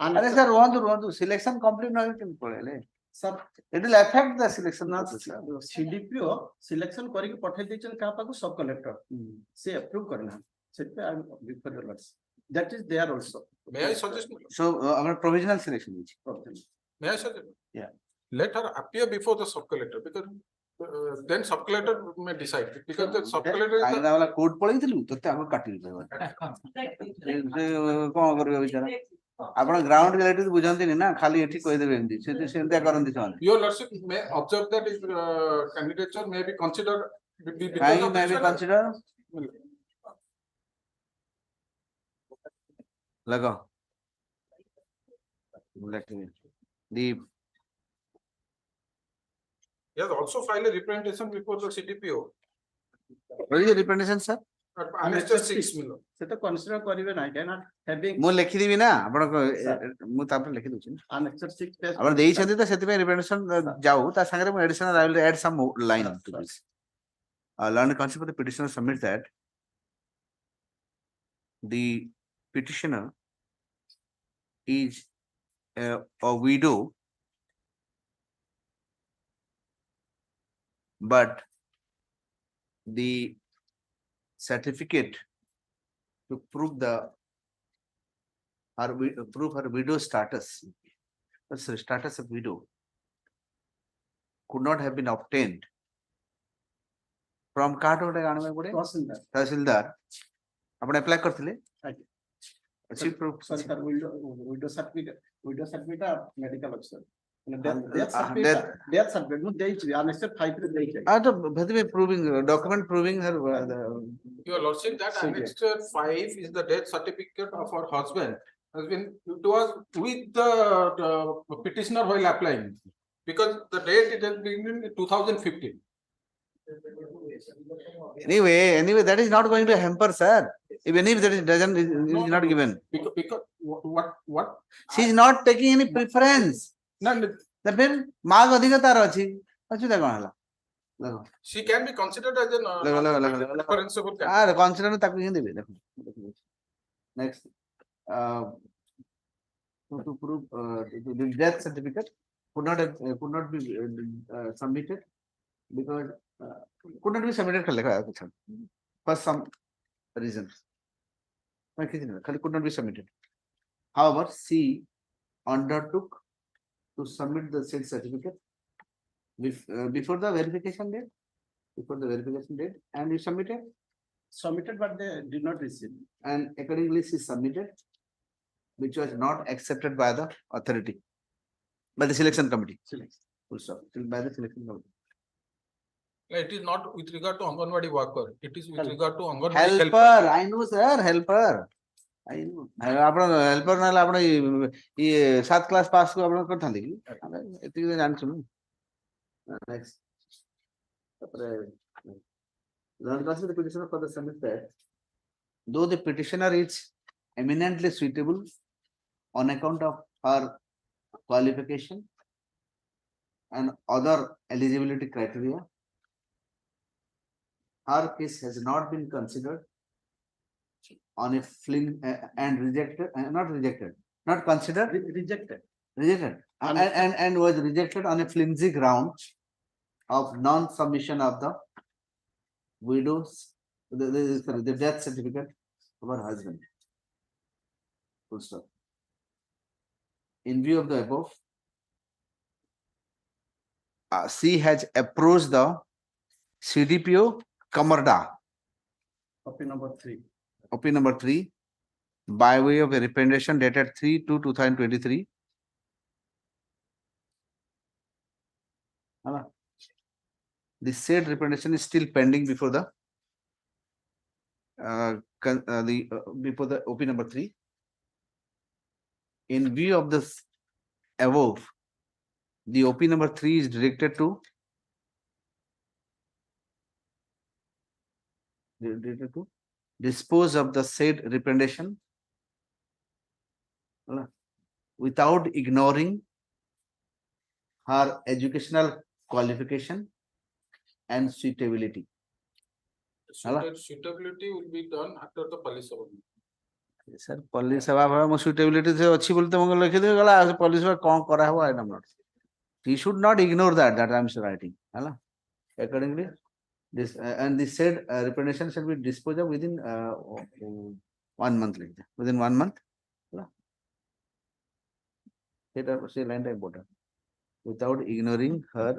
ଆରେ ସାର୍ ରୁହନ୍ତୁ ସିଲେକ୍ସନ କମ୍ପ୍ଲିଟ ନ ହେଲେ କେମିତି ପଳେଇଲେ sir it will affect the selection ନା process sir. ସିଡିପିଓ ସିଲେକ୍ସନ କରିକି ପଠେଇ ଦେଇଛନ୍ତି କାହା ପାଖକୁ ସବ୍ କଲେକ୍ଟର ସେ ଆପ୍ରୁଭ କରିନାହାନ୍ତି ସେଥିପାଇଁ before year lordship that is there also. May I suggest? So our provisional selection is May I suggest? Yeah. Let her appear before the sub-collector because then sub-collector may decide because the sub-collector is the. ଆଇନା ବାଲା court ପଳେଇଥିଲୁ ତତେ ଆଗ କାଟିକି କହିବ କଣ କରିବ ବିଚାରା ଆପଣ ଗ୍ରାଉଣ୍ଡ ରିଲେଟିଭ ବୁଝନ୍ତିନି ନା ଖାଲି ଏଠି କହିଦେବେ ଏମିତି ସେମିତିଆ କରନ୍ତି ସେମାନେ Your lordship may observe that his candidature may be considered. କାହିଁକି may be consider ଲଗାଅ the He has also filed a representation before the CDPO. what is the representation sir Annexure 6 million. ସେଟା କନସିଡର କରିବେ ନାହିଁ କାହିଁକି ନା having ମୁଁ ଲେଖିଦେବି ନା ଆପଣ ମୁଁ ତାପରେ ଲେଖି ଦଉଛି annexure 6 page ଆପଣ ଦେଇଛନ୍ତି ତ ସେଥିପାଇଁ representation ଯାଉ ତା ସାଙ୍ଗରେ ମୁଁ additional I will add some line to this learned concept of the petitioner submits that the petitioner is a widow but the certificate to prove her widow status status of widow could not have been obtained from card तहसीलदार आपण apply करथिले अच्छी proof sorry sir widow certificate medical officer death certificate ମୁଁ ଦେଇଛି annexure 5 ରେ ଦେଇଛି तो भदवे proving document proving her Your lordship, that annexure 5 is the death certificate of her husband. It was with the petitioner while applying because the date it has been in 2015. Anyway, that is not going to hamper, sir. Even if that is not given. Because what? She is not taking any preference. No, फिर माग अधिकार अछि अछुदा कोन हला she can be considered as a referenceable candidate. आर consider ताकू ही देबे देखो next to prove the death certificate could not be submitted because could not be submitted कर लिखा है कुछ for some reasons खाली could not be submitted. However, she undertook to submit the said certificate before the verification date. And you submitted but they did not receive and accordingly she submitted which was not accepted by the authority by the selection committee. Full stop. By the selection committee. It is not with regard to Anganwadi worker. It is with regard to Anganwadi helper. I know sir, helper. I know. आपण helper नाला आपण ये 7 class pass को आपण करथांदी कि एति जान सुनु next learned concept the petitioner for the submit that though the petitioner is eminently suitable on account of her qualification and other eligibility criteria, her case has not been considered on a and rejected not considered rejected and was rejected on a flimsy ground of non-submission of the widow's the death certificate of her husband. Full stop. In view of the above, she has approached the CDPO Kamarda copy number 3 by way of a representation dated 3/2/2023. The said representation is still pending before the before the OP number 3. In view of this above, the OP number 3 is directed to dispose of the said representation without ignoring her educational qualification and suitability. Suitability will be done after the police survey. Sir police सेवा भाव मो suitability से अच्छी बोलते तुमको लिखि दे गला police सेवा कौन करा हुआ आई am not he should not ignore that I am writing hala accordingly this and this said representation shall be disposed of within 1 month like that within 1 month hala that say line important without ignoring her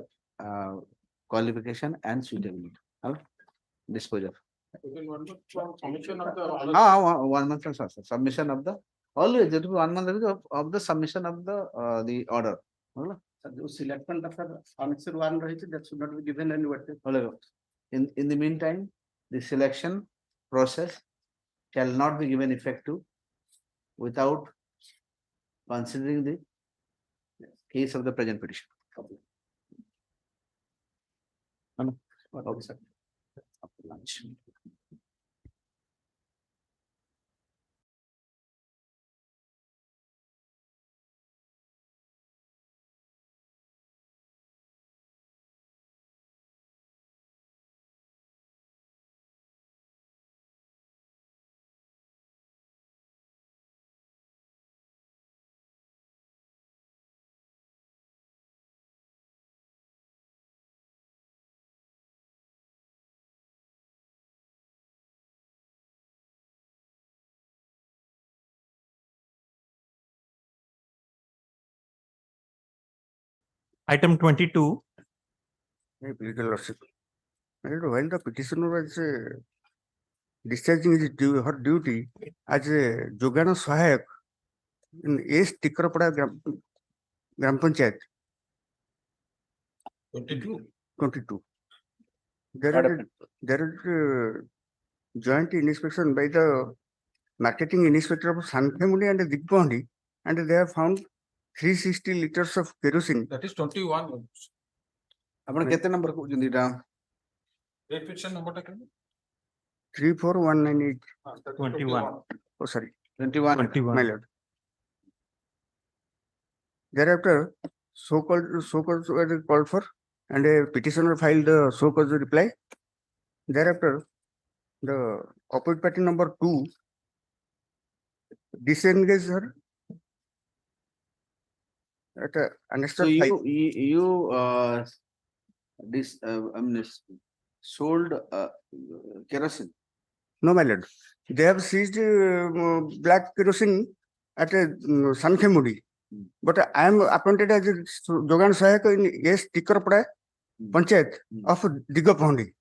qualification and suitability hala dispose of Within 1 month from submission of the. 1 month from submission of the always it will be 1 month of the submission of the order hala जो selection का sir answer 1 रही थी that should not be given any what in the meantime the selection process shall not be given effect to without considering the case of the present petition. Okay, sir. After lunch. Item 22. Legal lordship. While the petitioner was discharging his her duty as a Jogana Sahayak in East Tikrapada Gram Panchayat. 22. There is joint inspection by the marketing inspector of Sanfemuli and Digbondi, and they have found 360 liters of kerosene. That is 21. आपण केते number को जंदी टा Rate petition number ta kya? 34198. 21. Oh, sorry. 21. My lord. Thereafter, so-called were called for, and a petitioner filed the so-called reply. Thereafter, the opposite party number 2 disengaged her at so you this I mean sold kerosene. No, my lord. They have seized black kerosene at Sankhemudi. But I am appointed as Jogan Sahayak in S. Tikrapada Panchayat of Digapondi.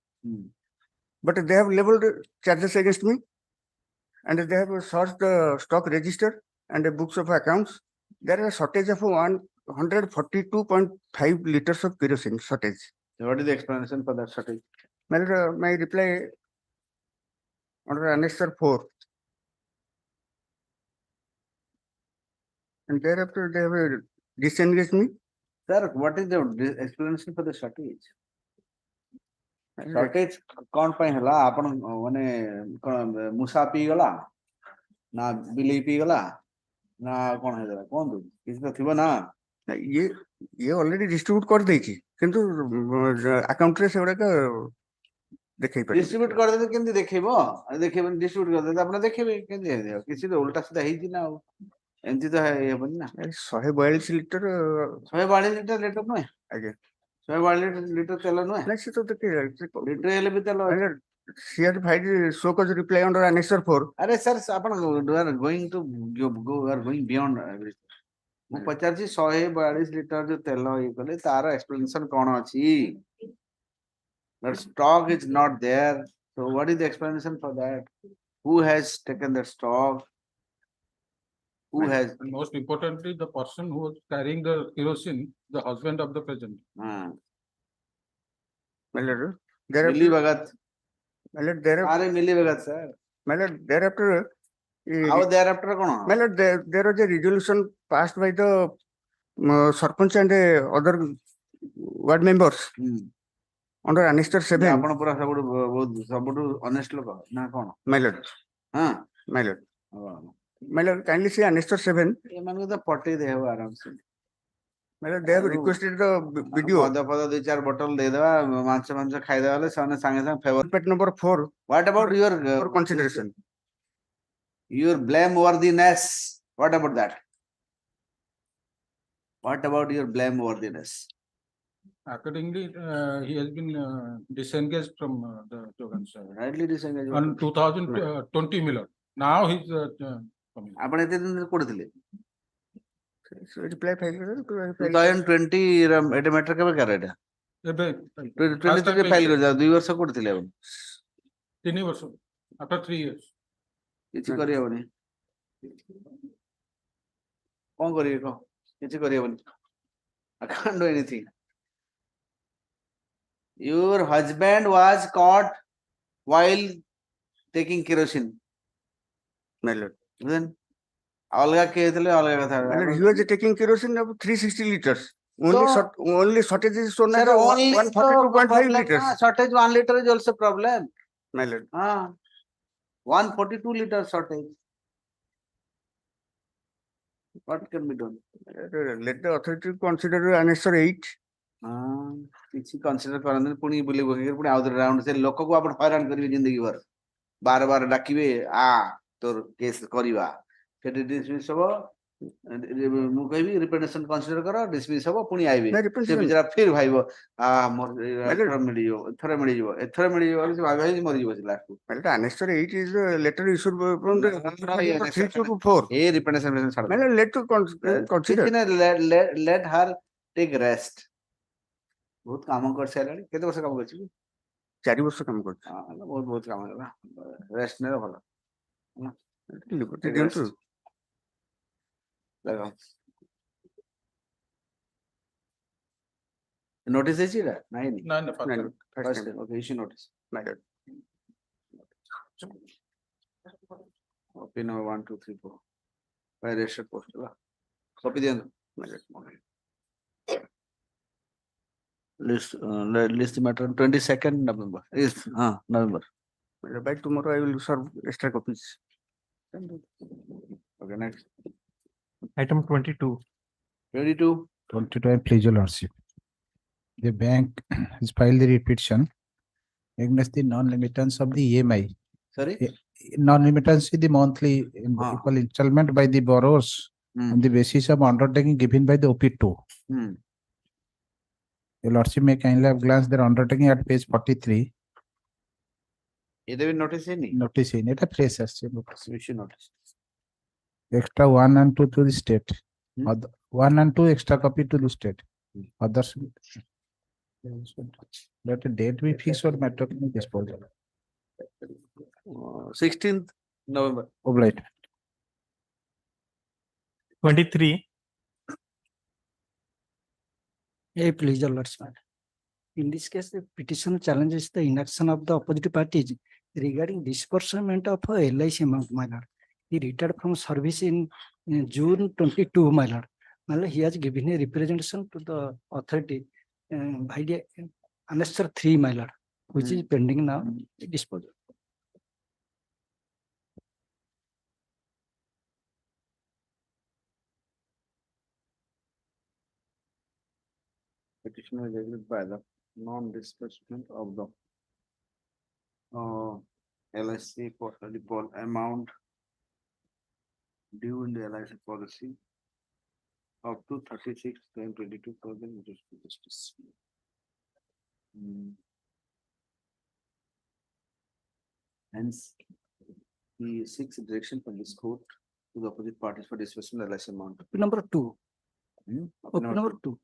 But they have leveled charges against me, and they have searched the stock register and the books of accounts. There is a shortage of 142.5 liters of kerosene shortage. What is the explanation for that shortage? My reply under Annexure 4. And thereafter they have disengaged me. Sir, what is the explanation for the shortage? Shortage कौन पाई हला आपण माने मुसा P गला ना बिलेई P गला ना कौन है जरा कौन दो किसी तो थिबो ना ये ऑलरेडी डिस्ट्रीब्यूट कर देची किंतु अकाउंट रे सेगुडा का देखै पर डिस्ट्रीब्यूट कर दे केंदी देखैबो देखैबो डिस्ट्रीब्यूट कर दे आपन देखैबे केंदी है किसी तो उल्टा सीधा ही ना एंती तो है ये बन ना 142 लीटर 142 लीटर लेटर नो आगे 142 लीटर तेल नो नहीं से तो देखै लीटर हेले भी तेल शेयर फाइल सो कज रिप्लाई अंडर Annexure 4. अरे सर आपण are going to go are going beyond everything मु पचारची 142 लीटर जो तेल ये कले तार एक्सप्लेनेशन कोन अछि that stock is not there, so what is the explanation for that? Who has taken the stock? Who has? And most importantly, the person who was carrying the kerosene, the husband of the president. Milli Bhagat. Are Milli Bhagat, sir. Thereafter, how thereafter kono? There was a resolution passed by the Sarpanch and other ward members under Annexure 7. आपण पूरा सबुडु honest लोक ना कोन? My lord. My lord. My lord, kindly see Annexure 7. ये मान को तो पट्टी देहबो आराम से They have requested the video. मद फद 2-4 बोतल दे देवा मांस मांस खाई देवा ले सामने संगे संगे favour Pet number 4 what about your for consideration. your blameworthiness what about that what about your blameworthiness Accordingly, he has been disengaged from the Jogans rightly disengaged on 2020 Miller. Now he's coming. आपण एते दिन code दिले Reply file 2020 एटे matter केबे करे एटा ଏବେ 2023 file कर जा 2 वर्ष कोड दिले आपण 3 ବର୍ଷ after 3 years. କିଛି କରି हेबनी कोन करिए को କିଛି କରି हेबनी I can't do anything. Your husband was caught while taking kerosene. My lord. Then अलगा के हेतले अलगा कथा My lord, he was taking kerosene of 360 liters. Only shortage is shown as 142.5 liters. Shortage 1 liter is also problem. My lord. 142 liters shortage. What can be done? Let the authority consider answer 8. କିଛି consider କରନ୍ତି ପୁଣି ବୁଲି ବୁଲି ପୁଣି ଆଉ ଥରେ round ସେ ଲୋକକୁ ଆପଣ ହଇରାଣ କରିବେ ଜିନ୍ଦଗୀ ଭର ବାର ବାର ଡାକିବେ ତୋର କେସ୍ କରିବା ସେଠି ଡିସମିସ୍ ହବ ମୁଁ କହିବି ରିପେଟେସନ କନସିଡର କର ଡିସମିସ୍ ହବ ପୁଣି ଆଇବେ ସେ ବିଚାରା ଫିର ଭାଇବ ମୋର ଏଥର ମିଳିଯିବ ଏଥର ମିଳିଯିବ ସେ ଭାବି ଭାବି ମରିଯିବ ସେ ଲାଷ୍ଟକୁ Answer 8 is the letter issued from the 3 to 4. ଏ ରିପେଟେସନ ଛାଡ My lord, let to consider. let her take rest बहुत काम कर सारानी केते वर्ष काम करछि 4 ବର୍ଷ କାମ କରୁଛି बहुत बहुत काम ହେଲା रेस्ट ने भलो liberty ଦିଅନ୍ତୁ लगा नोटिस है ना नहीं No, first okay issue notice My lord. copy number 1 2 3 4 by registered post La copy दियनु My lord. list matter on 22nd November is November My lord, by tomorrow I will serve extra copies. okay next Item 22. 22, please, your lordship. The bank has filed the petition against the non-remittance of the EMI. sorry Non-remittance is the monthly equal installment by the borrowers on the basis of undertaking given by the OP2. Your lordship may kindly have glanced their undertaking at page 43. ये भी notice है नहीं Notice in it a fresh issue notice extra 1 and 2 to the state. 1 and 2 extra copy to the state. Others. Let a date be fixed for matter of disposal. 16th November. Obliged. 23. Please, your lordship. In this case, the petition challenges the inaction of the opposite parties regarding disbursement of a LIC amount, my lord. He retired from service in June 22, my lord. My lord, he has given a representation to the authority by the answer 3, my lord, which is pending now disposal. Petition was agreed by the non-disbursement of the LIC quarterly bond amount due in the LIC policy up to 36/10/22,000 justice. Hence, he seeks direction from this court to the opposite parties for disbursement of LIC amount. Number 2. Number 2.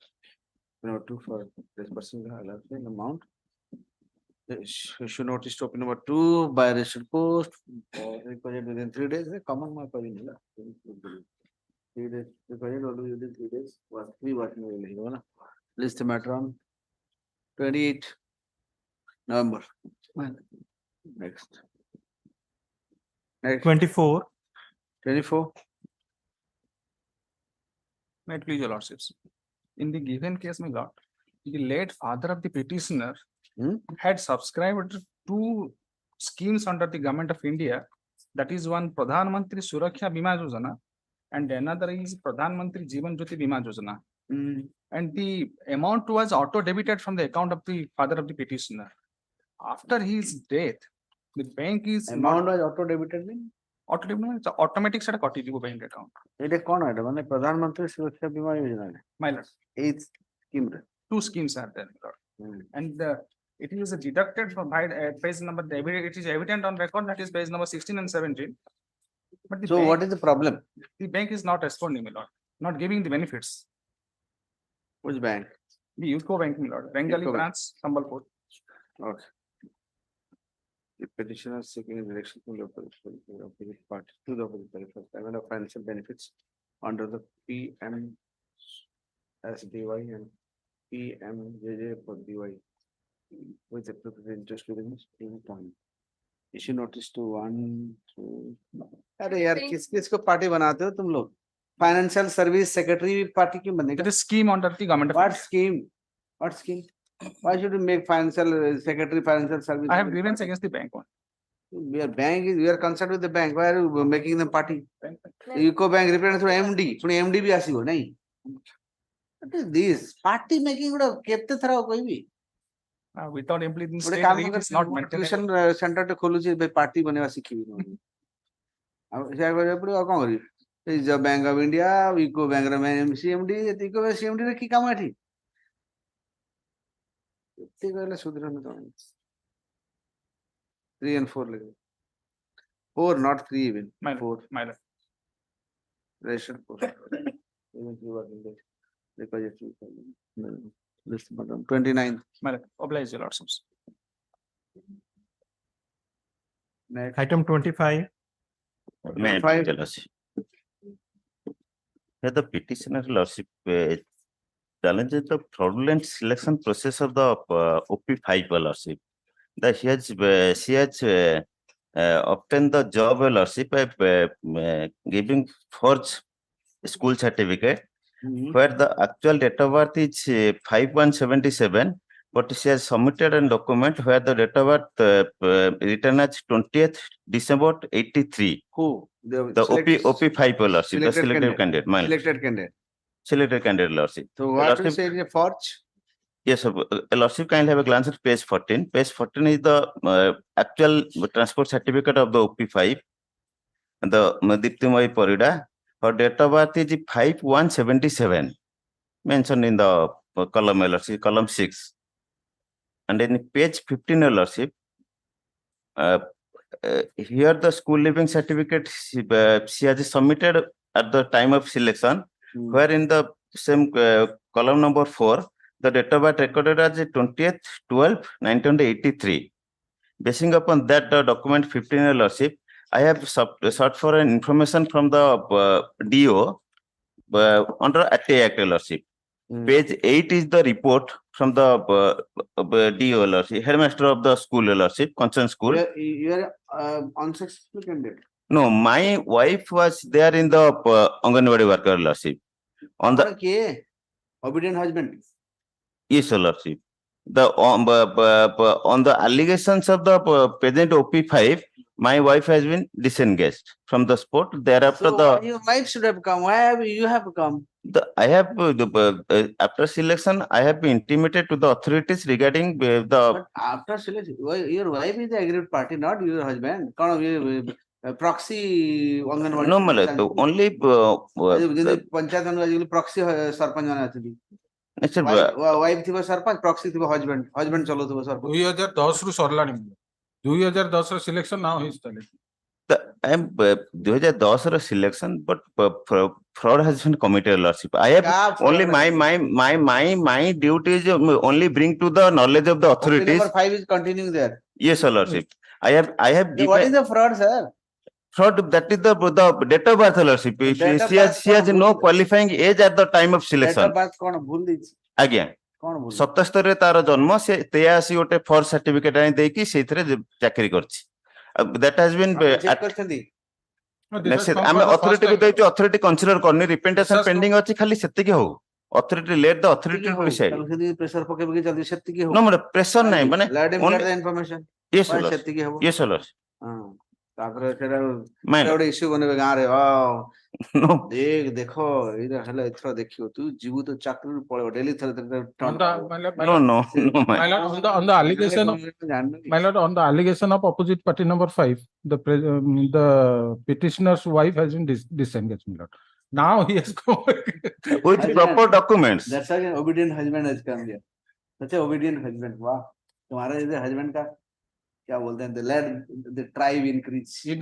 Number 2 for disbursing the LIC amount. Issue notice to open number 2 by registered post required within 3 days. Common mark 3 days. Required only within 3 days. Was 3 working days. List the matter on 28 November. Next. 24. 24. May it please your lordships. In the given case, my lord, the late father of the petitioner had subscribed to 2 schemes under the government of India. That is one Pradhan Mantri Suraksha Bima Yojana and another is Pradhan Mantri Jeevan Jyoti Bima Yojana. and the amount was auto debited from the account of the father of the petitioner. After his death, the bank is amount was auto debited mean auto debited, it's automatic set कटी दिबो bank account. एटा कोन एटा माने प्रधानमंत्री सुरक्षा बीमा योजना रे My lord, A scheme रे two schemes are there, my lord. And it is deducted from page number, it is evident on record that is page number 16 and 17. But the so bank, what is the problem? the bank is not responding, my lord, not giving the benefits. Which bank? The UCO bank, my lord, Bengali UCO bank. branch, Sambalpur. Okay. The petitioner seeking election from the opposite party to the opposite party for payment of financial benefits under the PMSDY and PMJJ for DY with appropriate interest within the same time. Issue notice to 1, 2. अरे यार किस को party बनाते हो तुम लोग? Financial Service Secretary party क्यों बनेगा? It is scheme under the government of What India. scheme? What scheme? Why should you make financial secretary financial service? I have grievance against the bank one. Your bank is, we are concerned with the bank. Why are you making them party? UCO bank represented through MD. Through MD भी आसी हो नहीं? What is this? Party making उड़ा केप्ते थरा हो कोई भी? Without implementing उड़े state काम aid, कर it's not maintainable. tuition center तो खोलू चाहिए पार्टी बने वासी की भी नहीं। अब क्या करें अपने और कौन करी? Reserve Bank of India, UCO bank रे मैं CMD, UCO bank CMD रे की काम है थी? इतने वाले सुधरने तो 3 and 4 लगे 4 not 3 even My 4 my lord. ration post even 3 working days because it's this bottom 29 My lord, oblige your lordships. next Item 25. May I Five. tell us? Here the petitioner lordship challenges the fraudulent selection process of the OP5 lordship. That she has obtained the job lordship by giving forged school certificate, where the actual date of birth is 5/1/77, but she has submitted a document where the date of birth written as 20th December 83. who The OP5 lordship, the selected candidate, my lord. selected candidate Selected candidate lordship. so what you Lordship- say is a forge Yes, sir. Lordship, kindly have a glance at page 14. Page 14 is the actual transport certificate of the OP5. And the Diptimai Porida, her date of birth is 5/1/77, mentioned in the column lordship, column 6. And in page 15 lordship, here the school living certificate she has submitted at the time of selection, where in the same column number 4, the date of birth recorded as 20th 12/1983. Basing upon that document 15 lordship, I have sought for an information from the DO under ATA Act lordship. Page 8 is the report from the DO lordship, headmaster of the school lordship, concerned school. you are unsuccessful candidate No, my wife was there in the Anganwadi worker lordship. On the obedient husband yes, sir, lordship. The on the allegations of the present OP5, my wife has been disengaged from the sport. Thereafter, so why your wife should have come why have you have come I have after selection, I have been intimated to the authorities regarding the. but after selection your wife is the aggrieved party not your husband proxy Anganwadi No, my lord, only ଯଦି ପଞ୍ଚାୟତ ଆଜିକାଲି proxy sarpanch ମାନେ ଅଛନ୍ତି sir, wife ଥିବ sarpanch proxy ଥିବ husband ଚଲଉଥିବ sarpanch 2010 ରୁ ସରିଲାଣି 2010 ର selection ନାଉ ହେଇଛି I am 2010 ର selection, but fraud has been committed lordship. I have only my duty is only bring to the knowledge of the authorities. number 5 is continuing there Yes, sir, lordship. I have what is the fraud sir fraud, that is the date of birth lordship. She has no qualifying age at the time of date selection. of birth କଣ ଭୁଲ ଦେଇଛି ଆଜ୍ଞା କଣ ଭୁଲ 77 ରେ ତାର ଜନ୍ମ, ସେ 83 ଗୋଟେ ଫର୍ଜ ସାର୍ଟିଫିକେଟ ଆଣି ଦେଇକି ସେଇଥିରେ ଚାକିରି କରିଛି. That has been check କରିଛନ୍ତି ଆମେ ଅଥରିଟି କୁ ଦେଇଛୁ, ଅଥରିଟି କନସିଡର କରିନି, ରିପ୍ରେଜେଣ୍ଟେସନ ପେଣ୍ଡିଂ ଅଛି, ଖାଲି ସେତିକି ହଉ. Authority let the authority to decide. Pressure ପକେଇ ପକେଇ ଚାଲୁ ସେତିକି ହଉ No, ମାନେ ପ୍ରେସର ନାହିଁ, ମାନେ let him only- get the information yes, why sir, ସେତିକି ହବ yes, sir. ହଁ ତାପରେ ସେଟା My ଗୋଟେ ଇସ୍ୟୁ ବନେଇବେ ଗାଁରେ no, ଦେଖ ଏଇଟା ହେଲେ ଏଥର ଦେଖିବ ତୁ ଯିବୁ ତ ଚାକିରି ପଳେଇବ ଡେଲି ଥରେ On the, my lord, no, no, no, my lord, on the allegation of, my lord, on the allegation of opposite party number 5, the petitioner's wife has been disengaged, my lord. Now he has come. with proper documents. That's why an obedient husband has come here. Such a obedient husband. Wow. तुम्हारा जैसे husband का क्या बोलते हैं? The tribe increase. If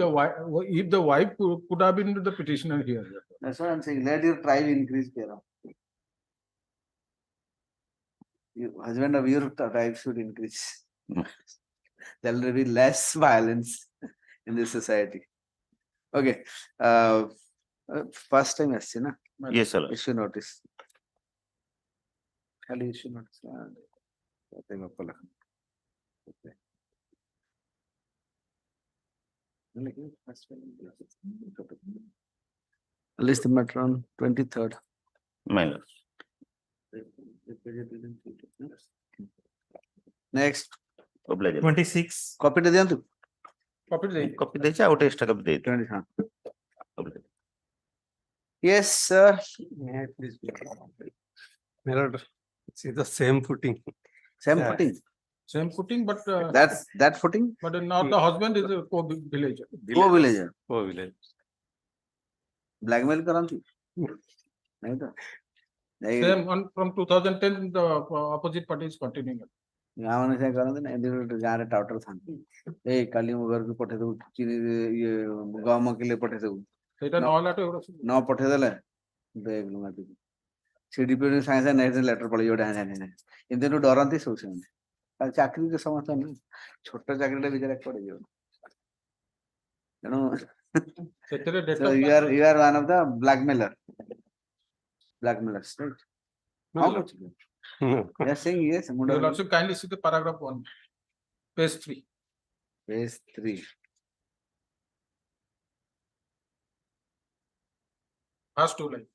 the wife could have been the petitioner here. That's what I'm saying. Let your tribe increase, Kera. Husband of your tribe should increase. There will be less violence in this society. Okay. First time as na? Yes, sir. Issue notice. Khali issue notice. Okay. List the matter on 23rd. My lord. Next. 26. Copy दे दिया तू? Copy दे जा और extra copy they. 20 Yes, sir. May I please be my lord, see the same footing. Same Yeah. footing. Same footing, but That's that footing. but not the husband is a co-villager. Co-villager. Co-village. Blackmail कराती? नहीं तो. Same one from 2010, the opposite party is continuing. गाँव में से कराते ना इधर गाँव टाउटर था ए काली मुगर को पठे दो चीनी ये गाँव के लिए पठे दो ସେଇଟା ନହେଲା ଠୁ ଏଗୁଡା ସବୁ न पठे देले देख लूँगा तू सीडीपी ने साइंस नेक्स्ट लेटर पड़ी जोड़े हैं जाने इनते नो डरंती सोच में कल चाकरी के समस्या नहीं छोटा चाकरी ले बिचारे पड़े जो you know ସେଥିରେ date so of you are one of the blackmailers right how much you are saying yes you will also kindly see the paragraph 1 page 3 page 3 first two line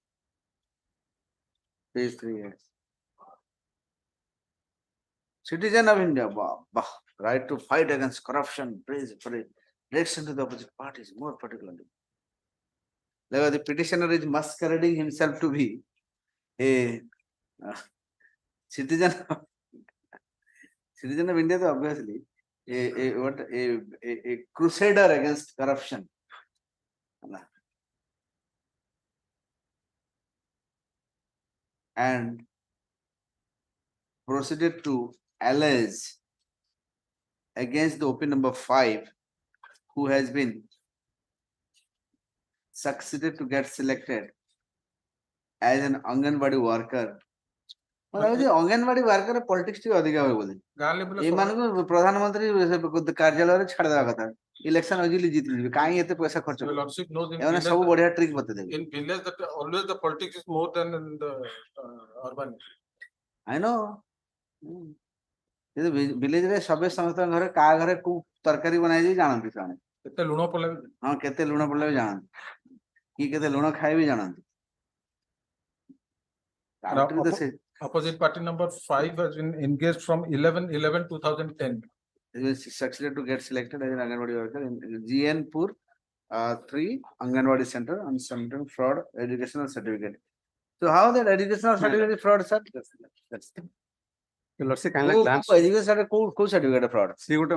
page 3 yes citizen of India right to fight against corruption praise for direction to the opposite parties more particularly the petitioner is masquerading himself to be a citizen of India तो obviously a crusader against corruption and proceeded to allege against the OP number 5 who has been succeeded to get selected as an Anganwadi worker anganwadi worker politics T अधिक होय बोले गां level A मानको प्रधानमंत्री कार्यालय रे छाड़ देबा कथा इलेक्शन इजिली जीत लिबे काई एते पैसा खर्च your lordship knows in एने सब बढ़िया ट्रिक बते देबे in village that always the politics is more than in the urban I know ये विलेज रे सबे समस्त घर का घरे को तरकारी बनाई जी जानନ୍ତି साने केते लुण पले हां केते लुण पले जानନ୍ତି की केते लुण खाइ भी जानନ୍ତି opposite party number 5 has been engaged from 11/11/2010 succeeded to get selected as an Anganwadi worker in GN Pur 3 Anganwadi Center on submitting fraud educational certificate. So how that educational certificate is fraud, sir? That's lordship kindly glance education certificate को certificate fraud? See गोटे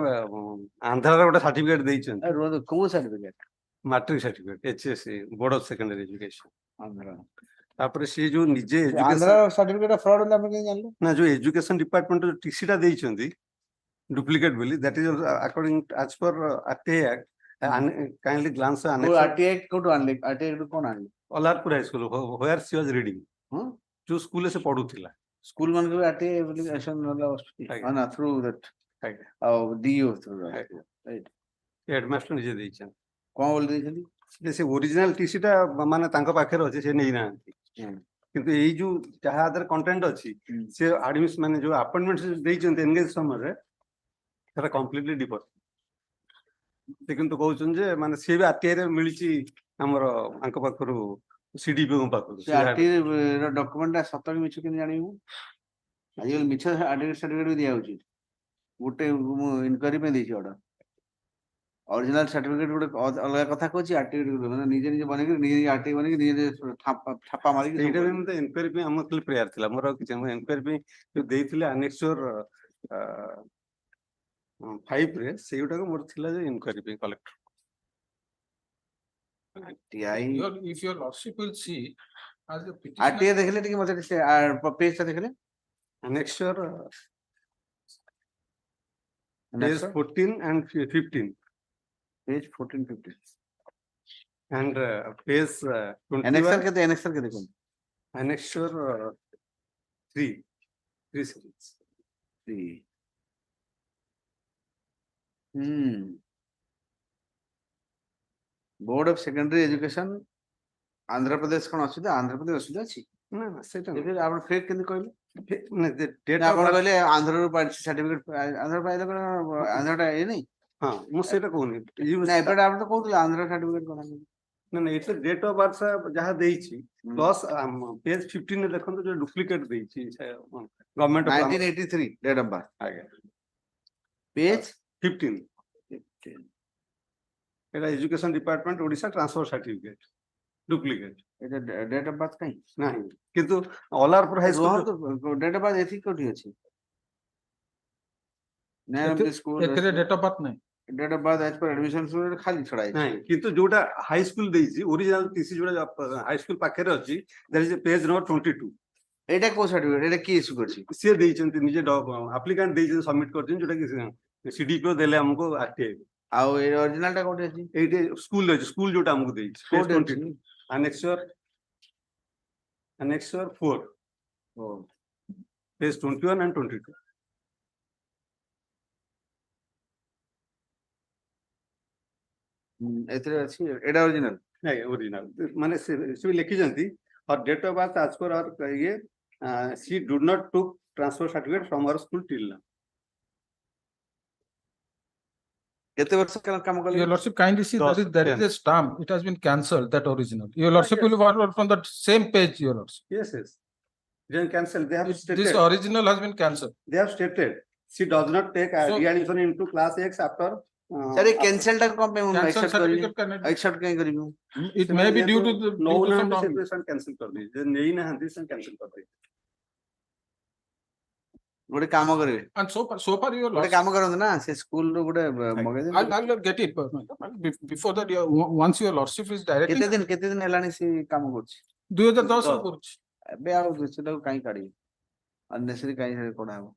आंध्रा रे गोटे certificate देइछन रोज को certificate? Matric certificate HSC board of secondary education Andhra तापर से जो निजे आंध्रा सर्टिफिकेट फ्रॉड होला हम के जानले ना जो एजुकेशन डिपार्टमेंट टीसी टा देइछंदी डुप्लीकेट बोली that is according as per RTI act kindly glance वो आरटीआई को तो आनले आरटीआई को कौन आनले Alarpur high school where she was reading जो स्कूल से पढुथिला स्कूल मन के आरटीआई एप्लीकेशन वाला ना through that DO through right headmaster निजे देइछन कोन बोल देइछन से ओरिजिनल टीसी टा माने तांको पाखर अछि से नै ना किंतु एई जो जहा अदर कंटेंट अछि से एडमिशन माने जो अपॉइंटमेंट देइछन एंगेज समय रे सेटा कंप्लीटली डिफर से किंतु कहउछन जे माने से भी आरटीआई रे मिलिछि हमर आंको पाखरु सीडीपी को पाखरु से आरटीआई रो डॉक्यूमेंट सत्य कि मिछ कि जानिबु आजकल मिछ आरटीआई सर्टिफिकेट भी दिया होछि गोटे इनक्वायरी में देछि ऑर्डर original certificate ଗୋଟେ ଅଲଗା କଥା କହୁଛି ଆର୍ଟିଫିକେଟ ଗୋଟେ ମାନେ ନିଜେ ନିଜେ ବନେଇକି ନିଜେ ଆର୍ଟିଫିକେଟ ବନେଇକି ନିଜେ ଛାପା ମାରିକି ସେଇଟା ବି ମତେ ଏନକ୍ୱାରି ପାଇଁ ଆମର ଖାଲି ପ୍ରେୟାର ଥିଲା ମୋର ଆଉ କିଛି ମୁଁ ଏନକ୍ୱାରି ପାଇଁ ଯୋଉ ଦେଇଥିଲେ ଆନେକ୍ସର 5 ରେ ସେଇଗୁଟାକ ମୋର ଥିଲା ଯେ ଏନକ୍ୱାରି ପାଇଁ collector If your lordship will see, as the RTI petitioner, ଦେଖିଲେ ଟିକେ ମତେ ସେ ପେଜ ଟା ଦେଖିଲେ ଆନେକ୍ସର Annexure? page 14 and 15 page 14 15 and page 21 annexure କେତେ କଣ annexure 3 series 3 Board of Secondary Education Andhra Pradesh कौन अच्छी था आंध्र प्रदेश असुविधा अच्छी ना ना सेटा फिर आप फेक केंद्र कहले ना डेट आप कहले आंध्र रो पार्टी सर्टिफिकेट आंध्र पाइले कोन आंध्र टा ए नहीं हां मु सेटा कहूनी ना एबे आप तो कहउतले आंध्र सर्टिफिकेट कोन ना ना इट्स डेट ऑफ बर्थ जहां देइछि प्लस पेज 15 में देखन जो डुप्लीकेट देइछि government of 1983 date of birth आगे पेज 15 एटा education department Odisha transfer certificate duplicate এটা ডেট অফ বার্থ কাই नाही किंतु Alarpur high school date of birth এথি কোটি আছে না স্কুল এতে ডেট অফ বার্থ নাই date of birth as per admission सुरे खाली छडा है नाही किंतु जोटा हाई स्कूल देइछि ओरिजिनल टीसी जोटा हाई स्कूल पाखरे अछि दैट इज पेज नंबर 22 এটা কো সার্টিফিকেট এটা কি ইস্যু করছি से देइछन्ति निजे एप्लिकेंट देइछन सबमिट करछन जोटा कि सीडीपीओ देले हमको आरटीआई आ ए ओरिजिनल टा कोठी अछि एटे स्कूल अछि स्कूल जोटा हमको देइछि पेज 22 annexure 4 page 21 and 22 एतरे अछि एटा ओरिजिनल नहीं ओरिजिनल माने से लिखि जंती और डेट ऑफ बर्थ आज पर और ये she did not took transfer certificate from her school till now केते वर्ष काम करले Your lordship kindly see there is a stamp. It has been cancelled. That original. Your lordship will work from that same page. Your lordship. yes then cancel they have stated This original has been cancelled. they have stated she does not take readmission into class X after sir ये cancel टा कौन पे Cancel accept करी certificate करने accept कहीं करी It may be due to the no due to some ना wrong- cancel कर दी जे नहीं ना हंदी से कैंसिल कर दी गोटे काम करिवे And so far your गोटे lordship. काम करन ना से स्कूल रो गोटे मगे दे I'll get it. Before that, once your lordship is directing. केते दिन हेलानी से काम करछि 2010 ରୁ କରୁଛି। ଏବେ ଆଉ ସେଟା କାଇଁ କାଢି unnecessary କାଇଁ ସେ କୋଡା ହେବ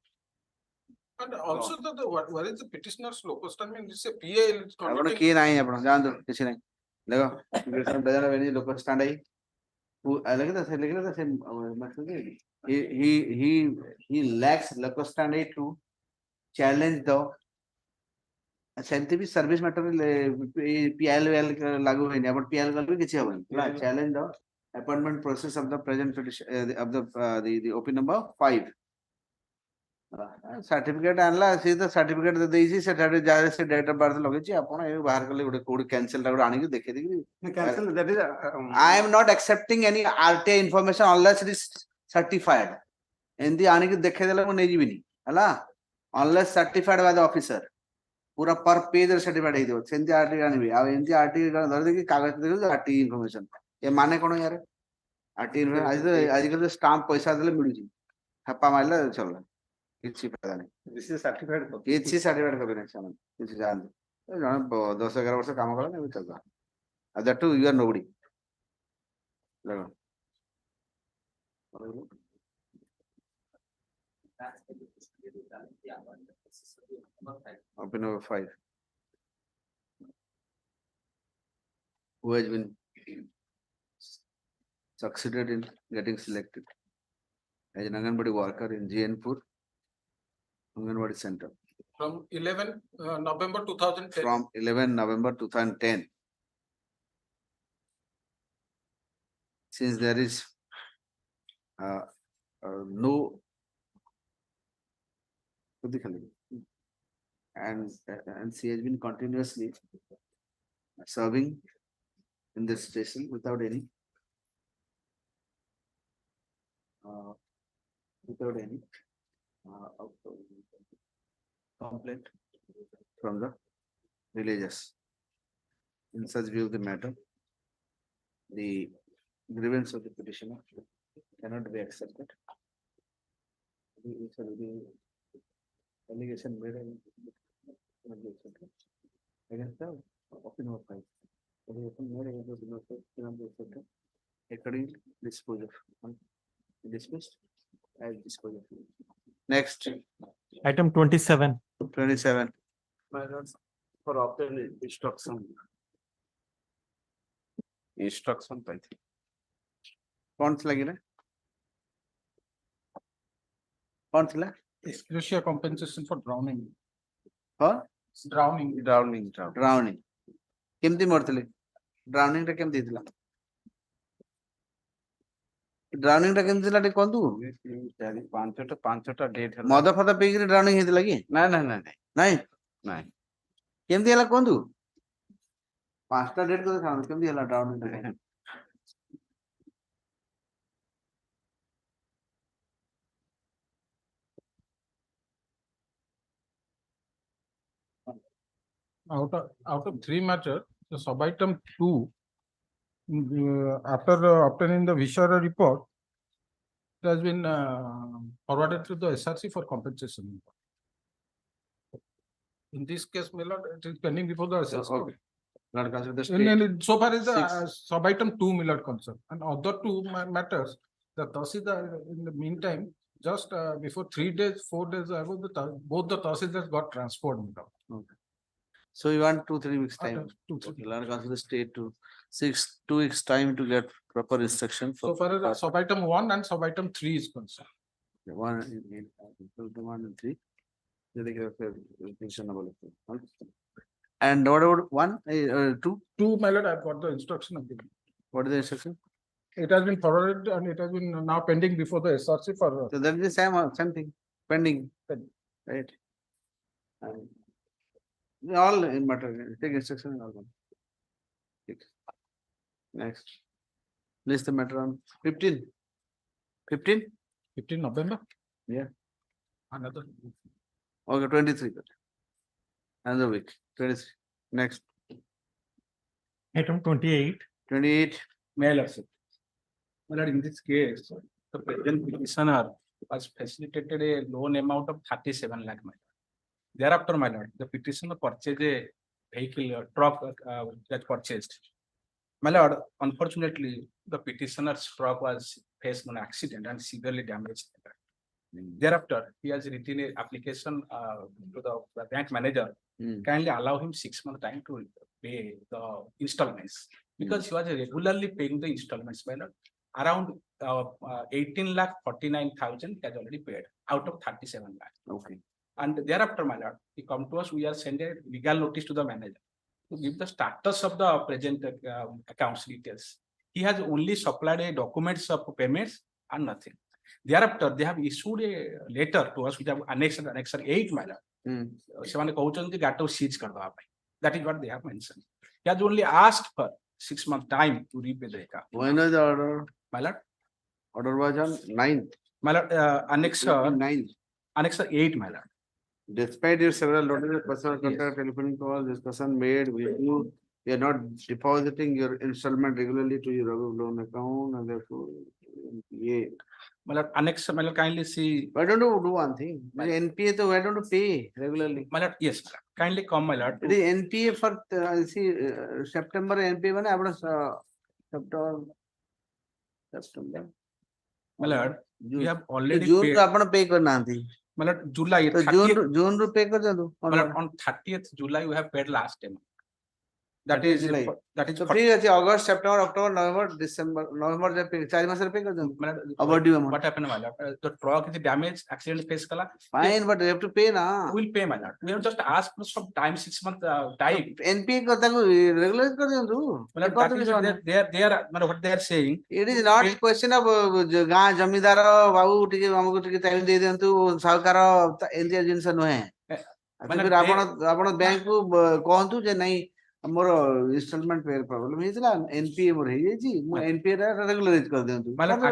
And also what is the petitioner's locus? I mean, this is a PA. ଆପଣ କିଏ ନାହିଁ ଆପଣ ଯାଆନ୍ତୁ କିଛି ନାହିଁ ଦେଖ ଡଜନ ବେନି ଲୋକ ଷ୍ଟାଣ୍ଡ ଆଇ ଲगे तो लेकिन तो से मतलब he lacks local standard to challenge the सेमती भी सर्विस मैटर पीएल लागू होइनी अपन पीएल लागू किछि हबन ना challenge the appointment process of the present of the OP number 5 certificate आनला से तो सर्टिफिकेट दे देइछि सेटा जा से डेट ऑफ बर्थ लगेछि अपन ए बाहर कले गोटे कोड कैंसिल टा आनी के देखे देबी cancel that is I am not accepting any RTI information unless it is certified एंदी आनी के देखे देला को नै जीविनी हला unless certified by the officer पूरा पर पेज सर्टिफाइड हे दियो सेंती आरटीआई आनी आ एंती आरटीआई धर दे कि कागज दे आरटीआई इंफॉर्मेशन ए माने कोन यार आरटीआई आज कल स्टाम्प पैसा देले मिलु छी छापा मारले चल किसी फायदा नहीं दिस इज सर्टिफाइड किसी सर्टिफाइड कभी नहीं सामान किसी जान दे जण 10-11 वर्ष काम करला नहीं चलता that to you are nobody लगो Open number 5 who has been succeeded in getting selected as an Anganwadi worker in Jainpur Anganwadi Center. From 11 November 2010. From 11 November 2010. Since there is no and she has been continuously serving in this station without any complaint from the villagers. In such view of the matter, the grievance of the petitioner cannot be accepted. The allegation made cannot be accepted against the opinion of right. Allegation made against the opinion of right cannot be accepted. Accordingly, dispose of dismissed as disposed of. Next, Item 27. 27. My lord, for obtaining instruction. Instruction पाई थी कौन सी लगी ना कौन सी लगा Exclusive compensation for drowning. हाँ Drowning. drowning केमती मरतले drowning टा केमती दिला drowning टा केमती दिला टे कौन तू ପାଞ୍ଚଟା ଡେଟ୍ ହେଲା मद फद पीकरी drowning ହେଇଥିଲା କି ନାଇଁ ନାଇଁ ନାଇଁ ନାଇଁ ନାଇଁ କେମती ହେଲା କौन तू पांचटा डेट को दिखाओ केमती ହେଲା drowning ଟା Out of three matters, the subitem 2, after obtaining the Vishara report, it has been forwarded to the SRC for compensation. In this case, my lord, it is pending before the SRC. Okay. Not consider the So far as the Six. subitem 2 my lord concerned, and other two matters, the Tahsildar in the meantime, just before 3 days, 4 days ago, both the Tahsildars got transferred. My lord. Okay. So you want 2-3 weeks time? Okay, 2-3. Okay, let us consider the state to 2 weeks time to get proper instruction. So far as subitem 1 and subitem 3 is concerned. One and three. And what about 1, 2? 2, my lord, I've got the instruction of the. What is the instruction? It has been forwarded and it has been now pending before the SRC for. So that is the same thing, pending, right? And all in matter, take instruction and all. Take. Next. List the matter on 15. 15 November? Yeah. Another. Okay, 23. Another week, 23. Next. Item 28. 28. May I lordship? My lord, in this case, the present petitioner was facilitated a loan amount of 37 lakh. My lord. Thereafter, my lord, the petitioner purchased a vehicle, a truck that purchased. My lord, unfortunately, the petitioner's truck was faced an accident and severely damaged. Thereafter, he has written an application to the bank manager. Kindly allow him 6 months time to pay the installments because he was regularly paying the installments. My lord, around 18,49,000 has already paid out of 37 lakh. Okay. And thereafter, my lord, he come to us. We are sending a legal notice to the manager to give the status of the present accounts details. He has only supplied a documents of payments and nothing. Thereafter, they have issued a letter to us which have annexed 8, my lord. That is what they have mentioned. He has only asked for 6 months time to repay the account. When was the order? My lord, Order was on 9th. my lord, annexer 9th. 8, my lord. Despite your several notices, personal contact, telephone calls, discussion made with you, you are not depositing your installment regularly to your loan account and therefore, yeah. My lord, annexer, my lord, kindly see. Why don't you do one thing? NPA, so why don't you pay regularly? My lord, yes, my lord. Kindly come, my lord. It is NPA for September NPA one आपने September. My lord, we have already June paid. तो आपने pay करना थी. My lord, July. तो June रू pay कर दो. My lord, on 30th July we have paid last time. That is July. That is So free है August, September, October, November, December, November जब pay 4 मास pay कर दो. Overdue amount. What happened, my lord? The truck is damaged, accident face kala. Fine, but you have to pay na. We will pay, my lord. We have just asked for some time, 6 months time. NPA करता को regularize कर दो. My lord, that is what they are, what they are saying. It is not a question of गाँ जमींदार बाबू टिके हमको टिके time दे दें तो साहूकार एंजिया जिन्स नुहे. फिर आपण बैंक को कौन तू जे नहीं मोर इंस्टॉलमेंट पे प्रॉब्लम ହେଇଥିଲା एनपीए मोर ହେଇଯାଇଛି ମୁଁ एनपीए रा रेगुलराइज कर दियंतु my lord,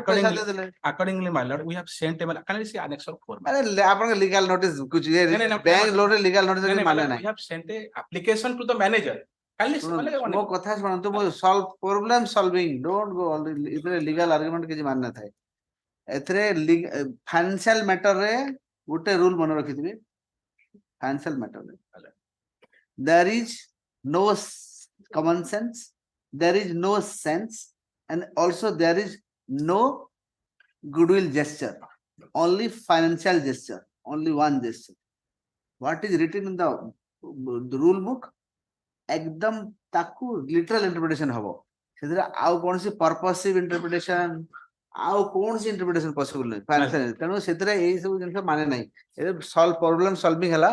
accordingly my lord, we have sent him can I see annex of 4 अरे आपण लीगल नोटिस कुछ बैंक लोड लीगल नोटिस माने we have sent a application to the manager. ମୋ କଥା ଶୁଣନ୍ତୁ ମୁଁ ସଲ୍ଭ ପ୍ରୋବ୍ଲେମ ସଲଭିଂ ଡୋଣ୍ଟ ଗो ଏଥିରେ legal argument କିଛି ମାନେ ନଥାଏ ଏଥିରେ ଫାଇନାନ୍ସିଆଲ ମ୍ୟାଟର ରେ ଗୋଟେ ରୁଲ ମନେ ରଖିଥିବେ ଫାଇନାନ୍ସିଆଲ ମ୍ୟାଟର ରେ there is no common sense there is no sense and also there is no goodwill gesture only financial gesture only one gesture what is written in the rule book एकदम ताकू literal interpretation हबो सेदरा आउ कोनसी purposive interpretation आउ कोनसी interpretation possible नै financial तनो सेतरा एई सब जिंस माने नै ए सॉल्व प्रॉब्लम सॉल्विंग हला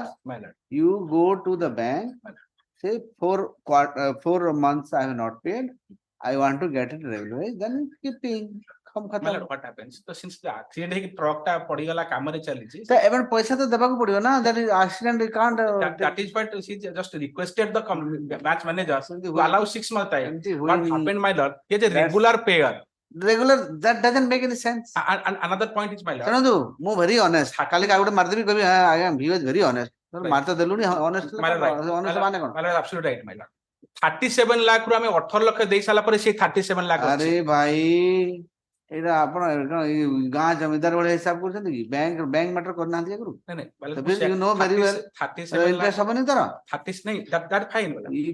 you go to the bank say 4 months I have not paid I want to get it regularized then keep paying कम खत्म what happens so since the accident है कि truck टा पड़ी गला काम रे चली छी तो एवं पैसा तो देबा को पड़ियो ना that is accident you can't that is what she just requested the batch manager to allow 6 months time what happened my lord he is a regular payer regular that doesn't make any sense and another point is my lord सुनो मु very honest काली का गुटे मार देबी कभी I am he was very honest मार तो देलुनी honest honest माने कोन my lord absolutely right my lord 37 lakh रु हमें 18 लाख देई साला पर से 37 लाख अरे भाई एरा आपण गां जमींदार वाले हिसाब करछन कि बैंक बैंक मैटर करना दिया करू नहीं तो फिर you know very well 37 interest हबनी तर 30 नहीं that fine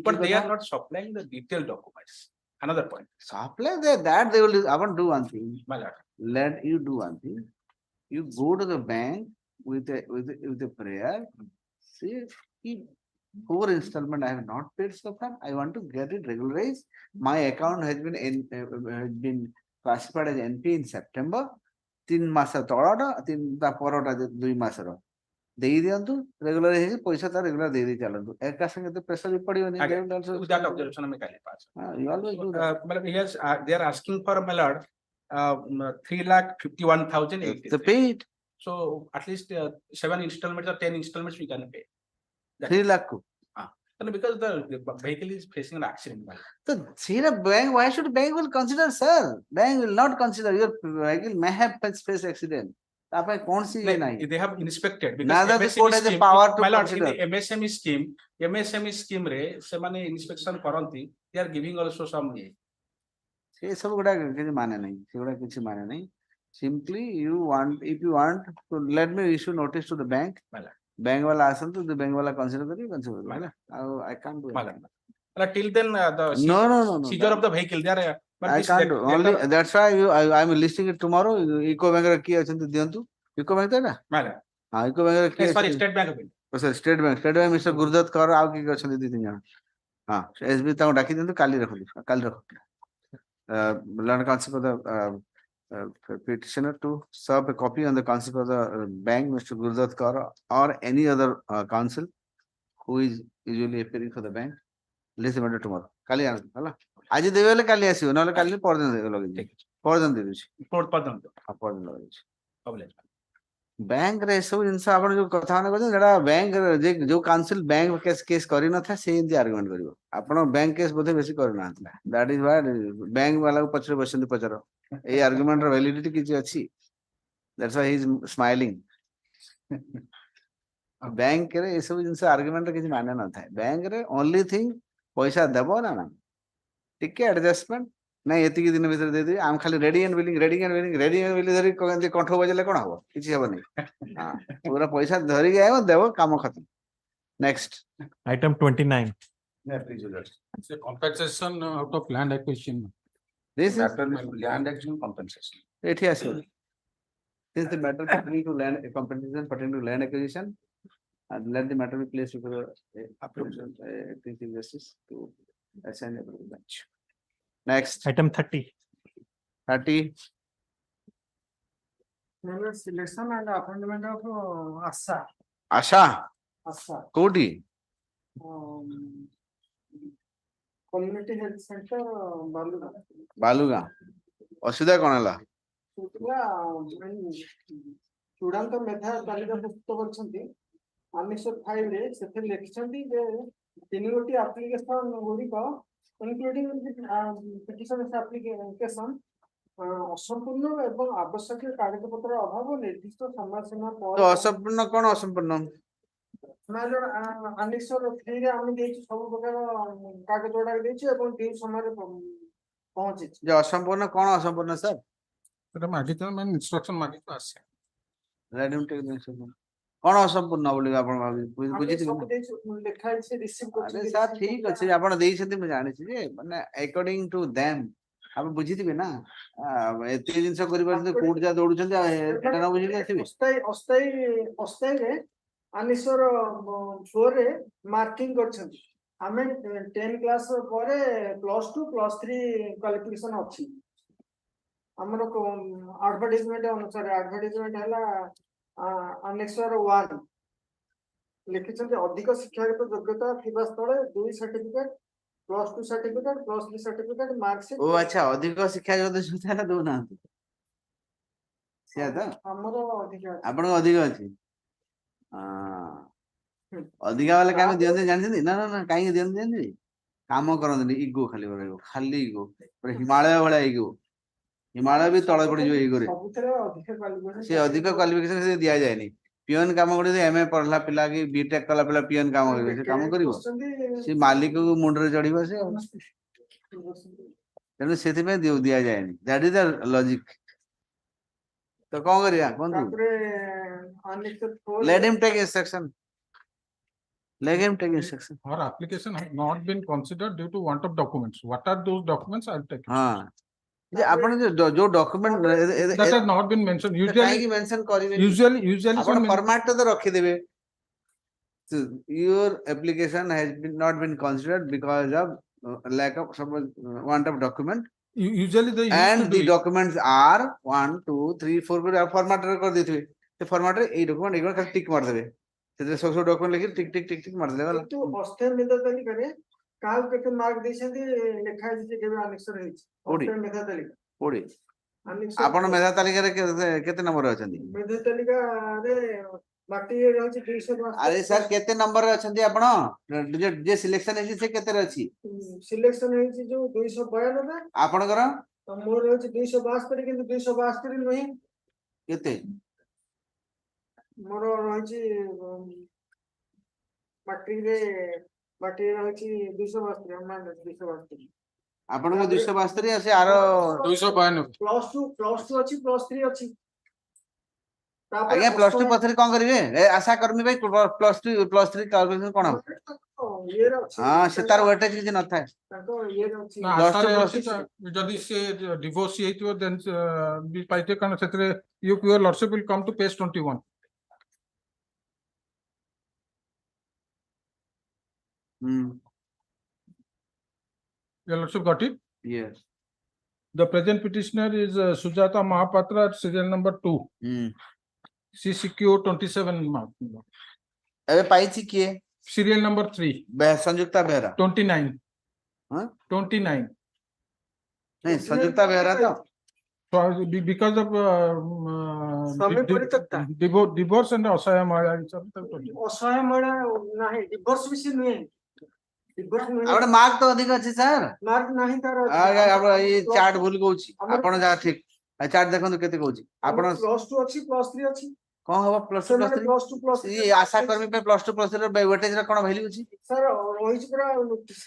but they are not supplying the detailed documents another point supply that they will upon do one thing my lord let you do one thing you go to the bank with a prayer see if 4 installment I have not paid so far I want to get it regularized my account has been classified as NP in September 3 मास तळटा 3 ता परटा 2 मास रो देई दियंतु regular हे पैसा ता regular दे दे चलंतु एका संगे तो pressure भी पड़ियो नहीं that observation में काले पास you always do that मतलब yes they are asking for my lord 3,51,000 to pay it so at least 7 installments or 10 installments we can pay 3 lakh ko because the vehicle is facing an accident so see the bank why should bank will consider sir bank will not consider your vehicle may have faced accident तापे कौन सी ये नहीं they have inspected because neither the court has the power to consider in the MSME scheme रे से माने inspection करंती they are giving also some से सब गुडा किछि माने नहीं से गुडा किछि माने नहीं simply you want if you want to let me issue notice to the bank bank wala asantu the bank wala consider I can't do it till then the no seizure of the vehicle there I can't do only that's why I am listing it tomorrow eco bank ra ki achanti diyantu eco bank ta na ha eco bank ra ki sorry state bank of India sir state bank Mr Gurdat kar aw ki achanti di tin jana ha SB ta daki diyantu kali rakhu learn concept of the petitioner to serve a copy on the concept of the bank Mr Gurdat kar or any other counsel who is usually appearing for the bank list the matter tomorrow kali hala आज देवेले काली आसीबो नले काली परदिन देबे लगे परदिन दे दिछि परदिन लगे छी bank रे सब जिंस आपण जो कथा न कहछ जेडा बैंक जे जो काउंसिल बैंक केस करि न था से इंदी आर्गुमेंट करिवो आपण बैंक केस बोधे बेसी करि ना दैट इज व्हाई बैंक वाला को पछरे बसंती पचरो ए आर्गुमेंट रो वैलिडिटी किछि अछि that's why he is smiling bank रे ए सब जिंस आर्गुमेंट किछि माने न था बैंक रे ओनली थिंग पैसा देबो ना टिके एडजस्टमेंट नहीं एति दिन भीतर दे दे आम खाली रेडी एंड विलिंग धरी कंठ बजले कोन हबो किछि हबो नहीं हां पूरा पैसा धरि आयो देबो काम खत्म next item 29 It's a compensation out of land acquisition. This is land acquisition compensation. एठी आसो since the matter pertaining to land compensation pertaining to land acquisition and let the matter be placed before appropriate principal justice to assign a bench. Next item 30 selection and appointment of Asha कोडी community health center बालुगा असुविधा कोन हला चूड़ांत मेधा तालिका प्रस्तुत करछंती 1905 रे सेथे लिखछंती जे 3 गोटी application गुडी को including petition application असंपूर्ण एवं आवश्यक कागजपत्र अभाव निर्दिष्ट समय सीमा पर तो असंपूर्ण कोन असंपूर्ण ଆନେକ୍ସର 3 ରେ ଆମେ ଦେଇଛୁ ସବୁ ପ୍ରକାର କାଗଜ ଗୁଡାକ ଦେଇଛୁ ଏବଂ ଠିକ ସମୟରେ ପହଞ୍ଚିଛି। ଯେ ଅସମ୍ପୂର୍ଣ୍ଣ କଣ ଅସମ୍ପୂର୍ଣ୍ଣ ସାର୍? ସେଟା ମାଗିଛ ମାନେ ଇନଷ୍ଟ୍ରକ୍ସନ ମାଗିଛ ଆସେ। କଣ ଅସମ୍ପୂର୍ଣ୍ଣ ବୋଲି ଆପଣ ଆମେ ବୁଝିଥିବେ ସବୁ ଦେଇଛୁ ଲେଖା ହେଇଛି ରିସିଭ ଆରେ କରୁଛନ୍ତି ସାର୍ ଠିକ ଅଛି ଆପଣ ଦେଇଛନ୍ତି ମୁଁ ଜାଣିଛି ଯେ ମାନେ ଆକର୍ଡିଂ ଟୁ ଦେମ୍ ଆପଣ ବୁଝିଥିବେ ନା ଏତିକି ଜିନିଷ କରିପାରୁଛନ୍ତି କୋର୍ଟ ଯାହା ଦୌଡୁଛନ୍ତି ଏଟା ନ ବୁଝିକି ଆସିବେ। ଅସ୍ଥାୟୀରେ ଆନେକ୍ସର 4 ରେ ମାର୍କିଂ କରିଛନ୍ତି। ଆମେ 10 କ୍ଲାସ ପରେ +2 +3 କ୍ୱାଲିଫିକେସନ ଅଛି। ଆମର ଆଡଭର୍ଟାଇଜମେଣ୍ଟ ଅନୁସାରେ ଆଡଭର୍ଟାଇଜମେଣ୍ଟ ହେଲା ଆନେକ୍ସର 1 ଲେଖିଛନ୍ତି ଅଧିକ ଶିକ୍ଷାଗତ ଯୋଗ୍ୟତା ଥିବା ସ୍ଥଳେ 2 ସାର୍ଟିଫିକେଟ +2 ସାର୍ଟିଫିକେଟ +3 ସାର୍ଟିଫିକେଟ ମାର୍କସିଟ୍। ଓ ଆଚ୍ଛା ଅଧିକ ଶିକ୍ଷା ଯୋଗ୍ୟତା ଦଉନାହାନ୍ତି ସେଇଆ ତ ଆମର ଅଧିକ ଅଛି। ଆପଣଙ୍କ ଅଧିକ ଅଛି ଅଧିକା ବେଲେ କାହିଁକି ଦିଅନ୍ତି ଜାଣିଛନ୍ତି? ନା ନା ନା କାହିଁକି ଦିଅନ୍ତି ଜାଣିଛନ୍ତି? କାମ କରନ୍ତିନି ଇଗୋ ଖାଲି ରହିବ ଖାଲି ଇଗୋ ହିମାଳୟ ଭଳିଆ ଇଗୋ ହିମାଳୟ ବି ତଳେ ପଡିଯିବ ଇଗୋରେ। ସବୁଥିରେ ଅଧିକ କ୍ୱାଲିଫିକେସନ ସେ ଅଧିକ କ୍ୱାଲିଫିକେସନ ସେ ଦିଆଯାଏନି। ପିଅନ କାମ କରିବ MA ପଢିଲା ପିଲା କି ବିଟେକ୍ କଲା ପିଲା ପିଅନ କାମ କରିବ ସେ କାମ କରିବ ସେ ମାଲିକକୁ ମୁଣ୍ଡରେ ଚଢିବ ସେ ଆଉ ତେଣୁ ସେଥିପାଇଁ ଦିଆଯାଏନି। That is the logic. ତ କଣ କରିବା କୁହନ୍ତୁ? Let him take instruction. Let him take instruction. Our application has not been considered due to want of documents. What are those documents? I'll take it. हाँ जे आपण जो document That has not been mentioned. काहे mention करिवे Usually आपण format तो रखि देबे. Your application has not been considered because of lack of want of document. Usually they used And to do the it. documents are 1 2 3 4 format कर देथिबे. ते format रे a document एगो खाली टिक मार देबे. से सब डॉक्यूमेंट लिखि टिक टिक टिक टिक मार देबे वाला. तो अस्थायी मेधा तालिकारे काल केते मार्क देछंती लेखा है जे केबे आनेक्सर हेछि अस्थायी मेधा तालिका कोडी आपण मेधा तालिका रे केते नंबर अछंती? मेधा तालिका रे बाकी रहछि 200। अरे सर केते नंबर रे अछंती आपण? जे सिलेक्शन हेछि से केते रे अछि? सिलेक्शन हेछि जो 292। आपण करा मोर रहछि 272 किंतु 272 नहीं केते मोर रहछि बाकी रे रहछि 272 हम 272। आपण को 272 আছে আর 292 +2 ଅଛି +3 ଅଛି। आज्ञा +2 पथरी कोन करिवे ए आशा कर्मी भाई +2 +3 कैलकुलेशन कोन हम हां से तार वेटेज किछ न थाए ताको ये अछि ना आसारे अछि जदी से डिवोर्स हेतियो देन बी पाइते कन सेतरे your lordship will come to page 21. Your lordship got it? Yes. The present petitioner is Sujata Mahapatra at serial number 2. CCQ 27 mark. अबे पाइछि किए Serial number 3. संयुक्ता बेहरा 29. हां 29. नहीं संयुक्ता बेहरा तो because of divorce and असहाय महिला असहाय महिला नाही डिवोर्स विषय नहीं आपण मार्क तो अधिक अछि सर मार्क नाही तार आपण ई चार्ट भूल कहूची आपण जा ठीक चार्ट देखंतु केते कहूची आपण +2 अछि +3 अछि कोन हबो +2 +3 ई आशा कर्मी पे +2 +3 रे वेटेज रे कोन वैल्यू अछि सर रोहित पूरा नोटिस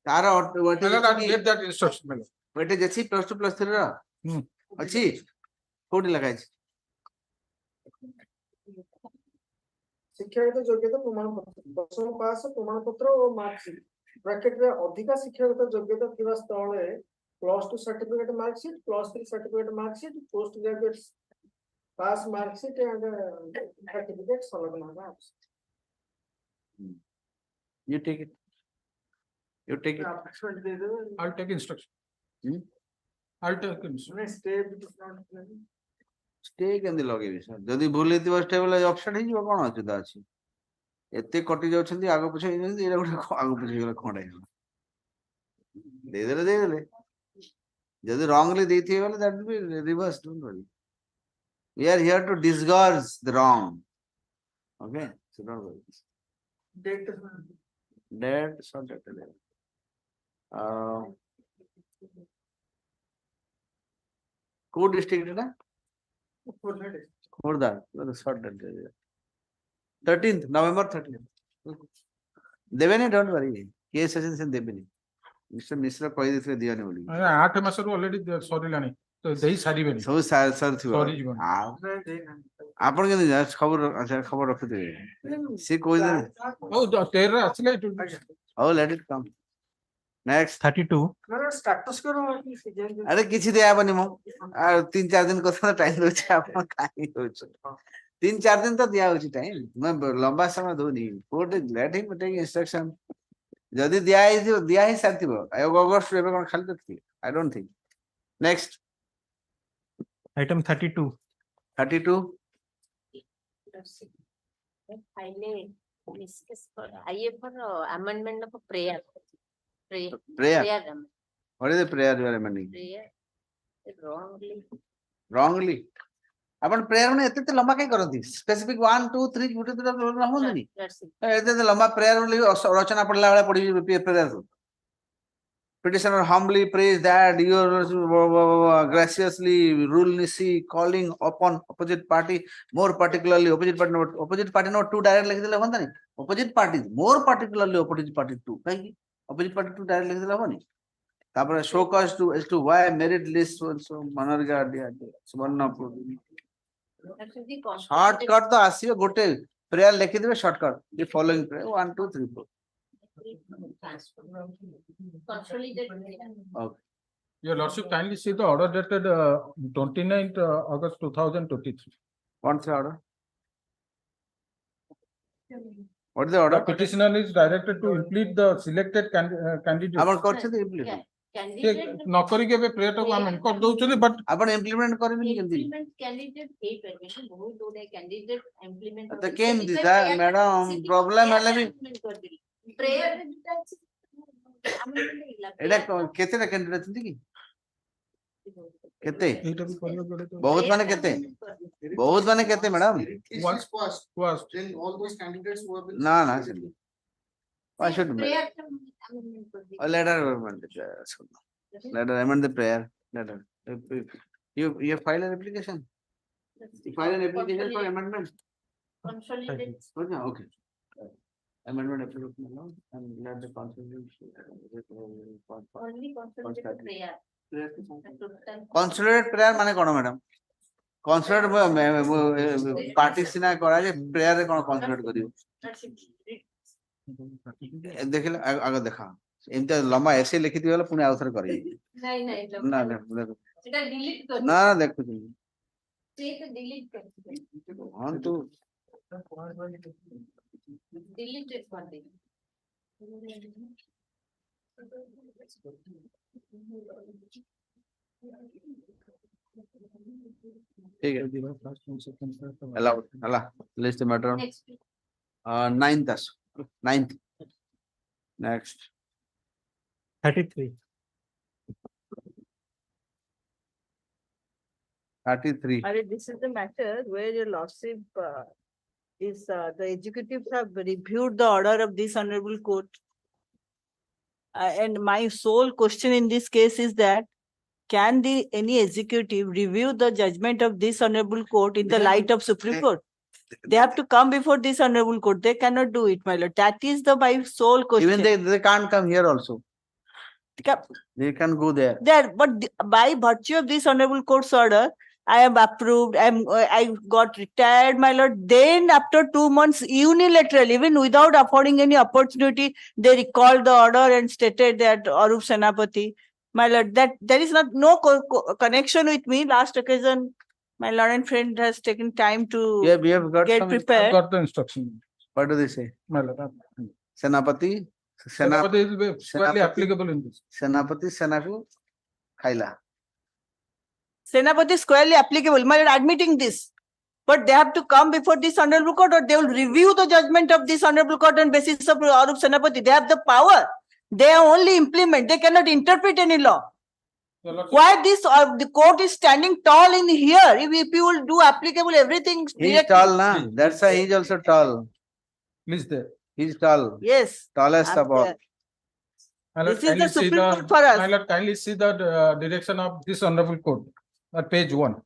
तार वेटेज get that instruction मैंने वेटेज अछि +2 +3 रो अछि कोडी लगाइ छी शिक्षागत योग्यता प्रमाण पत्र 10th पास प्रमाण पत्र और मार्कशीट ब्रैकेट रे अधिक शिक्षागत योग्यता थिबा स्थळे +2 certificate marksheet +3 certificate marksheet post graduate pass marksheet and certificate संलग्न होगा। You take it. You take it. I'll take instruction. I'll take instruction. Stay केंदी लगेबी सर जदी भूल हेतिबो स्टेबल ऑप्शन हे जिवो कोन अछुदा अछि एते कटि जाउछंती आगो पछे हे जंती एरा गुटे आगो पछे गेला कोन हे दे देले जदी रॉन्गली देथि गेले that will be reverse don't worry we are here to disgorge the wrong okay so don't worry date so date को डिस्ट्रिक्ट ना Khordha, short date. 13th, November 13th. Devani, don't worry. Case session Devani. Mr. Mishra କହି ଦେଇଥିଲେ ଦିଅନି ବୋଲି 8 ମାସରୁ already ସରିଲାଣି ତ ଦେଇ ସାରିବେନି ସବୁ ସାର୍ ଥିବ ସରିଯିବନି ଆପଣ କେମିତି ଖବର ଆଚ୍ଛା ଖବର ରଖିଥିବେ ସେ କହିଦେବେ ହଉ 13 ରେ ଆସିଲେ ହଉ let it come next 32 status କର ଆରେ କିଛି ଦିଆହବନି ମୁଁ ଆଉ 3-4 ଦିନ କଥା ଟାଇମ ଦଉଛି ଆପଣ କାହିଁ କହୁଛ 3-4 ଦିନ ତ ଦିଆ ହଉଛି ଟାଇମ ମୁଁ ଲମ୍ବା ସମୟ ଦଉନି court let him take instruction ଯଦି ଦିଆ ହେଇ ସାରିଥିବ ଅଗଷ୍ଟ ଏବେ କଣ ଖାଲି ଦେଖିଥିଲେ I don't think next item 32 Finally, discuss for IF for amendment of prayer. Prayer? What is the prayer you are amending? Prayer Wrongly. Upon prayer में इतने लंबा क्या करती स्पेसिफिक 1 2 3 गुटे तो रहउनी इतने लंबा प्रेयर रचना पढ़ला वाला पढ़ी prayer petitioner humbly prays that you graciously rule nisi calling upon opposite party more particularly opposite party not two direct लिख देले होता नहीं opposite party more particularly opposite party two कहीं opposite party two direct लिख देले होनी तापर show cause to as to why merit list so मनरगा दिया सुवर्ण शॉर्टकट तो आसीबे गोटे प्रेयर लिखि देबे shortcut the following prayer 1 2 3 4 consolidated. Okay. Your Lordship, kindly see the order dated 29th August 2023. What's the order? What is the order? The petitioner is directed to implement the selected candidate. आपण करछे तो implement नौकरी के prayer तो हम कर दउछले but आपण implement करबे केंदी Implement candidate हे permission बहुत दो दे candidate implement तो केम दिदा मैडम प्रॉब्लम हले भी prayer एडा केतेटा कैंडिडेट अछंती की केते बहुत माने केते madam once passed then all those candidates who have been ना चली why should a letter amend the prayer letter you file an application for amendment consolidated. Okay amendment application and let the consolidation Only consolidated prayer. consolidated prayer माने कोन madam consolidated party सिना करा जे prayer रे कोन consolidate करियो देखिले आगे देखा एमते लंबा ऐसे लिखि दियला पुनी आउथर करी नहीं ना सेटा डिलीट कर ना देखु से तो डिलीट कर हां तो डिलीट कर दे ठीक है अल्लाह list the matter ninth next 33 This is the matter where your lordship is the executives have reviewed the order of this honorable court. And my sole question in this case is that can any executive review the judgment of this honorable court in the light of Supreme Court? They have to come before this honorable court. They cannot do it, my lord. That is my sole question. even they can't come here also they can go there But by virtue of this honorable court's order, I am approved. I got retired, my lord. Then after 2 months, unilaterally, even without affording any opportunity, they recalled the order and stated that Arup Senapati, my lord, that there is no connection with me. Last occasion, my lord and friend has taken time to we have got get some prepared. I've got the instruction. what do they say My lord. Senapati Senapati is squarely applicable in this. Senapati Senaku Khaila Senapati squarely applicable, my lord, admitting this. But they have to come before this honorable court, or they will review the judgment of this honorable court on basis of Arup Senapati. They have the power. They only implement. They cannot interpret any law. Why this the court is standing tall in here? If you will do applicable everything. he is tall na that's why he is also tall Please there. he is tall Yes. tallest of all My lord, This is the kindly see Supreme Court for us. My lord, kindly see the direction of this honorable court at page 1.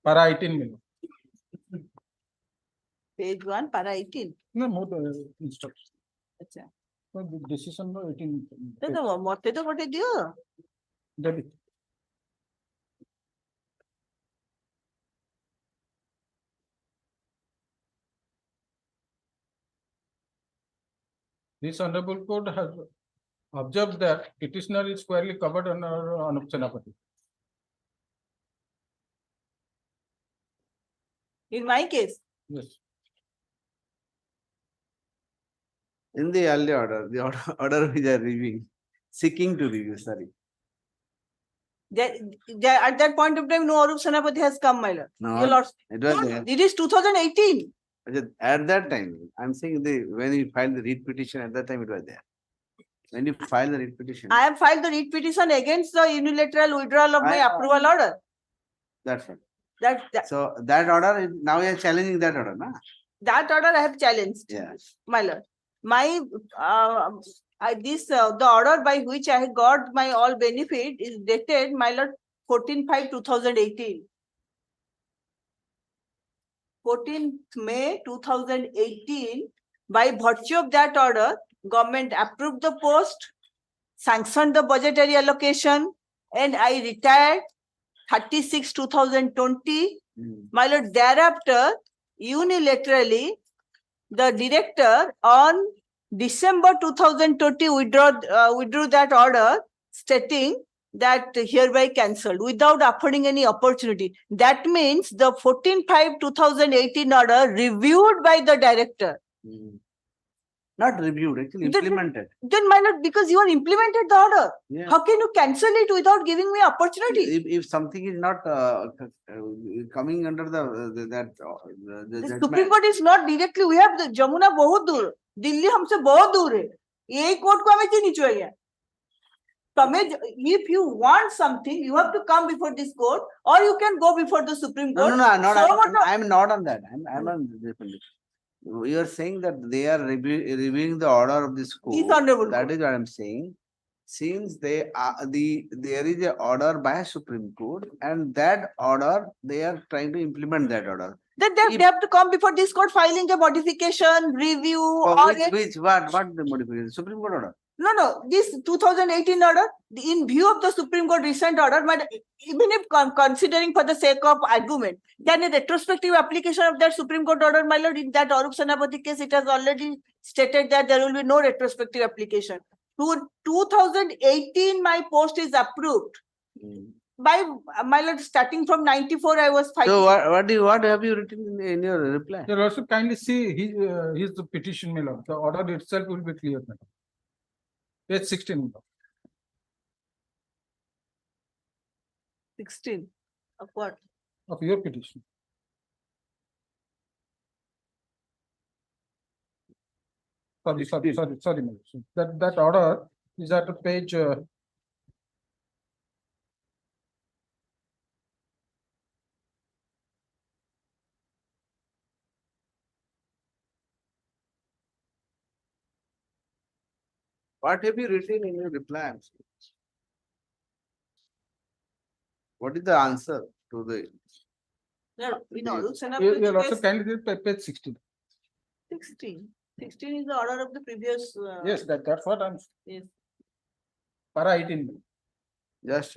Para 18 million. Page 1, para 18. No, more instructions. अच्छा No, the decision no 18. तो मते तो गोटे दियो That this honorable court has observed that petitioner is squarely covered under Anup Senapati. in my case. Yes. In the early order, the order which are reviewing, seeking to review, sorry. At that point of time, no Arup Senapati has come, my lord. No, Your lords- it was No, there. it is 2018. At that time, I'm saying when you filed the writ petition, at that time it was there. When you filed the writ petition. I have filed the writ petition against the unilateral withdrawal of my I know. approval order. That's right. That So that order, now you are challenging that order, na? that order I have challenged, Yeah. my lord. My the order by which I got my all benefit is dated, my lord, 14/5/2018. 14th May 2018. By virtue of that order, government approved the post, sanctioned the budgetary allocation, and I retired 36/2020. My lord, thereafter, unilaterally, the director on December 2020 withdrew that order, stating that hereby cancelled without affording any opportunity. That means the 14/5/2018 order reviewed by the director. Not reviewed, actually implemented. Then, my lord, because you are implemented the order, Yeah. how can you cancel it without giving me opportunity? If something is not coming under the The judgment. Supreme Court is not directly. We have the Jamuna बहुत दूर, दिल्ली हमसे बहुत दूर है. ये court को हमें क्यों नहीं चाहिए? If you want something, you have to come before this court, or you can go before the Supreme No, Court. no, no, So what the- I'm not on that. I'm on different. You are saying that they are reviewing the order of this court. This honorable That court. is what I'm saying. Since they are there is a order by Supreme Court, and that order they are trying to implement that order. Then they have to come before this court, filing a modification, review, For or what the modification? Supreme Court order. No, this 2018 order, in view of the Supreme Court recent order, even if considering for the sake of argument, can a retrospective application of that Supreme Court order, my lord, in that Arup Senapati case, it has already stated that there will be no retrospective application. To 2018, my post is approved. By my lord, starting from 94, I was fighting. So what have you written in your reply? You'll also kindly see his petition, my lord. The order itself will be clear. Madam. Page 16. 16 of what? Of your petition. Sorry, my lord. That order is at page. What have you written in your reply? What is the answer to the? No, in Arup You'll also Senapati kindly read page 16. 16. 16 is the order of the previous. Yes, that's what I'm. Yes. Para 18. Just.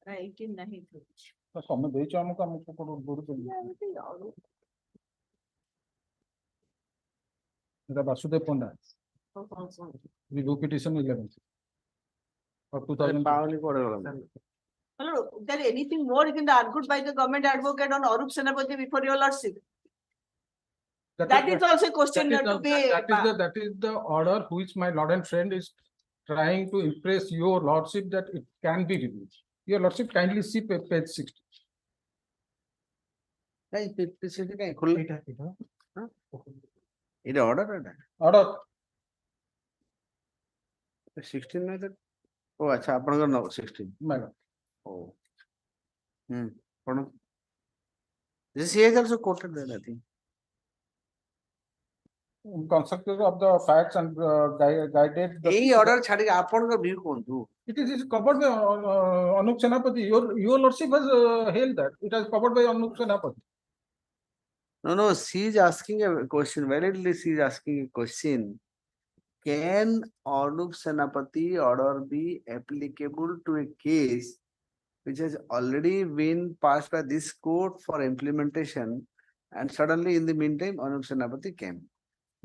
18 nahi thi. समय ଦେଇଛ ଆମକୁ ଆମକୁ ବଢୁଛନ୍ତି ଏଟା Basudev Panda review petition 11 of 2000. Hello, is there anything more you can argued by the government advocate on Arup Senapati before your lordship? That is also a question to be. That is the order which my lord and friend is trying to impress your lordship that it can be reviewed. Your lordship kindly see page 60. order Order. 16 में तो ओ अच्छा आपनकर no 16 madam ओ this is also quoted there I think constructed of the facts and guided. এই order ছাড়ি আপনার view কোনটো? It is covered by Anup Senapati. Your lordship has held that it is covered by Anup Senapati. No, she is asking a question. Validly, she is asking a question. Can Anup Senapati order be applicable to a case which has already been passed by this court for implementation, and suddenly in the meantime Anup Senapati came?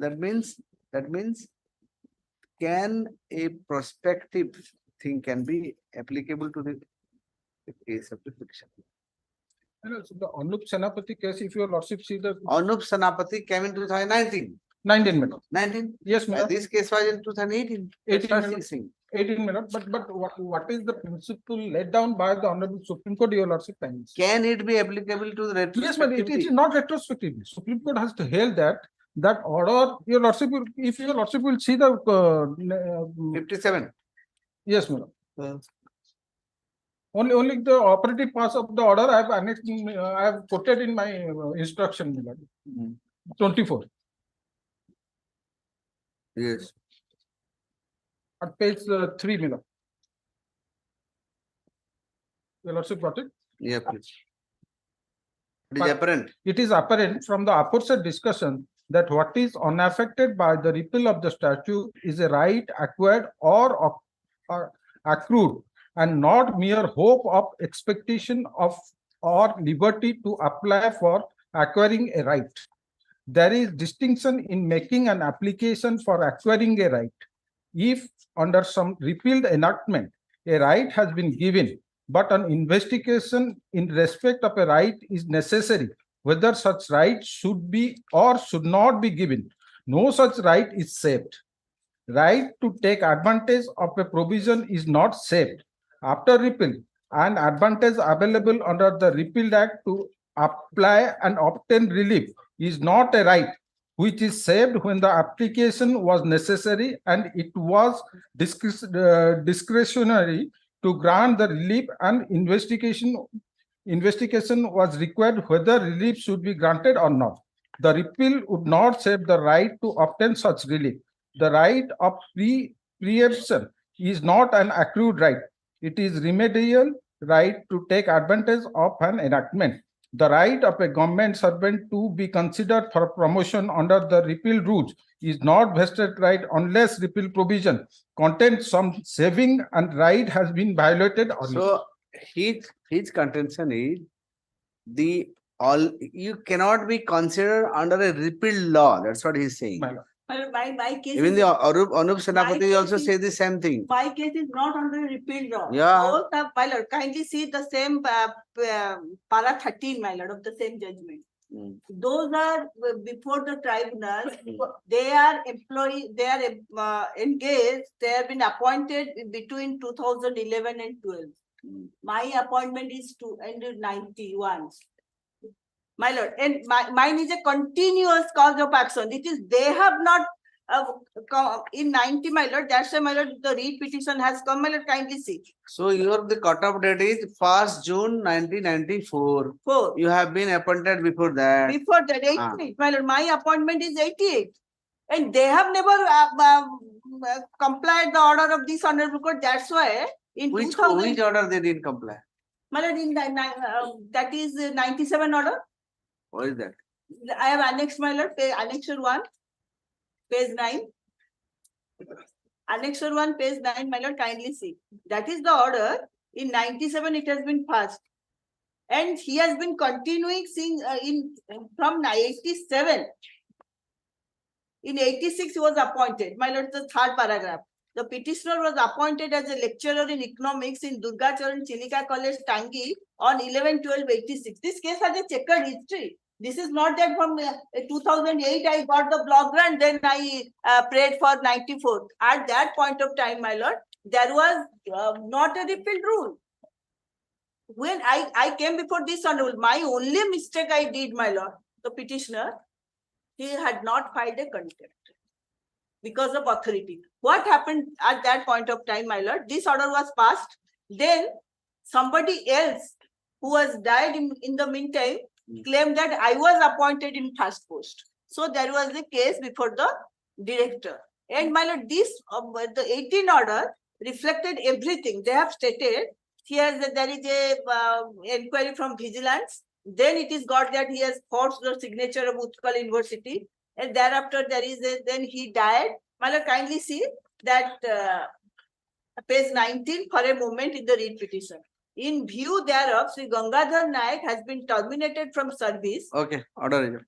That means can a prospective thing can be applicable to the case of the fiction? So the Anup Senapati case, if your lordship see the Anup Senapati came in 2019. 19 minutes. 19? Yes, madam. This case was in 2018. 18 minutes. 18 minutes. But what is the principle laid down by the Honorable Supreme Court, your lordship finds? Can it be applicable to the retrospective? Yes, but it is not retrospective. Supreme Court has to hail that order. Your lordship, if your lordship will see the 57. Yes, madam. Only the operative parts of the order I have annexed. I have quoted in my instruction, madam. 24. Yes. At page 3, madam. Your lordship got it? Yeah, please. It is apparent. It is apparent from the aforesaid discussion that what is unaffected by the repeal of the statute is a right acquired or accrued, and not mere hope of expectation of or liberty to apply for acquiring a right. There is distinction in making an application for acquiring a right. If under some repealed enactment, a right has been given, but an investigation in respect of a right is necessary, whether such right should be or should not be given, no such right is saved. Right to take advantage of a provision is not saved. After repeal, an advantage available under the repealed act to apply and obtain relief is not a right which is saved when the application was necessary and it was discretionary to grant the relief, and investigation was required whether relief should be granted or not. The repeal would not save the right to obtain such relief. The right of preemption is not an accrued right. It is remedial right to take advantage of an enactment. The right of a government servant to be considered for promotion under the repeal rules is not vested right unless repeal provision contains some saving and right has been violated. So his contention is you cannot be considered under a repealed law. That's what he's saying. My case Even is, the Anup Senapati also say the same thing. my case is not under repeal law. Yeah. Both have, my lord, kindly see the same para 13, my lord, of the same judgment. Those are before the tribunal. They are engaged. They have been appointed between 2011 and 12. My appointment is to end in 91. My lord, and mine is a continuous cause of action. It is they have not in 90, my lord. That's why, my lord, the read petition has come. My lord, kindly see. So the cutoff date is 1st June 1994. You have been appointed before that. Before that, 88. My lord, my appointment is 88, and they have never complied the order of this honorable court. That's why in Which 2000, order they didn't comply? my lord, in that is 97 order. What is that? I have annexed, my lord, annexure 1, page 9. Annexure 1, page 9, my lord, kindly see. That is the order. In 97, it has been passed. And he has been continuing from 87. In 86, he was appointed. My lord, the third paragraph. The petitioner was appointed as a lecturer in economics in Durgacharan Chilika College, Tangi on 11/12/86. This case has a checkered history. This is not that from 2008 I got the block grant, then I prayed for 94. At that point of time, my lord, there was not a repealed rule. When I came before this honorable, my only mistake I did, my lord, the petitioner, he had not filed a contempt because of authority. What happened at that point of time, my lord? This order was passed. Then somebody else who has died in the meantime claimed that I was appointed in first post. So there was a case before the director. And my lord, this the 18 order reflected everything. They have stated here that there is a inquiry from vigilance. Then it is got that he has forged the signature of Utkal University, and thereafter there is a, then he died. My lord, kindly see that page 19 for a moment in the read petition. In view thereof, Sri Gangadhar Naik has been terminated from service. Okay, order.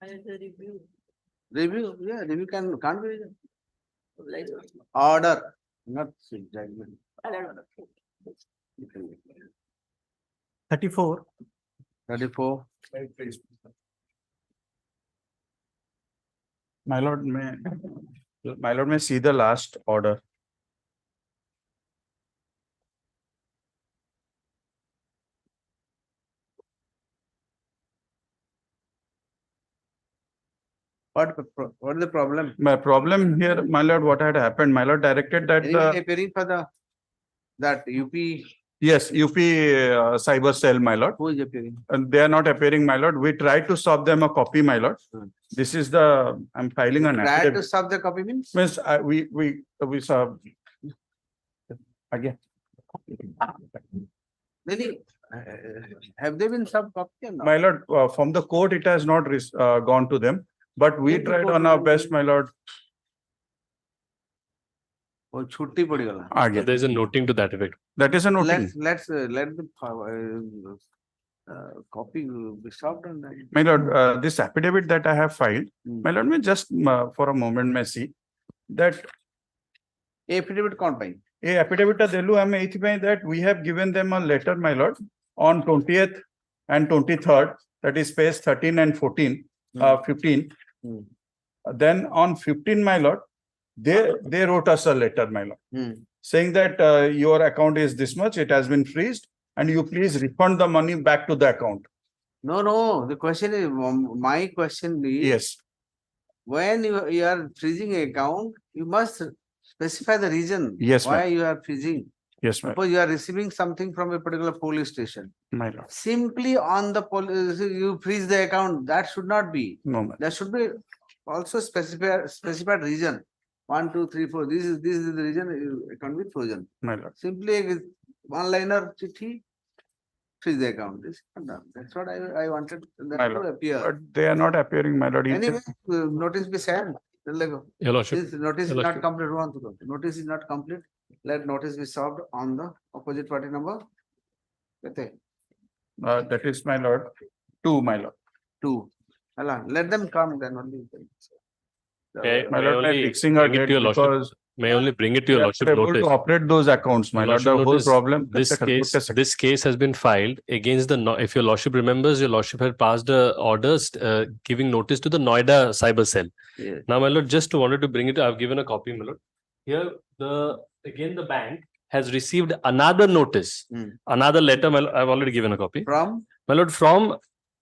Review. Review, yeah, review can't be written. Order, not judgment. 34. 34. My lord, may see the last order. What is the problem? My problem here, my lord, what had happened, my lord directed that Anyway, appearing for that UP. Yes, UP cyber cell, my lord. Who is appearing? And they are not appearing, my lord. We tried to stop them a copy, my lord. This is the, I'm filing an Tried affidavit. to stop the copy means? Means we saw again. Really? Have they been sub copy or not? My lord, from the court, it has not gone to them, but we tried on our best, my lord. Oh, छुट्टी पड़ गया. Again. There is a noting to that effect. That is a noting. Let the copy be stopped on that. My lord, this affidavit that I have filed, my lord, may just for a moment may see that affidavit कौन पाई? affidavit delu hame eithipai that we have given them a letter, my lord, on 20th and 23rd, that is page 13 and 14, 15. Then on 15, my lord, they wrote us a letter, my lord, saying that your account is this much, it has been freezed, and you please refund the money back to the account. No. The question is, my question is, yes, when you are freezing an account, you must specify the reason yes, why you are freezing. Yes, ma'am. Suppose you are receiving something from a particular police station. My lord. Simply on the police, you freeze the account. That should not be. No, ma'am. There should be also specified reason. 1, 2, 3, 4. This is the reason account be frozen. My lord. Simply one liner chithi, freeze the account. This is not done. That's what I wanted that My to lord. appear. But they are not appearing, my lord. Anyway, notice be sent. Your lordship. This notice Your is not lordship. complete. Notice is not complete. Let notice be served on the opposite party number. That is, my lord, 2, my lord. 2. Let them come then only. My lord, may fixing a date because May I only bring it to your we are lordship able notice. to operate those accounts, my Your lord. The lordship whole notice, problem. This case has been filed against the, if your lordship remembers, your lordship had passed orders giving notice to the Noida cyber cell. Yes. Now, my lord, just wanted to bring it, I've given a copy, my lord. Here, again, the bank has received another notice, another letter, my lord, I've already given a copy. From? My lord, from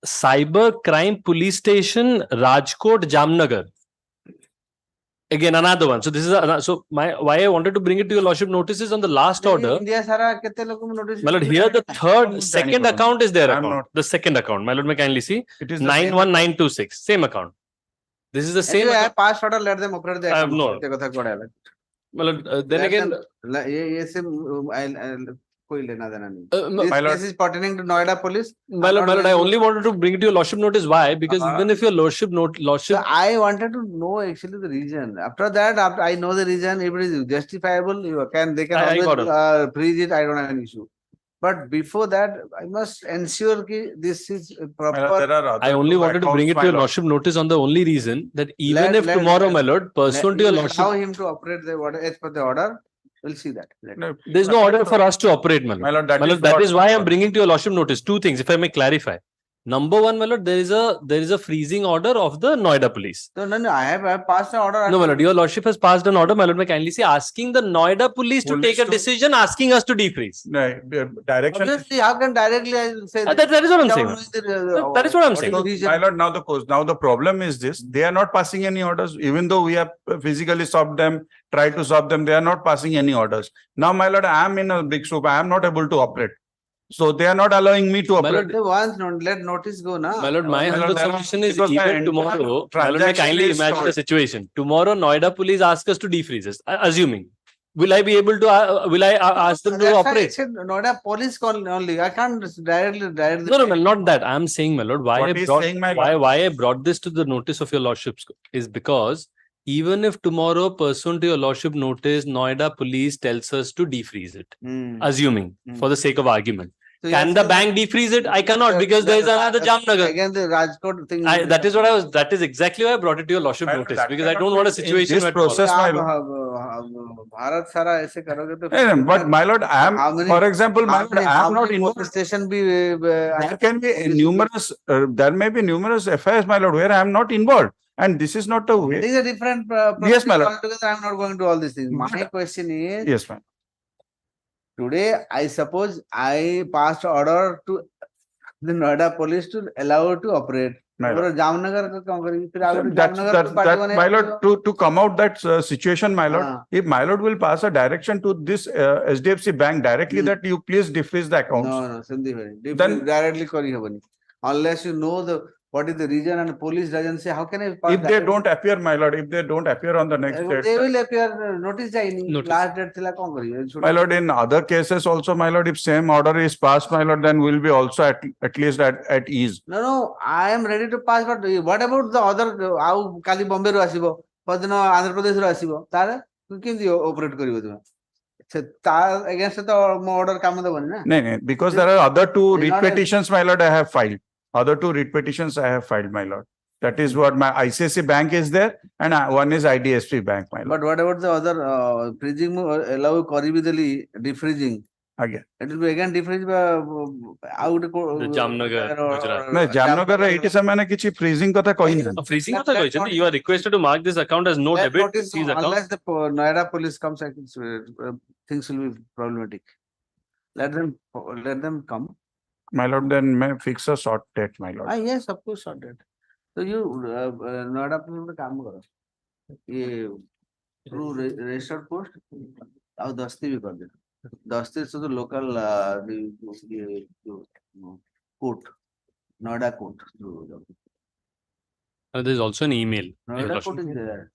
Cyber Crime Police Station, Rajkot, Jamnagar. Again, another one. So this is why I wanted to bring it to your lordship notices on the last order. India sara kete logo notice. My lord, here the second account is their account. The second account. My lord, may kindly see. It is 91926. Same account. This is the same. Anyway, I account. passed order, let them operate the I have account. no. My lord, then again. कोई लेना देना नहीं. My lord, This is pertaining to Noida police. My lord, I only wanted to bring it to your lordship notice. Why? Because even if your lordship So I wanted to know actually the reason. After that, I know the reason. If it is justifiable, they can always freeze it. I don't have an issue. But before that, I must ensure that this is proper. I only wanted to bring it to your lordship notice on the only reason that even if tomorrow, my lord, pursuant to your lordship, allow him to operate the order as per the order. We'll see that. There's no order for us to operate, my lord. That is why I'm bringing to your lordship notice 2 things, if I may clarify. Number 1, my lord, there is a freezing order of the Noida police. No, I have passed an order. No, my lord, your lordship has passed an order, my lord, may kindly see, asking the Noida police to take a decision, asking us to defreeze. Direction. Obviously, how can directly I say that is what I'm saying. That is what I'm saying. My lord, now the problem is this: they are not passing any orders, even though we have physically stopped them, tried to stop them. They are not passing any orders. Now, my lord, I am in a big soup. I am not able to operate. So they are not allowing me to My operate. lord, they want, let notice go now. My lord, my My lord, humble there are- submission is because my even entire tomorrow, my lord, may transaction kindly is imagine the stalled. situation. Tomorrow, Noida police ask us to defreeze us, assuming. Will I be able to, will I ask them to That's why I operate? said not a police call only. I can't directly. No, no, not that. I'm saying, my lord, why What I he's brought, saying, my lord- why I brought this to the notice of your lordships is because even if tomorrow, pursuant to your lordship notice, Noida police tells us to defreeze it, assuming for the sake of argument. So Can yes, the sir, bank defreeze it? I cannot because there is another Jamnagar. Again, the Rajkot thing. That is what I was. That is exactly why I brought it to your lordship notice because I don't want a situation this where process, tomorrow- my lord. Bharat सारा ऐसे करोगे तो Yeah, but my lord, I am, how many- for example, my how lord, many- I how am not many involved. police station be There can be numerous, there may be numerous FIRs, my lord, where I am not involved. And this is not the It way. is a different Yes, my lord. altogether. I'm not going to all these things. My question is, Yes, ma'am. today I suppose I passed order to the Noida police to allow to operate. My और जामनगर का कौन करेगी? फिर So अगर that's, Jamnagar that's, को party that, बने my lord, to come out that situation, my lord, हाँ. if my lord will pass a direction to this SDFC bank directly that you please defreeze the accounts. No, Sandeep, Then- directly करी होबनी. Unless you know what is the reason and police doesn't say, how can I pass If they that? don't appear, my lord, if they don't appear on the next They date. will appear, notice जाइनी. Notice. Last date थिला कौन करी? My lord, in other cases also, my lord, if same order is passed, my lord, then we'll be also at least at ease. No, I am ready to pass, but what about the other? ଆଉ କାଲି ବମ୍ବେ ରୁ ଆସିବ, ପରଦିନ ଆନ୍ଧ୍ରପ୍ରଦେଶ ରୁ ଆସିବ, ତାର କେମିତି operate କରିବ ତୁମେ? ସେ ତା against ତ ମୋ order କାମ ଦବନି ନା? No, because there are other two It's writ not a- petitions, my lord, I have filed. Other two writ petitions I have filed, my lord. That is what my ICICI bank is there and one is IDSP bank, my lord. But what about the other freezing allow କରିବି ଦେଲି defreezing? Again. It will be again defreeze ଆଉ ଗୋଟେ Jamnagar, Gujarat. No, Jamnagar ରେ ଏଇଠି ସେମାନେ କିଛି freezing କଥା କହିନାହାନ୍ତି. Freezing କଥା କହିଛନ୍ତି. You are requested to mark this account as no Let debit. notice, Seize account. unless the Noida police comes, I think things will be problematic. Let them come. My lord, then may fix a short date, my lord. Yes, of course, sorted. So you Noida police में काम करो. ये through registered post और दस्ती भी कर दे. दस्ती से तो local the court, Noida court through. There is also an email. Your Noida lordship. court is there.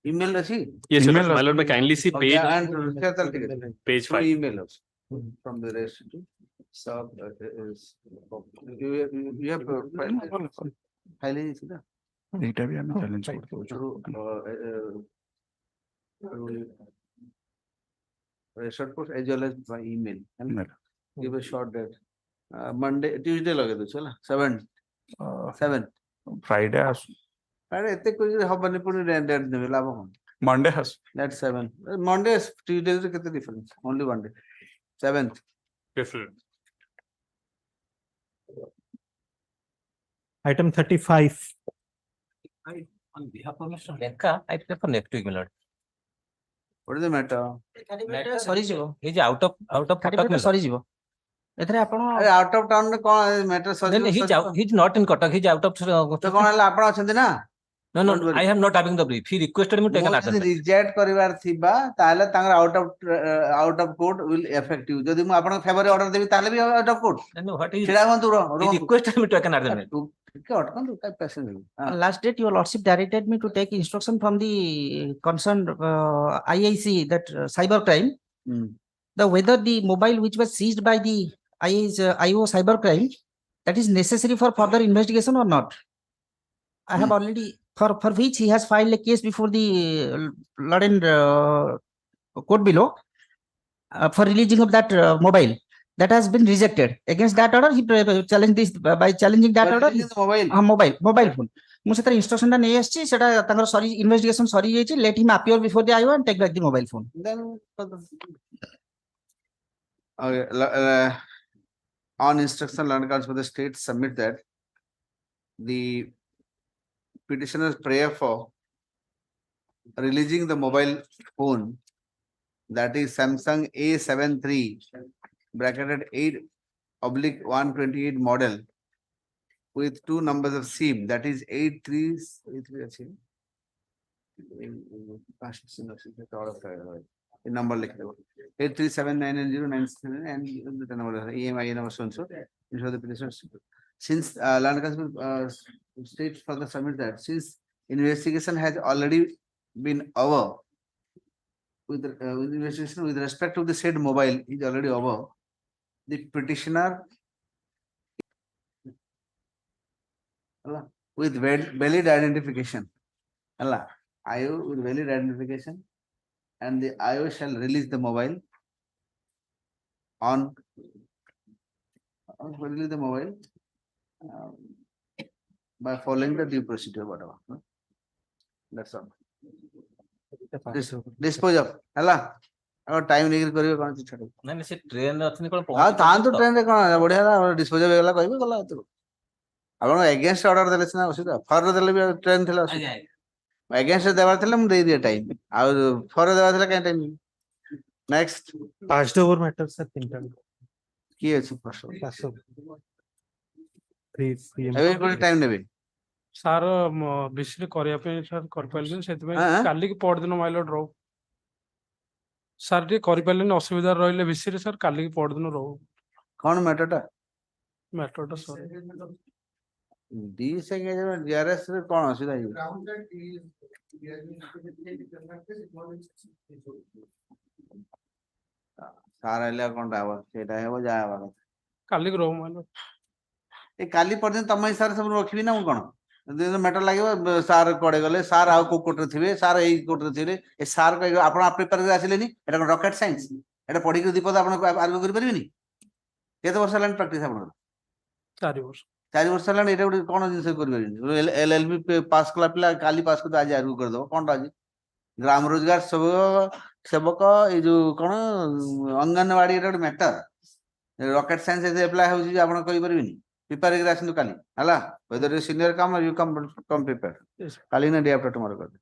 Email अछि? Yes, your Email lordship. My lord, may kindly see Okay, page and page through 5. email also from the rest. So you have file is ना? ଏଇଟା ବି ଆମେ challenge କରିଦଉଛୁ. Through short post as well as by email. No. Give a short date. Monday, Tuesday लगे तो चला 7. Friday has, अरे इतने कुछ हबने पूरी date नहीं मिला वो. Monday has. That's 7. Monday, Tuesday से कितने difference? Only one day. 7th. Different. Item 35. On behalf of Mr. Lenka, I prefer next week, my lord. What is the matter? Matter ସରିଯିବ ଏଇ ଯେ out of କଟକ ସରିଯିବ ଏଥିରେ ଆପଣ अरे out of town ରେ कौन matter sir? he's not in Kotak, he's out of तो कौन है ଆପଣ ଅଛନ୍ତି ନା? no, I am not having the brief. He requested me to take an ମୁଁ action. ଯଦି reject କରିବାର ଥିବା ତାହେଲେ ତାଙ୍କର out of court will affect you. ଯଦି ମୁଁ ଆପଣଙ୍କ favor ରେ order ଦେବି ତାହେଲେ ବି out of court. No, what is ଛିଡା ହୁଅନ୍ତୁ he requested me to take an action. ଟିକେ ଅଟକନ୍ତୁ କାଇଁ patient ହେବି. On last date, your lordship directed me to take instruction from the concerned IIC, that cyber crime, the whether the mobile which was seized by the IO cyber crime, that is necessary for further investigation or not. I have already, for which he has filed a case before the Lord and court below for releasing of that mobile. That has been rejected. Against that order, he challenged this by challenging that order. Mobile phone. ମୁଁ ସେଥିରେ instruction ଟା ନେଇ ଆସିଛି ସେଟା ତାଙ୍କର ସରି investigation ସରି ଯାଇଛି. Let him appear before the IO and take back the mobile phone. Then okay, on instruction, Land Council for the state submit that the petitioner's prayer for releasing the mobile phone, that is Samsung A73 bracketed 8/128 model with two numbers of SIM, that is 83. number like 837990967 and the number EMI number so and so. Ensure the petitioner. Since land council state further submit that since investigation has already been over with investigation with respect to the said mobile is already over, the petitioner with valid identification, IO with valid identification, and the IO shall release the mobile on release the mobile by following the due procedure, whatever. That's all. Dispose of, our time nigger kariyo kon chi chhadu. ନାଇଁ ନାଇଁ, ସେ ଟ୍ରେନରେ ଅଛନ୍ତି କଣ ଥାନ୍ତୁ train ରେ କଣ ବଢିଆ ଡିସ୍ପୋଜ ହେଇଗଲା କହିବେ ଗଲା ଏଥିରୁ ଆପଣ ଏଗେନଷ୍ଟ ଅର୍ଡର ଦେଲେ ସିନା ଅସୁବିଧା ଫର ଦେଲେ ବି ଟ୍ରେନ ଥିଲା ଅସୁବିଧା ଏଗେନଷ୍ଟ ଦେବାର ଥିଲେ ମୁଁ ଦେଇଦିଏ ଟାଇମ ଆଉ ଫର ଦେବାର ଥିଲା କାଇଁ time next Passed over matter, sir. କିଏ ଅଛି first Pass over. Free, free. ଏବେ ଗୋଟେ ଟାଇମ ନେବେ ସାର୍ ବେଶୀ କରିବା ପାଇଁ ସାର୍ କରିପାରିଲେନି ସେଥିପାଇଁ କାଲିକି ପରଦିନ ମାଇଲଟ ରହୁ ସାର୍ ଟିକେ କରିପାରିଲେନି ଅସୁବିଧା ରହିଲେ ବେଶୀରେ ସାର୍ କାଲିକି ପରଦିନ ରହୁ କଣ ମ୍ୟାଟରଟା ସରି ଡି ସେକେଣ୍ଡ ଜିଆରଏସ ରେ କଣ ଅସୁବିଧା ହେଇଛି ସାର୍ ହେଲେ କଣଟା ହବ ସେଇଟା ହେବ ଯାହା ହବା କଥା କାଲିକି ରହୁ ମାଇଲଟ ଏ କାଲି ପର୍ଯ୍ୟନ୍ତ ତମ ହିସାବରେ ସବୁ ରଖିବି ନା ମୁଁ କଣ ମ୍ୟାଟର ଲାଗିବ ସାର୍ କୁଆଡେ ଗଲେ ସାର୍ ଆଉ କୋଉ କୋର୍ଟରେ ଥିବେ ସାର୍ ଏଇ କୋର୍ଟରେ ଥିବେ ଏ ସାର୍ ଆପଣ ପ୍ରିପେୟାର କରି ଆସିଲେନି ଏଟା କଣ ରକେଟ ସାଇନ୍ସ ଏଟା ପଢିକି ଦୀପଦ ଆପଣ ଆର୍ଗ୍ୟୁ କରିପାରିବେନି କେତେ ବର୍ଷ ହେଲାଣି ପ୍ରାକ୍ଟିସ ଆପଣଙ୍କର 4 ବର୍ଷ 4 ବର୍ଷ ହେଲାଣି ଏଇଟା ଗୋଟେ କଣ ଜିନିଷ କରିପାରିବେନି LLB ପାସ୍ କଲା ପିଲା କାଲି ପାସ୍ କରି ଆଜି ଆର୍ଗ୍ୟୁ କରିଦବ କଣଟା ଆଜି ଗ୍ରାମ ରୋଜଗାର ସେବକ ଏଇ ଯୋଉ କଣ ଅଙ୍ଗନବାଡି ଏଟା ଗୋଟେ ମ୍ୟାଟର ରକେଟ ସାଇନ୍ସ ଆପ୍ଲାଏ ହଉଛି ଆପଣ କହିପାରିବେନି ପ୍ରିପେୟାର ହେଇକି ଆସନ୍ତୁ କାଲି ହେଲା whether you senior come or you come prepared କାଲି ନା ଡେ ଆଫ୍ଟର ଟୁମରୋ କରିବେ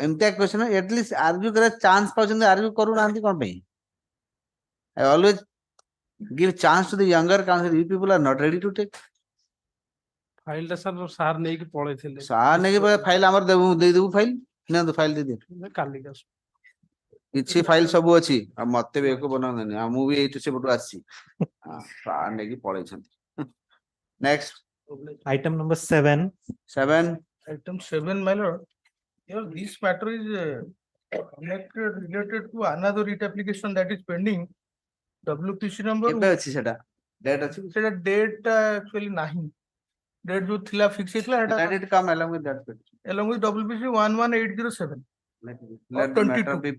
ଏମିତିଆ କ୍ୱେଶ୍ଚନ ଏଟଲିଷ୍ଟ ଆର୍ଗ୍ୟୁ କରିବା ଚାନ୍ସ ପାଉଛନ୍ତି ଆର୍ଗ୍ୟୁ କରୁନାହାନ୍ତି କଣ ପାଇଁ I always give chance to the younger counsel you people are not ready to take file ଟା ସାର୍ ନେଇକି ପଳେଇଥିଲେ ସାର୍ ନେଇକି ଫାଇଲ ଆମର ଦେଇଦେବୁ ଫାଇଲ ନିଅନ୍ତୁ ଫାଇଲ ଦେଇଦିଅ କାଲିକି ଆସୁ କିଛି ଫାଇଲ ସବୁ ଅଛି ଆଉ ମତେ ବି ଏକ ବନାଉନି ଆଉ ମୁଁ ବି ଏଇଠୁ ସେପଟୁ ଆସିଛି ସାର୍ ନେଇକି pଳେଇଛନ୍ତି next Item number 7. Item 7, my lord. This matter is connected related to another writ application that is pending. WPC number. କେବେ ଅଛି ସେଟା ଡେଟ୍ ଅଛି ସେଟା ଡେଟ୍ actually ନାହିଁ ଡେଟ୍ ଯୋଉ ଥିଲା ଫିକ୍ସ ହେଇଥିଲା ସେଟା let it come along with that along with WPC 11807 let the matter be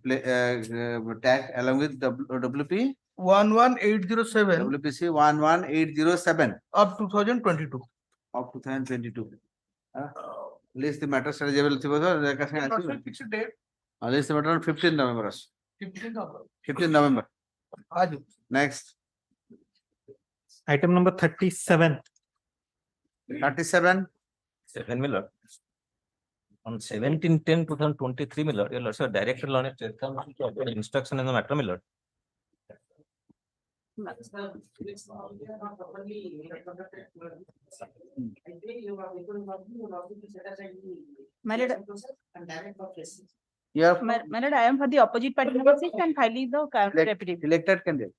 tagged along with WP 11807 WPC 11807 of 2022 of 2022 list the matter eligible thibo to eka sange asibo fixed date list the matter on 15 November 15 November aju next Item number 37. 7 Miller. On 17/10/2023, Miller, your lordship directed on a state council to obtain instruction in the matter, Miller. My lord, yeah my lord, I am for the opposite party number 6 and filing the counter affidavit. selected candidate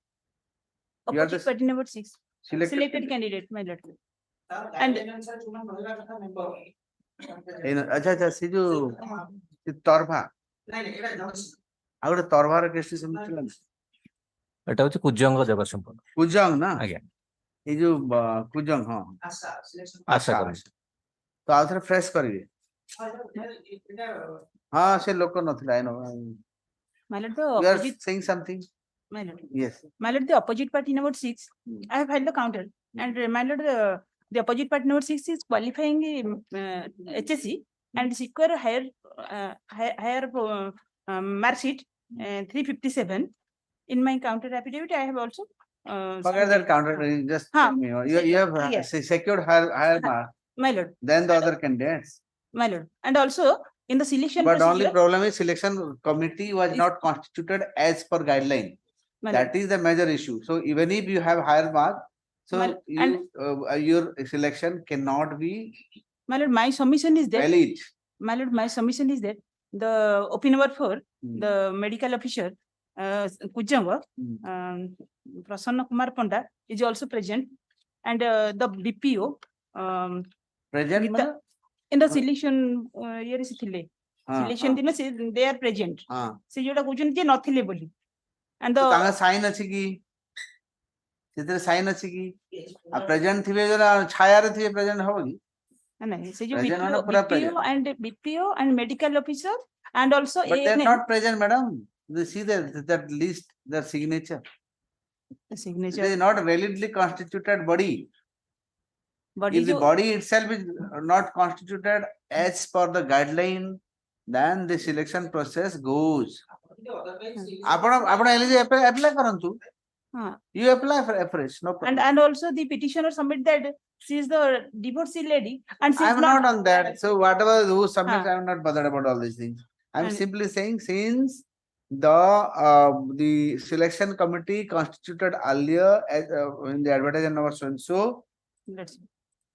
you are the Opposite party number 6. Selected candidate, my lord. And अच्छा अच्छा से जो ତରଭା ଆଉ ଗୋଟେ ତରଭାର case ସେମିତି ଥିଲା ନା ଏଟା ହଉଛି କୁଜଙ୍ଗ ଜଗତସିଂହପୁର କୁଜଙ୍ଗ ନା ଆଜ୍ଞା ଏଇ ଯୋଉ କୁଜଙ୍ଗ ହଁ ଆଶା କରୁଛି ତ ଆଉ ଥରେ ଫ୍ରେଶ କରିବେ ହଁ ସେ ଲୋକ ନଥିଲା my lord, you are saying something my lord, yes my lord, the opposite party number 6, I have filed the counter, and my lord, the opposite party number 6 is qualifying HSC and secure higher mark sheet 357 in my counter affidavit. I have also forget that counter just tell me you have secured higher mark my lord than the other candidates my lord, and also in the selection but procedure, only problem is selection committee was not constituted as per guideline that is the major issue so even if you have higher mark so your selection cannot be my lord, my submission is that valid my lord, my submission is that the OP number 4, the medical officer, Kujanga, Prasanna Kumar Panda is also present, and the BPO, Present Gita- in the selection year is selection दिन से they are present. से जोड़ा कुछ नहीं नथिले बोली. And the तांगा sign अच्छी की चित्र sign अच्छी की अब present थी वे जरा छाया रे थी present होगी नहीं से जो Present होना पूरा BPO and medical officer and also but they are ANM. not present madam they see that list their signature The signature. it is not validly constituted body Body if the जो body itself is not constituted as per the guideline then the selection process goes आपण eligible apply करंतु you apply for afresh no problem and also the petitioner submit that she is the divorcee lady and she I is am not on that so whatever who submits I am not bothered about all these things I am And- simply saying since the selection committee constituted earlier as in the advertisement number so and so Let's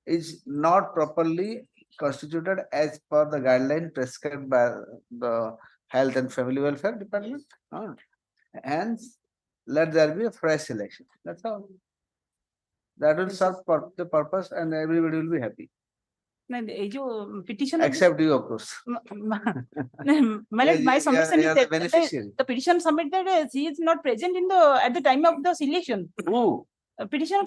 is not properly constituted as per the guideline prescribed by the Health and Family Welfare Department. Hence, let there be a fresh selection. That's all. That will serve the purpose and everybody will be happy. नहीं ये जो petition Except you, of course. my submission you are is the that beneficiary. the petition submit that she is not present in the at the time of the selection. Who? Petition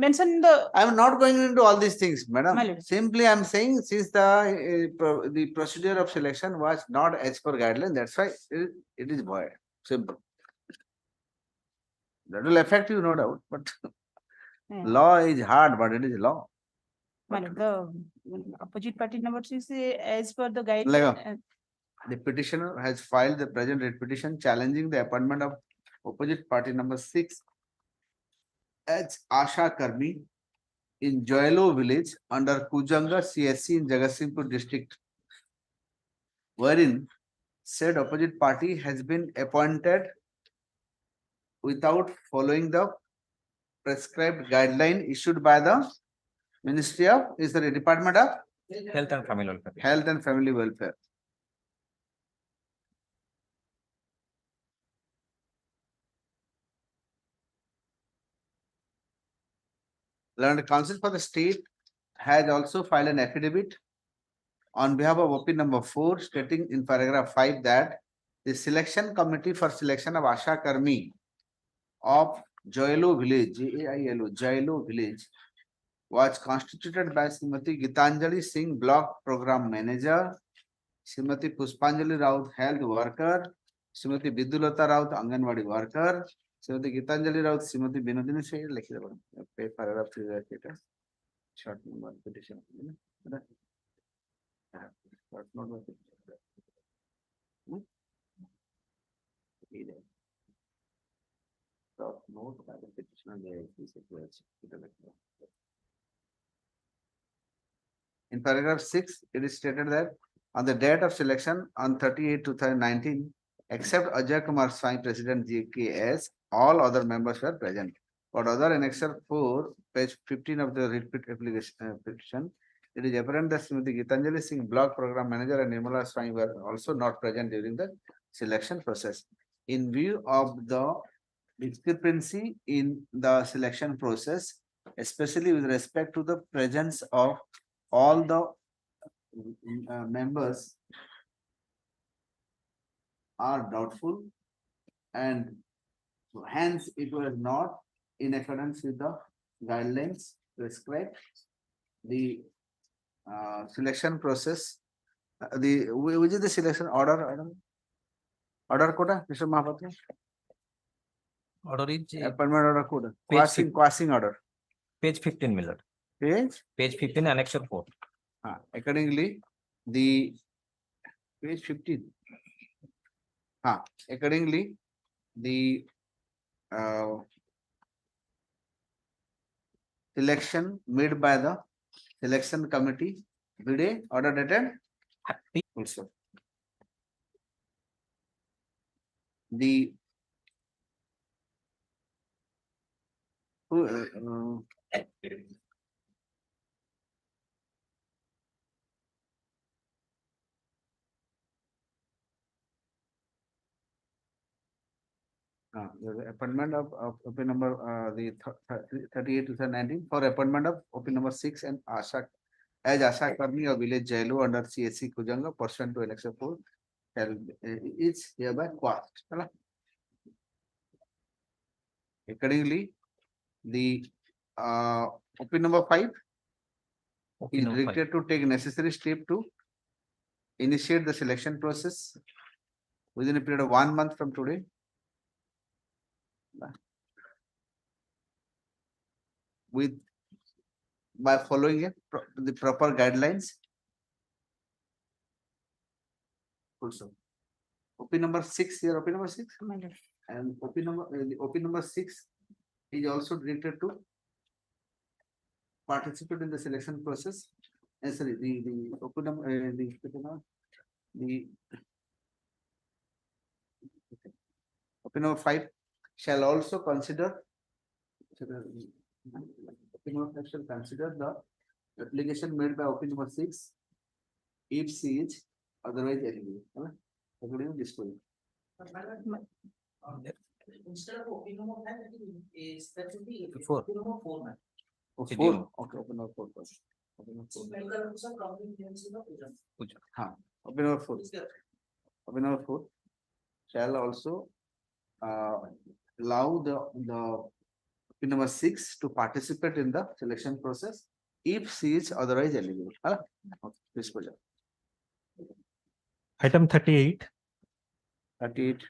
mentioned in the I am not going into all these things, madam. My lord. Simply I am saying since the procedure of selection was not as per guideline, that's why it is void. Simple. That will affect you, no doubt, but law is hard, but it is law. the opposite party number 6 as per the Lega. guideline. The petitioner has filed the present writ petition challenging the appointment of opposite party number 6 as Asha Karmi in Joylo village under Kujanga CSC in Jagatsinghpur district, wherein said opposite party has been appointed without following the prescribed guideline issued by the Ministry of the Department of Health and Family Welfare. Health and Family Welfare. Learned Counsel for the State has also filed an affidavit on behalf of OP number 4 stating in paragraph 5 that the selection committee for selection of Asha Karmi of Joylo village, Joylo village was constituted by Srimati Gitanjali Singh, Block Program Manager, Srimati Puspanjali Raut, Health Worker, Srimati Bidulata Raut, Anganwadi Worker, Srimati Gitanjali Raut, Srimati Binodini Singh, like the paragraph 3 short number petition. Short number petition. Note by the petitioner in paragraph 6, it is stated that on the date of selection on 30/8/2019, except Ajay Kumar Swami, President GKS, all other members were present. But other annexure 4, page 15 of the repeat application petition, it is apparent that Srimati Gitanjali Singh, Block Program Manager, and Nirmala Swami were also not present during the selection process. In view of the discrepancy in the selection process, especially with respect to the presence of all the members are doubtful and hence it was not in accordance with the guidelines prescribed. The selection process, which is the selection order? I don't know. Order quota, Mr. Mahapatra? Order is Appointment order quota. Page Quashing order. page 15, Millard. Page 15, annexure 4. Accordingly, the page 15. Accordingly, the selection made by the selection committee, today order dated also. The The appointment of OP number, the 38/2019 for appointment of OP number 6 and Asha, as Asha Karmi or village Jailu under CSC Kujanga pursuant to annexure 4 is hereby quashed. Hala? Accordingly, the OP number 5 is number five. directed to take necessary step to initiate the selection process within a period of 1 month from today. With by following the proper guidelines. Also, OP number 6 here, OP number 6, and OP number 6 is also directed to participate in the selection process. Sorry, the OP number the OP number 5 shall also consider. OP number 5 shall consider the application made by OP number 6 if she is otherwise eligible. According to disclosure. Instead of OP number 5, is that should be Four. OP number 4, ma'am. Okay, CDMO. okay, OP number 4 first. OP number 4. So medical officer probably gives the Puja. OP number 4. OP number 4 shall also allow the OP number 6 to participate in the selection process if she is otherwise eligible. Okay, please go ahead. Item 38. 38.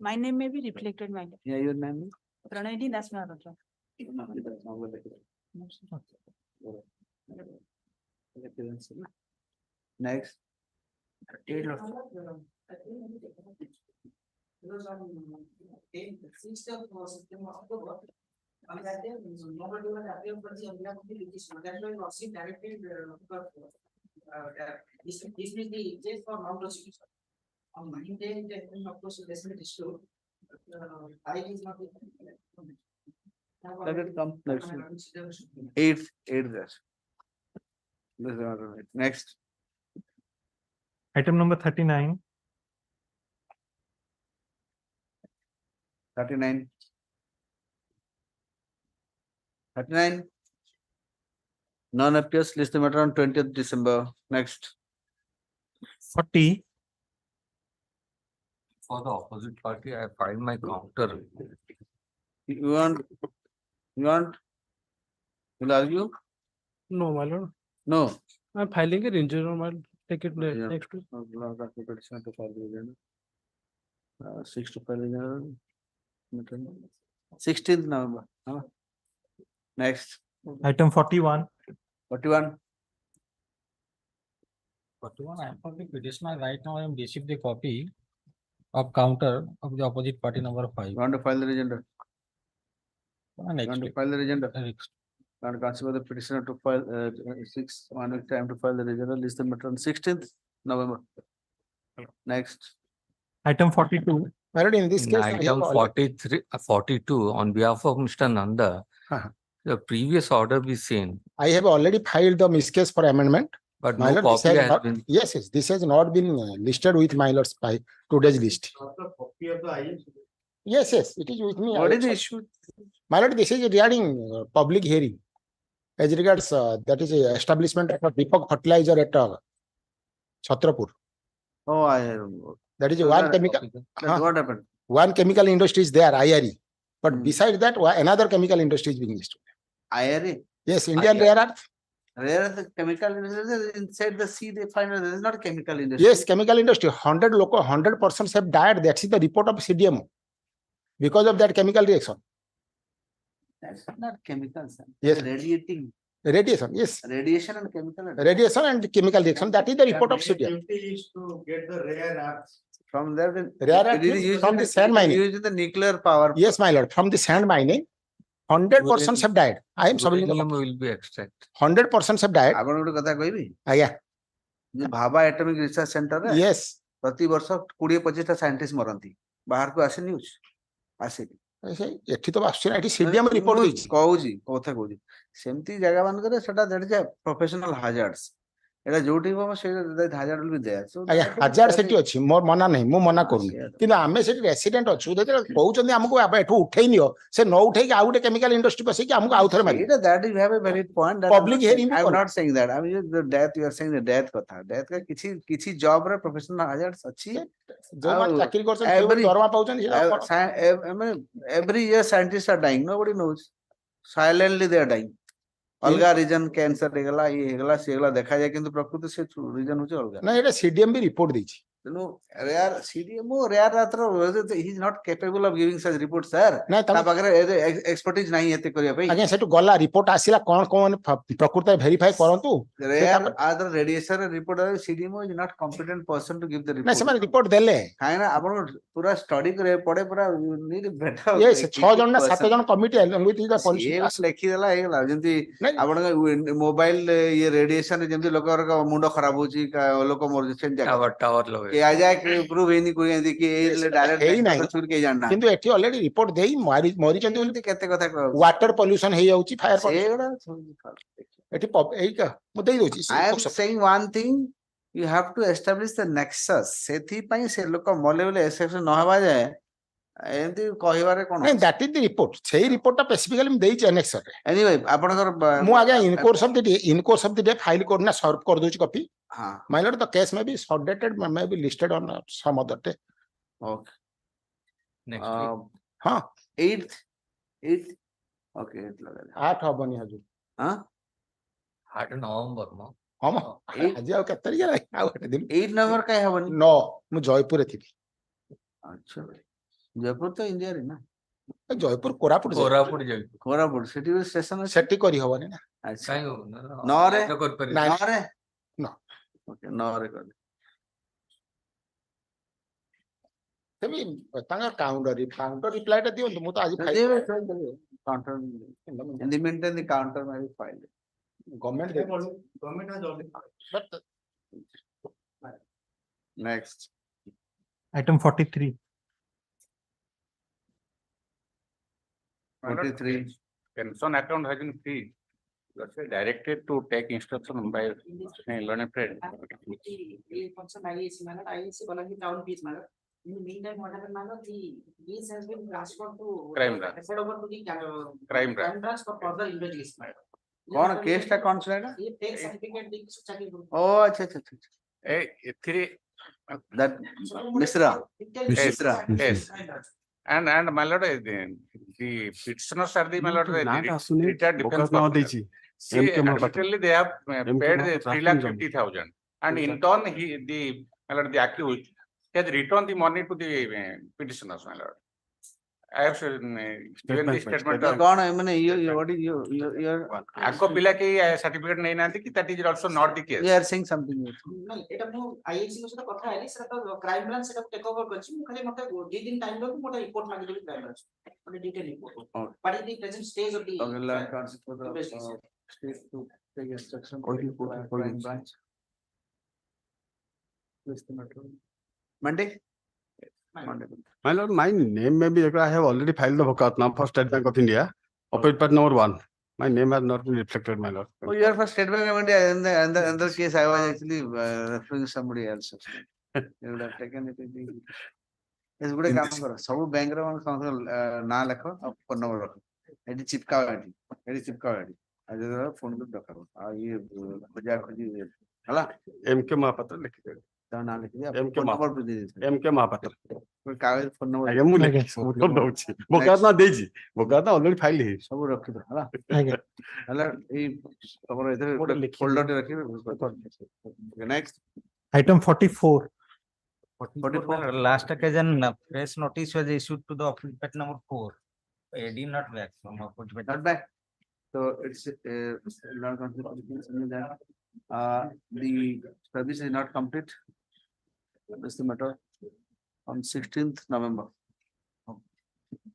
My name may be reflected, my name. Yeah, your name Pranayini Das Maharajah. is? Next. Because on 6th of September, October, on that day, nobody was appeared for the behalf of the litigation. That's why Lordship directed this is the case for non-prosecution. On Monday, then of course, this is issued. I is not. Let it come next. 8 there. Next. Item number 39. 39. 39. None appears, list the matter on 20th December. Next. 40. For the opposite party, I filed my counter. You want? Will argue? No, my lord. No. I'm filing a injury, my lord. Take it next week. 6 to file 16th November. Next. Item 41. 41. 41, I am for the petitioner. Right now, I am received the copy of counter of the opposite party number 5. You want to file the agenda? Next You want to week. file the agenda? Next. And consider the petitioner to file 1 week time to file the agenda. List the matter on 16th November. Next. Item 42. My lord, in this In case, I have item already- 42, on behalf of Mr. Nanda, the previous order be seen, I have already filed the miscase for amendment. but My no lord, this copy has has not- been. Yes, this has not been listed with my lord's by today's list. Yes, it is with me. What is the issue? My lord, this is regarding public hearing. As regards, that is a establishment of a Deepak fertilizer at Chhatrapur. Oh, That is So one that- chemical. That's what happened. One chemical industry is there, IRE. But besides that, another chemical industry is being listed. IRA. Yes, Indian rare earth. Rare earth chemical industry inside the sea, they find this is not a chemical industry. Yes, chemical industry. 100 persons have died. That's the report of CDMO because of that chemical reaction. That's not chemicals. Yes. Radiating. Radiation, yes. Radiation and chemical. Radiation and chemical reaction. That is the report of CDMO. Is to get the rare earths. From there, Rare earth it is means used from in the sand mining. Used in the nuclear power. Yes, my lord. From the sand mining, 100 persons have died. I am submitting the Uranium copy. will be extract. 100 persons have died. ଆପଣ ଗୋଟେ କଥା କହିବି ଆଜ୍ଞା ଯେ Bhabha ଏଟମିକ research ସେଣ୍ଟରରେ Yes. ପ୍ରତି ବର୍ଷ 20-25ଟା scientist ମରନ୍ତି ବାହାରକୁ ଆସେ ନ୍ୟୁଜ ଆସେନି ଏଠି ତ ଆସୁଛି ନା ଏଠି CDMO report ଦେଇଛି। କହୁଛି କଥା କହୁଛି ସେମିତି ଜାଗା ମାନଙ୍କରେ ସେଟା ପ୍ରଫେସନାଲ ହାଜାର୍ଡସ एटा जोठी बाबा से that hazard will be there. So ଆଜ୍ଞା that is- ହଜାର that ସେଠି is- ଅଛି ମୋର ମନା ନାହିଁ ମୁଁ ମନା କରୁନି କିନ୍ତୁ ଆମେ ସେଠି ରେସିଡେଣ୍ଟ ଅଛୁ ଯେତେବେଳେ କହୁଛନ୍ତି ଆମକୁ ଏଠୁ ଉଠେଇ ନିଅ ସେ ନ ଉଠେଇକି ଆଉ ଗୋଟେ କେମିକାଲ ଇଣ୍ଡଷ୍ଟ୍ରି ବସେଇକି ଆମକୁ ଆଉ ଥରେ ମାରିବେ ସେଇଟା that you have a valid point. That Public hearing B I'm କର। not saying that. I mean the death you are saying the death କଥା. Death का କିଛି job ରେ professional hazards ଅଛି. ଯୋଉମାନେ ଆଉ ଚାକିରି କରୁଛନ୍ତି ଯୋଉମାନେ every- ଦରମା ପାଉଛନ୍ତି ସେଇଟା କଣ? every year scientists are dying. Nobody knows. Silently they are dying. अलगा रीजन कैंसर ହେଇଗଲା ଇଏ ହେଇଗଲା ସେ ହେଇଗଲା ଦେଖା ଯାଏ କିନ୍ତୁ ପ୍ରକୃତି ସେ ରିଜନ ହଉଛି ଅଲଗା ନା ଏଇଟା ସିଡିଏମ ବି ରିପୋର୍ଟ ଦେଇଛି ତେଣୁ ରେୟାର ସିଡିଏମଓ ରେୟାର ରାତ୍ର he is not capable of giving such report sir ନାଇଁ ତା ପାଖରେ ଏକ୍ସପର୍ଟିଜ ନାହିଁ ଏତେ କରିବା ପାଇଁ ଆଜ୍ଞା ସେଠୁ ଗଲା ରିପୋର୍ଟ ଆସିଲା କଣ କଣ ପ୍ରକୃତରେ ଭେରିଫାଇ କରନ୍ତୁ ରେୟାର ଆଦର radiation report CDMO is not competent person to give the ନା ରିପୋର୍ଟ ସେମାନେ ରିପୋର୍ଟ ଦେଲେ କାହିଁକି ନା ଆପଣ ପୁରା ଷ୍ଟଡି କରିବାକୁ ପଡେ ପୁରା ନିଡ୍ ବେଟର ଇଏ 6 ଜଣ ନା 7 ଜଣ କମିଟି ଲେଖିଦେଲା ହେଇଗଲା ଯେମିତି ଆପଣଙ୍କ ମୋବାଇଲ ଇଏ ରେଡିଏସନ ଯେମିତି ଲୋକଙ୍କ ମୁଣ୍ଡ ଖରାପ ହଉଛି ଲୋକ ମରୁଛି ସେମିତି କି ଆଯାଏ ପ୍ରୁଭ ହେଇନି କୁହନ୍ତି କି ଡାଇରେକ୍ଟ କେହି ଜାଣିନା କିନ୍ତୁ ଏଠି ଅଲରେଡି ରିପୋର୍ଟ ଦେଇ ମରିଛନ୍ତି ବୋଲି କେତେ କଥା ୱାଟର ପଲ୍ୟୁସନ ହେଇଯାଉଛି ଫାୟାର ସେଇଗୁଡା ଏଠି ଏଇକା ମୁଁ ଦେଇ ଦଉଛି I am saying one thing you have to establish the nexus ସେଥିପାଇଁ ସେ ଲୋକ ମଲେ ବୋଲି ଏକ୍ସେପସନ ନ ହେବା ଯାଏ ଏମିତି କହିବାରେ କଣ ନାଇଁ ଦ୍ୟାଟ ଇଜ ଦି ରିପୋର୍ଟ ସେଇ ରିପୋର୍ଟଟା ସ୍ପେସିଫିକାଲି ମୁଁ ଦେଇଛି ଆନେକ୍ସର ରେ ଏନିୱେ ଆପଣଙ୍କର ମୁଁ ଆଜ୍ଞା in course of the day file କରିନା ସର୍ଭ କରି ଦଉଛି କପି ହଁ my lord the case may be short dated may be listed on some other day okay Next week. हाँ 8th okay 8 ହବନି ହଜୁ ହଁ 8 ନଭେମ୍ବର ମ ହଁ ମ ଆଜି ଆଉ କେତେ ତାରିଖ ହେଲା ଆଉ ଗୋଟେ ଦିନ 8 ନମ୍ବର କାଇଁ ହବନି 9 ମୁଁ ଜୟପୁରରେ ଥିବି ଆଚ୍ଛା ଜୟପୁର ତ ଇଣ୍ଡିଆରେ ନା ଜୟପୁର କୋରାପୁଟ କୋରାପୁଟ ସେଠି ବି ଷ୍ଟେସନ ଅଛି ସେଠି କରି ହବନି ନା ଆଚ୍ଛା କାଇଁ ନଅରେ କରିପାରିବେ ଓକେ ନଅରେ କରି ତେବେ ତାଙ୍କର କାଉଣ୍ଟର ରିପ୍ଲାଇଟା ଦିଅନ୍ତୁ ମୁଁ ତ ଆଜି counter in the meantime the counter may be filed government next Item 43. 23 pension account has been freed. You are directed to take instruction by learned friend. In the meantime, what happened, Mano? The case has been transferred to Crime branch. referred over to the Crime crime branch for further investigation. कौन case टा कौन सा है ये take certificate दी चाकरी करो ओ अच्छा अच्छा अच्छा Three. that Misra Yes. And my lord, the petitioners are the my lord, retired defense officer. See, admittedly they have paid 3,50,000, and in turn my lord, the accused has returned the money to the petitioners, my lord. I have given the statement. कौन है मैंने what is your आपको पिला के certificate नहीं ना कि that is also not the case. you are saying something नहीं एटा मु आईएससी के साथ କଥା हेली सेटा तो क्राइम ब्रांच सेटा टेक ओवर करछि मु खाली मते 2 दिन टाइम दो मोटा रिपोर्ट मांगी देबी क्राइम ब्रांच मोटे detail report what is the present stage of the learn concept for the state to take instruction for the crime branch Monday My lord, my name may be, I have already filed the Vokatnam for State Bank of India, opposite part number 1. My name has not been reflected, my lord. oh you are for State Bank of India in the other case I was actually referring to somebody else you would have taken it is good काम करो सब bank रे ना लिखो और phone number रखो AD चिपकाओ AD आज phone पे रखो आ ये खोजा खोजी हला MK महापात्र लिख दे ता ना लिख दिया MK फोन नंबर पे दे दे MK महापात्र कोई कागज फोन नंबर आगे मु लिख फोटो दउछि बोकातना देछि बोकातना ऑलरेडी फाइल है सब रखि दो हला हला ए तमरो इधर फोल्डर टे रखि next Item 44. 44 Last occasion, press notice was issued to the occupant number 4. AD not back from occupant. not back so it's not considered that the service is not complete that's the matter on 16th November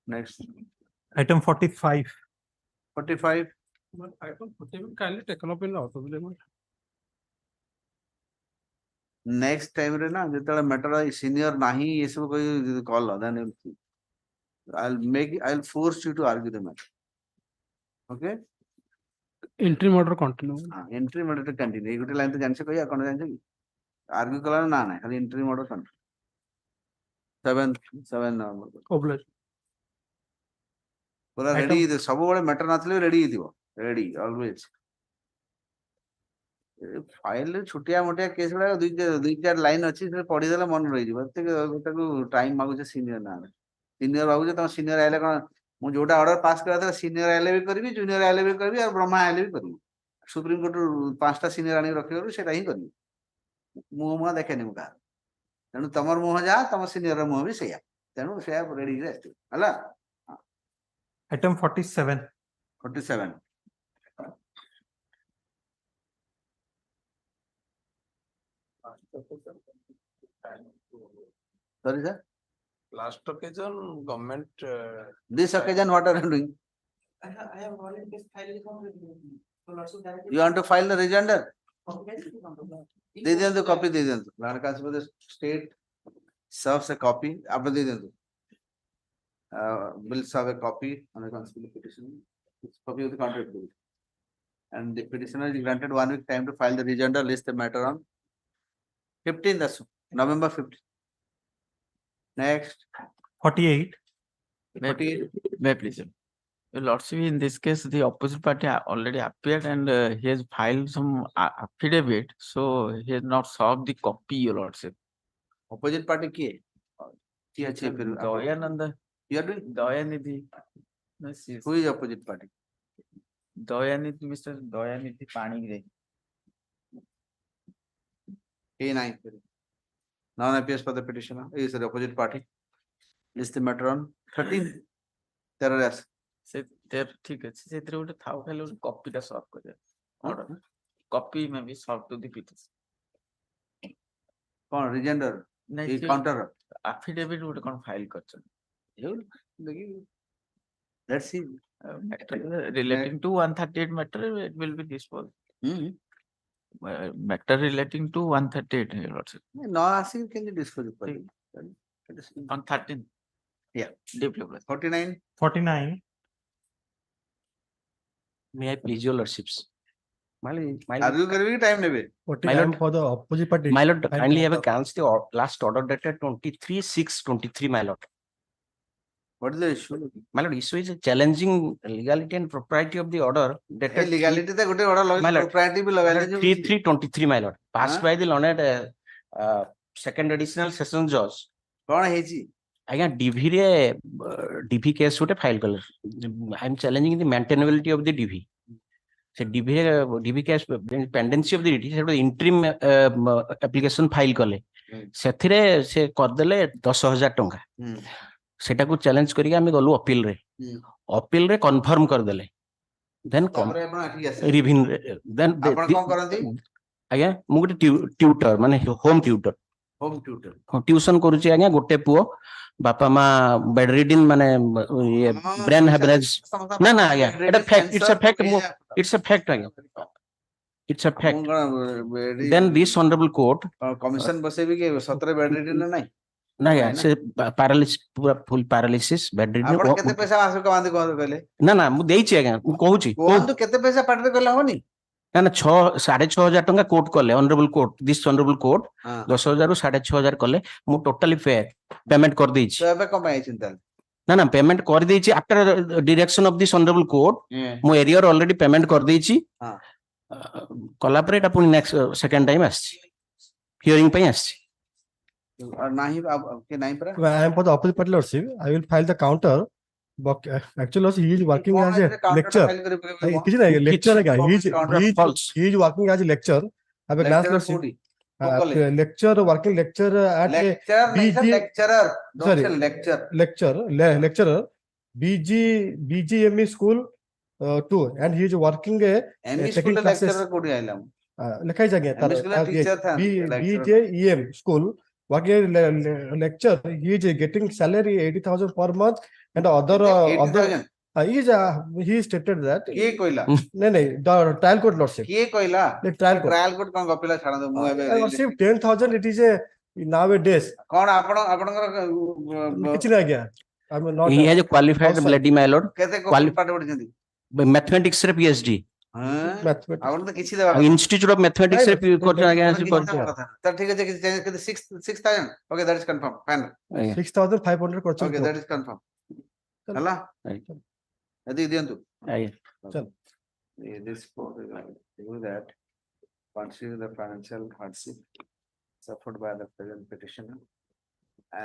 next Item 45. 45 item 41 kindly taken up in out of them. next time रे ना जेतले matter senior नाही ये सब कोई call then I'll force you to argue the matter okay Entry murder continue. Entry murder to continue. एक line तो जान से कोई अकाउंट जान से आर्ग्यू कला ना ना खाली एंट्री मर्डर कंटिन्यू 7 Obliged. पूरा रेडी सब बड़े मैटर नथले रेडी दियो रेडी ऑलवेज फाइल छुटिया मोटिया केस गुडा दुई चार लाइन अछि से पढी देला मन रहि जिवो ताको टाइम मागु जे सीनियर ना सीनियर बाबू जे तम सीनियर आइले कोन मु जोटा ऑर्डर पास करा था सीनियर आइले भी करबी जूनियर आइले भी करबी और ब्रह्मा आइले भी करबी सुप्रीम कोर्ट पांचटा सीनियर आनी रखियो सेटा ही करबी मुह देखेनी मुका तेणु तमर मुह जा तम सीनियर मुह भी सेया तेणु सेया रेडी रे आस्ते हला Item 47. 47 sorry sir Last occasion, government. this occasion what are you doing I have already filed the complaint. So lots of direct- you want to file the rejoinder दे दियंतु कॉपी दे दियंतु लड़का से स्टेट सर्व्स a copy आप दे दियंतु will serve a copy on a constitutional petition copy of the contract bill and the petitioner is granted 1 week time to file the rejoinder list the matter on 15th November 15th next 48. May I please? Your Lordship, in this case, the opposite party already appeared and he has filed some affidavit, so he has not served the copy, Your Lordship. opposite party की है फिर Dayananda. you are doing Dayanidhi. who is opposite party Dayanidhi, Mr. Dayanidhi Panigrahi. A9 non appears for the petitioner is the opposite party list the matter on 13th terrorist से तेर ठीक है से तेरे उठे थाव खाली उस कॉपी टा सॉल्व कर दे ऑर्डर कॉपी में भी सॉल्व टू द पिटिशन कौन rejoinder नहीं counter affidavit उठे कौन फाइल कर चल let's see relating to 138 matter it will be disposed matter relating to 138 Your Lordship. no asking can you dispose On 13 yeah deeply 49 49. May I please your lordships? argue करने की time नेबे My lord, for the opposite party. my lord, kindly have a cancel the last order dated 23/6/23, my lord. what is the issue My lord, issue is challenging legality and propriety of the order dated legality ते गोटे order My लगे lord, propriety भी लगा ले 3/3/23, my lord, passed by the learned second additional session judge. कौन है जी ଆଜ୍ଞା DV ରେ DV କେସ୍ ଗୋଟେ ଫାଇଲ କଲେ I am challenging the maintainability of the DV ସେ DV ରେ DV case pendency of the DV ସେ ଗୋଟେ interim application ଫାଇଲ କଲେ ସେଥିରେ ସେ କରିଦେଲେ 10,000 ଟଙ୍କା ସେଟାକୁ ଚ୍ୟାଲେଞ୍ଜ କରିକି ଆମେ ଗଲୁ ଅପିଲ ରେ କନଫର୍ମ କରିଦେଲେ ଦେନ୍ ରିଭିନ ଦେନ୍ ଆପଣ କଣ କରନ୍ତି ଆଜ୍ଞା ମୁଁ ଗୋଟେ ଟ୍ୟୁଟର ମାନେ ହୋମ ଟ୍ୟୁଟର home tutor ट्यूशन करूची आज्ञा गोटे पुओ बापा मा बेड रीडिंग माने ये ब्रेन हैमरेज ना ना आज्ञा it's a fact it's a fact आज्ञा it's a fact then this honourable court commission बसे भी के 17 बेड रीडिंग नहीं ना आज्ञा से पैरालिसिस पूरा फुल पैरालिसिस बेड रीडिंग आपण केते पैसा मास कमांदे कोन कहले ना ना मु देइची आज्ञा मु कहूची कोन केते पैसा पाटरे कहला होनी ना ना 6,500 टंका कोर्ट कले honourable court this honourable court 10,000 रु 6,500 कले मु टोटली पेमेंट कर देइछि तो एबे कम आइ चिंता ना ना पेमेंट कर देइछि after direction of this honourable court मु एरियर ऑलरेडी पेमेंट कर देइछि कला पर एटा पुनी नेक्स्ट सेकंड टाइम आछि हियरिंग पई आछि और नाही के नाही पर I am for the opposite party lordship. I will file the counter. But actually, also, he is working as a lecturer. He is working as a lecturer. I have a glance lordship. Lecturer working lecturer at lecturer BGME school 2 and he is working a taking classes. लिखा ही BJEM school working lecture. He is getting salary 80,000 per month and other he stated that के कोइला नहीं the trial court lordship के कोइला trial court कोन गपिला छाड़ दो मु एबे lordship 10,000 it is a nowadays कोन आपनकर किछ नहीं गया I mean not he has a qualified lady my lord केते को पाठ पढिसंती mathematics रे PhD Mathematics. आपण ତ କିଛି ଦେବା Institute of Mathematics ରେ କରୁଛୁ ଆଜ୍ଞା ଆସି କରୁଛୁ। ତ ଠିକ ଅଛି 6000 okay that is confirmed fine 6500 କରୁଛୁ okay that is confirmed ହେଲା ଏଦି ଦିଅନ୍ତୁ ଆଜ୍ଞା this do that consider the financial hardship suffered by the present petitioner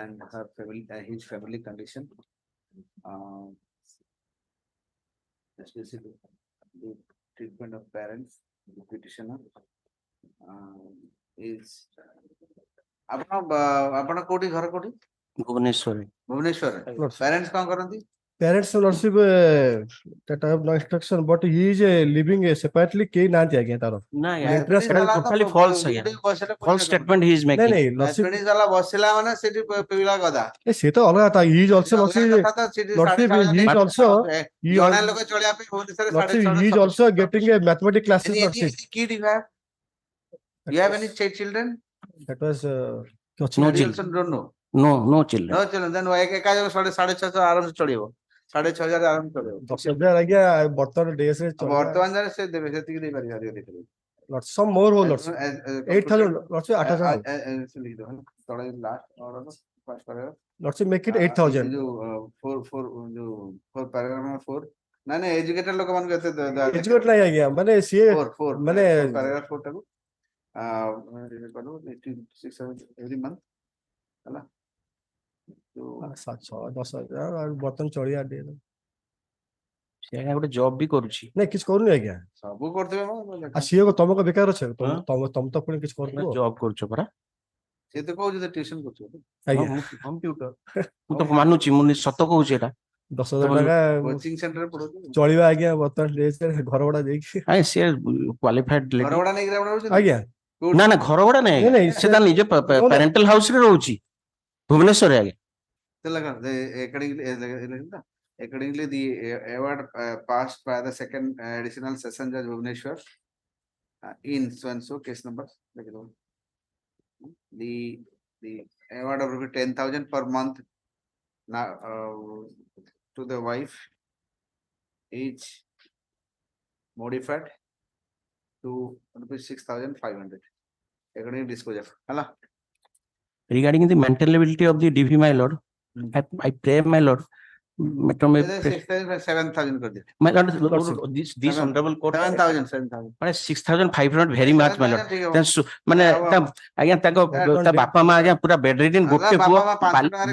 and her family his family condition especially the treatment of parents the petitioner is ଆପଣ କୋଉଠି ଘର କୋଉଠି ଭୁବନେଶ୍ୱରରେ ଭୁବନେଶ୍ୱରରେ parents କଣ କରନ୍ତି parents lordship that I have no instruction but he is living separately କେହି ନାହାନ୍ତି ଆଜ୍ଞା ତାର ନା ଟୋଟାଲି ଫଲ୍ସ ଆଜ୍ଞା ଫଲ୍ସ ଷ୍ଟେଟମେଣ୍ଟ ହି ଇଜ ନାଇଁ ମେକିଂ ନାଇଁ lordship Japanese वाला ବସିଲା ମାନେ ସେଠି ପିଲା ଗଦା ସେ ତ ଅଲଗା କଥା he is also lordship he is also ଜଣେ ଲୋକ ଚଳିବା ପାଇଁ ଭୁବନେଶ୍ୱରରେ lordship he is also getting a mathematics classes lordship kid you have any children that was No you also don't know no children no children then ଏକା ଜାଗ 650 ଆରାମ ସେ ଚଳିବ 6500 ଆରାମ ସେ ଚଳିବ 10,000 ଆଜ୍ଞା ବର୍ତ୍ତମାନ ଡେସ୍ ରେ ବର୍ତ୍ତମାନ ଯାରେ ସେ ଦେବେ ସେତିକି ଦେଇ ପାରିବେ ଅଧିକ ଦେଇପାରିବେ lots some more whole lots 8000 lots 8000 ତଳେ ଲାଷ୍ଟ ଅର୍ଡର ପାସ୍ କରେଇବ lots make it 8000 ଯୋଉ 4 paragraph 4 ନା ନା ଏଜୁକେଟେଡ ଲୋକ ମାନଙ୍କୁ ଏତେ ଏଜୁକେଟ ନାହିଁ ଆଜ୍ଞା ମାନେ ସିଏ 4 ମାନେ paragraph 4 ଟାକୁ କରୁ 86 every month ହେଲା 7-10,000 ଆଉ ବର୍ତ୍ତମାନ ଚଳିଆ ଦିଏ ସେ ଆଜ୍ଞା ଗୋଟେ ଜବ୍ ବି କରୁଛି ନାଇଁ କିଛି କରୁନି ଆଜ୍ଞା ସବୁ କରୁଥିବେ ଆଉ ସିଏ ତମକୁ ବେକାର ଅଛ ତମ ତ ପୁଣି କିଛି କରୁଥିବ ଜବ୍ କରୁଛ ପରା ସେ ତ କହୁଛି ତ ଟ୍ୟୁସନ କରୁଛୁ ଆଜ୍ଞା କମ୍ପ୍ୟୁଟର ମୁଁ ତ ମାନୁଛି ମୁଁ ସତ କହୁଛି ଏଟା 10,000 ଟଙ୍କା କୋଚିଂ ସେଣ୍ଟରରେ ପଢୁଛୁ ଚଳିବା ଆଜ୍ଞା ବର୍ତ୍ତମାନ ଡେସ୍ ରେ ଘର ଭଡା ଦେଇକି ଆଜ୍ଞା ସିଏ କ୍ୱାଲିଫାଏଡ୍ ଘର ଭଡା ନେଇକି ଆପଣ ରହୁଛନ୍ତି ଆଜ୍ଞା ନା ନା ଘର ଭଡା ନାହିଁ ସେ ତା ନିଜ ପ୍ୟାରେଣ୍ଟାଲ ହାଉସ ରେ ରହୁଛି ଭୁବନେଶ୍ୱରରେ ଆଜ୍ଞା accordingly the award passed by the second additional session judge Bhubaneswar in so and so case number the award of 10,000 per month now to the wife is modified to rupees 6,500 according to disclosure hala regarding the mental ability of the DV my lord I pray my lord 7,000 कर दिया my lord this honorable court 7,000 ମାନେ 6,500 very much my lord ମାନେ ଆଜ୍ଞା ତାଙ୍କ ତା ବାପା ମା ଆଜ୍ଞା ପୁରା ବେଡ୍ ରିଡନ୍ ଗୋଟେ ପୁଅ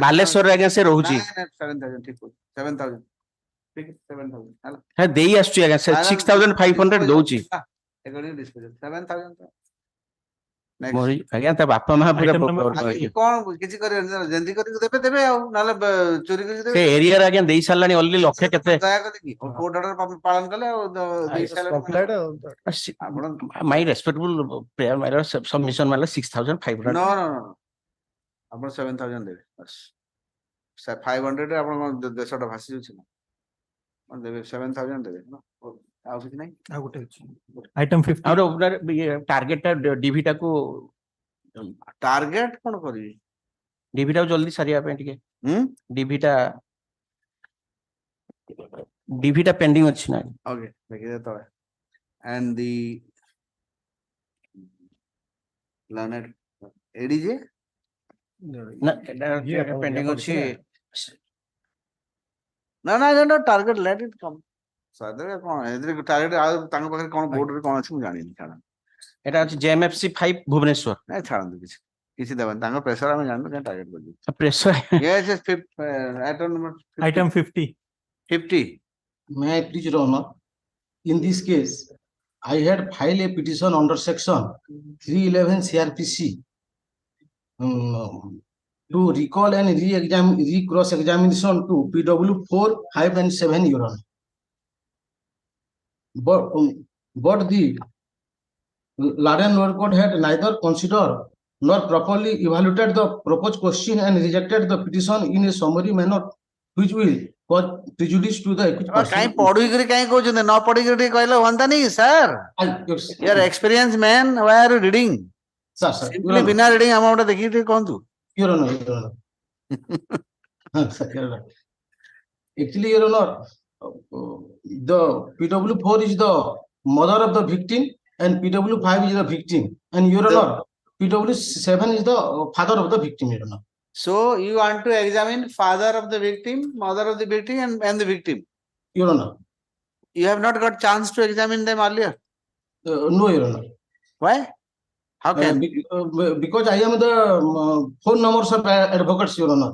ବାଲେଶ୍ୱରରେ ଆଜ୍ଞା ସେ ରହୁଛି 7,000 ठीक 7,000 ठीक 7,000 ହେ ଦେଇ ଆସୁଛି ଆଜ୍ଞା 6,500 ଦଉଛି 7,000 ଆଜ୍ଞା ତା ବାପା ମା କଣ କିଛି କରିବେନି ଯେମିତି କରିକି ଦେବେ ଦେବେ ଆଉ ନହେଲେ ଚୋରି କରିକି ଦେବେ ସେ ଏରିଆରେ ଆଜ୍ଞା ଦେଇ ସାରିଲାଣି ଅଲରେଡି ଲକ୍ଷେ କେତେ ଦୟା କରିକି କୋର୍ଟ ଅର୍ଡର ପାଳନ କଲେ ଆଉ ଦେଇ ସାରିଲାଣି ଆପଣ ମାଇ ରେସ୍ପେକ୍ଟଫୁଲ ପ୍ରେୟାର ମାଇ ସବମିଶନ ମାଇଲା 6,500 नो नो नो ଆପଣ 7,000 ଦେବେ ବାସ୍ 500 ରେ ଆପଣ କଣ ଦେଶଟା ଭାସି ଯାଉଛି ନା ଦେବେ 7,000 ଦେବେ ଆଉ କିଛି ନାହିଁ ଆଉ ଗୋଟେ ଅଛି ଆଇଟମ 50 ଆଉ ଟାର୍ଗେଟ ଟା ଡିଭି ଟାକୁ ଟାର୍ଗେଟ କଣ କରିବି ଡିଭି ଟାକୁ ଜଲ୍ଦି ସାରିବା ପାଇଁ ଟିକେ ଡିଭି ଟା ପେଣ୍ଡିଂ ଅଛି ନା ଓକେ ଦେଖିଦେ ତଳେ and the learned ଏଡିଜେ ନା ଏଟା ପେଣ୍ଡିଂ ଅଛି ନା ନା ନା ଟାର୍ଗେଟ ଲେଟ୍ ଇଟ୍ କମ୍ ସାଦରେ କଣ ଏଥିରେ ଟାର୍ଗେଟ ଆଉ ତାଙ୍କ ପାଖରେ କଣ ବୋର୍ଡରେ କଣ ଅଛି ମୁଁ ଜାଣିନି ଛାଡ଼ এটা ଅଛି JMFC 5 ভুবনেশ্বর ନାଇଁ ଛାଡ଼ନ୍ତୁ କିଛି କିଛି ଦେବନି ତାଙ୍କ ପ୍ରେସର ଆମେ ଜାଣିନୁ କାଇଁ ଟାର୍ଗେଟ କରିବୁ pressure yes yes item number 50. item 50 50 may I please your honor in this case I had filed a petition under section 311 CRPC to recall and re-cross examination to PW 4-7 your honor but the Laden lower court had neither considered nor properly evaluated the proposed question and rejected the petition in a summary manner which will cause prejudice to the accused person. କାଇଁ ପଢିକିରି କାଇଁ କହୁଛନ୍ତି ନ ପଢିକିରି ଟିକେ କହିଲେ ହୁଅନ୍ତାନି sir ୟାର experience man why are you reading simply ବିନା reading ଆମ ଗୋଟେ ଦେଖିକି ଟିକେ କହନ୍ତୁ Your honor actually your honor the PW4 is the mother of the victim and PW5 is the victim. And Your Honor, PW7 is the father of the victim, Your Honor. So you want to examine father of the victim, mother of the victim, and the victim. Your Honor. You have not got chance to examine them earlier. No, Your Honor. Why? How can? Because I am the phone numbers of advocates, Your Honor.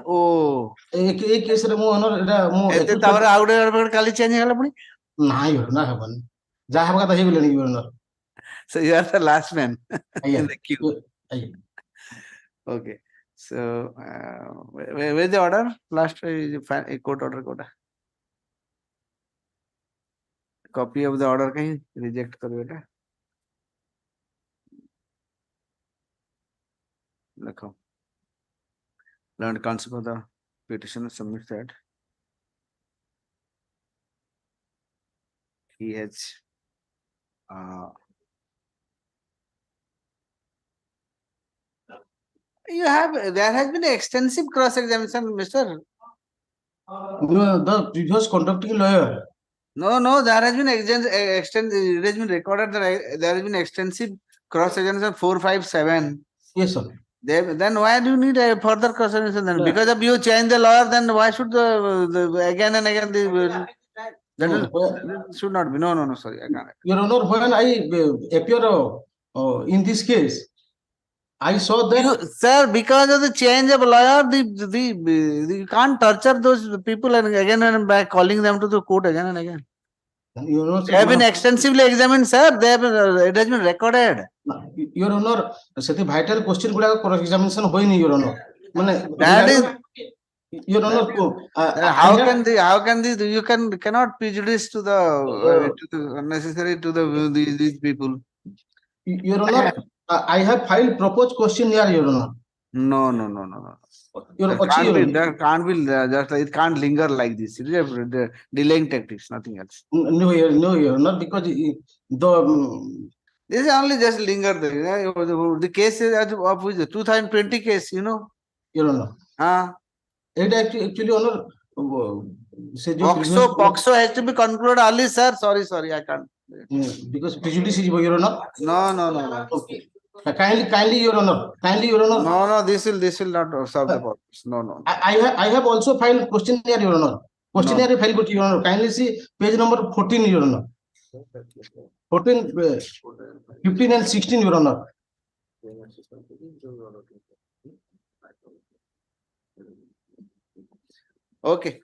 Oh. এই কেসରେ ମୁଁ honor এটা ମୁଁ ଏତେ ତାପରେ ଆଉ ଗୋଟେ advocate କାଲି change ହେଇଗଲା ପୁଣି? ନାଇଁ Your Honor ହେବନି ଯାହା ହେବା କଥା ହେଇଗଲେଣି Your Honor. So you are the last man ଆଜ୍ଞା in the queue. ଆଜ୍ଞା. Okay. So where is the order? Last court order Kota. Copy of the order कहीं reject करो बेटा. लिखो. Learned concept of the petitioner submits that he has there has been extensive cross examination, Mr. The previous conducting lawyer. No, there has been it has been recorded that there has been extensive cross examination 4, 5, 7. Yes, sir. Then why do you need a further cross examination? Then because of you change the lawyer, then why should the again and again that should not be. No, sorry, I can't. Your Honor, when I appear in this case, I saw that. Sir, because of the change of lawyer, you can't torture those people and again and back, calling them to the court again and again. You know, They have been extensively examined, sir. They have been, it has been recorded. Your Honor, seti vital question guda cross examination hoyni, Your Honor. That is. Your Honor, how can you cannot prejudice to the unnecessary to these people. Your Honor, I have filed proposed question here, Your Honor. No. There can't be just it can't linger like this. It is a delaying tactics, nothing else. No, Your Honor, because this is only just linger there. The case is of 2020 case, you know. Your Honor. It actually Honor. POXO has to be concluded early, sir. Sorry, I can't. Because prejudice is Your Honor. No. Okay. Kindly, Your Honor. No, this will not solve the purpose. No. I have also filed questionnaire, Your Honor. Questionnaire file got Your Honor. Kindly see page number 14, Your Honor. 14, 15 and 16, Your Honor. Okay.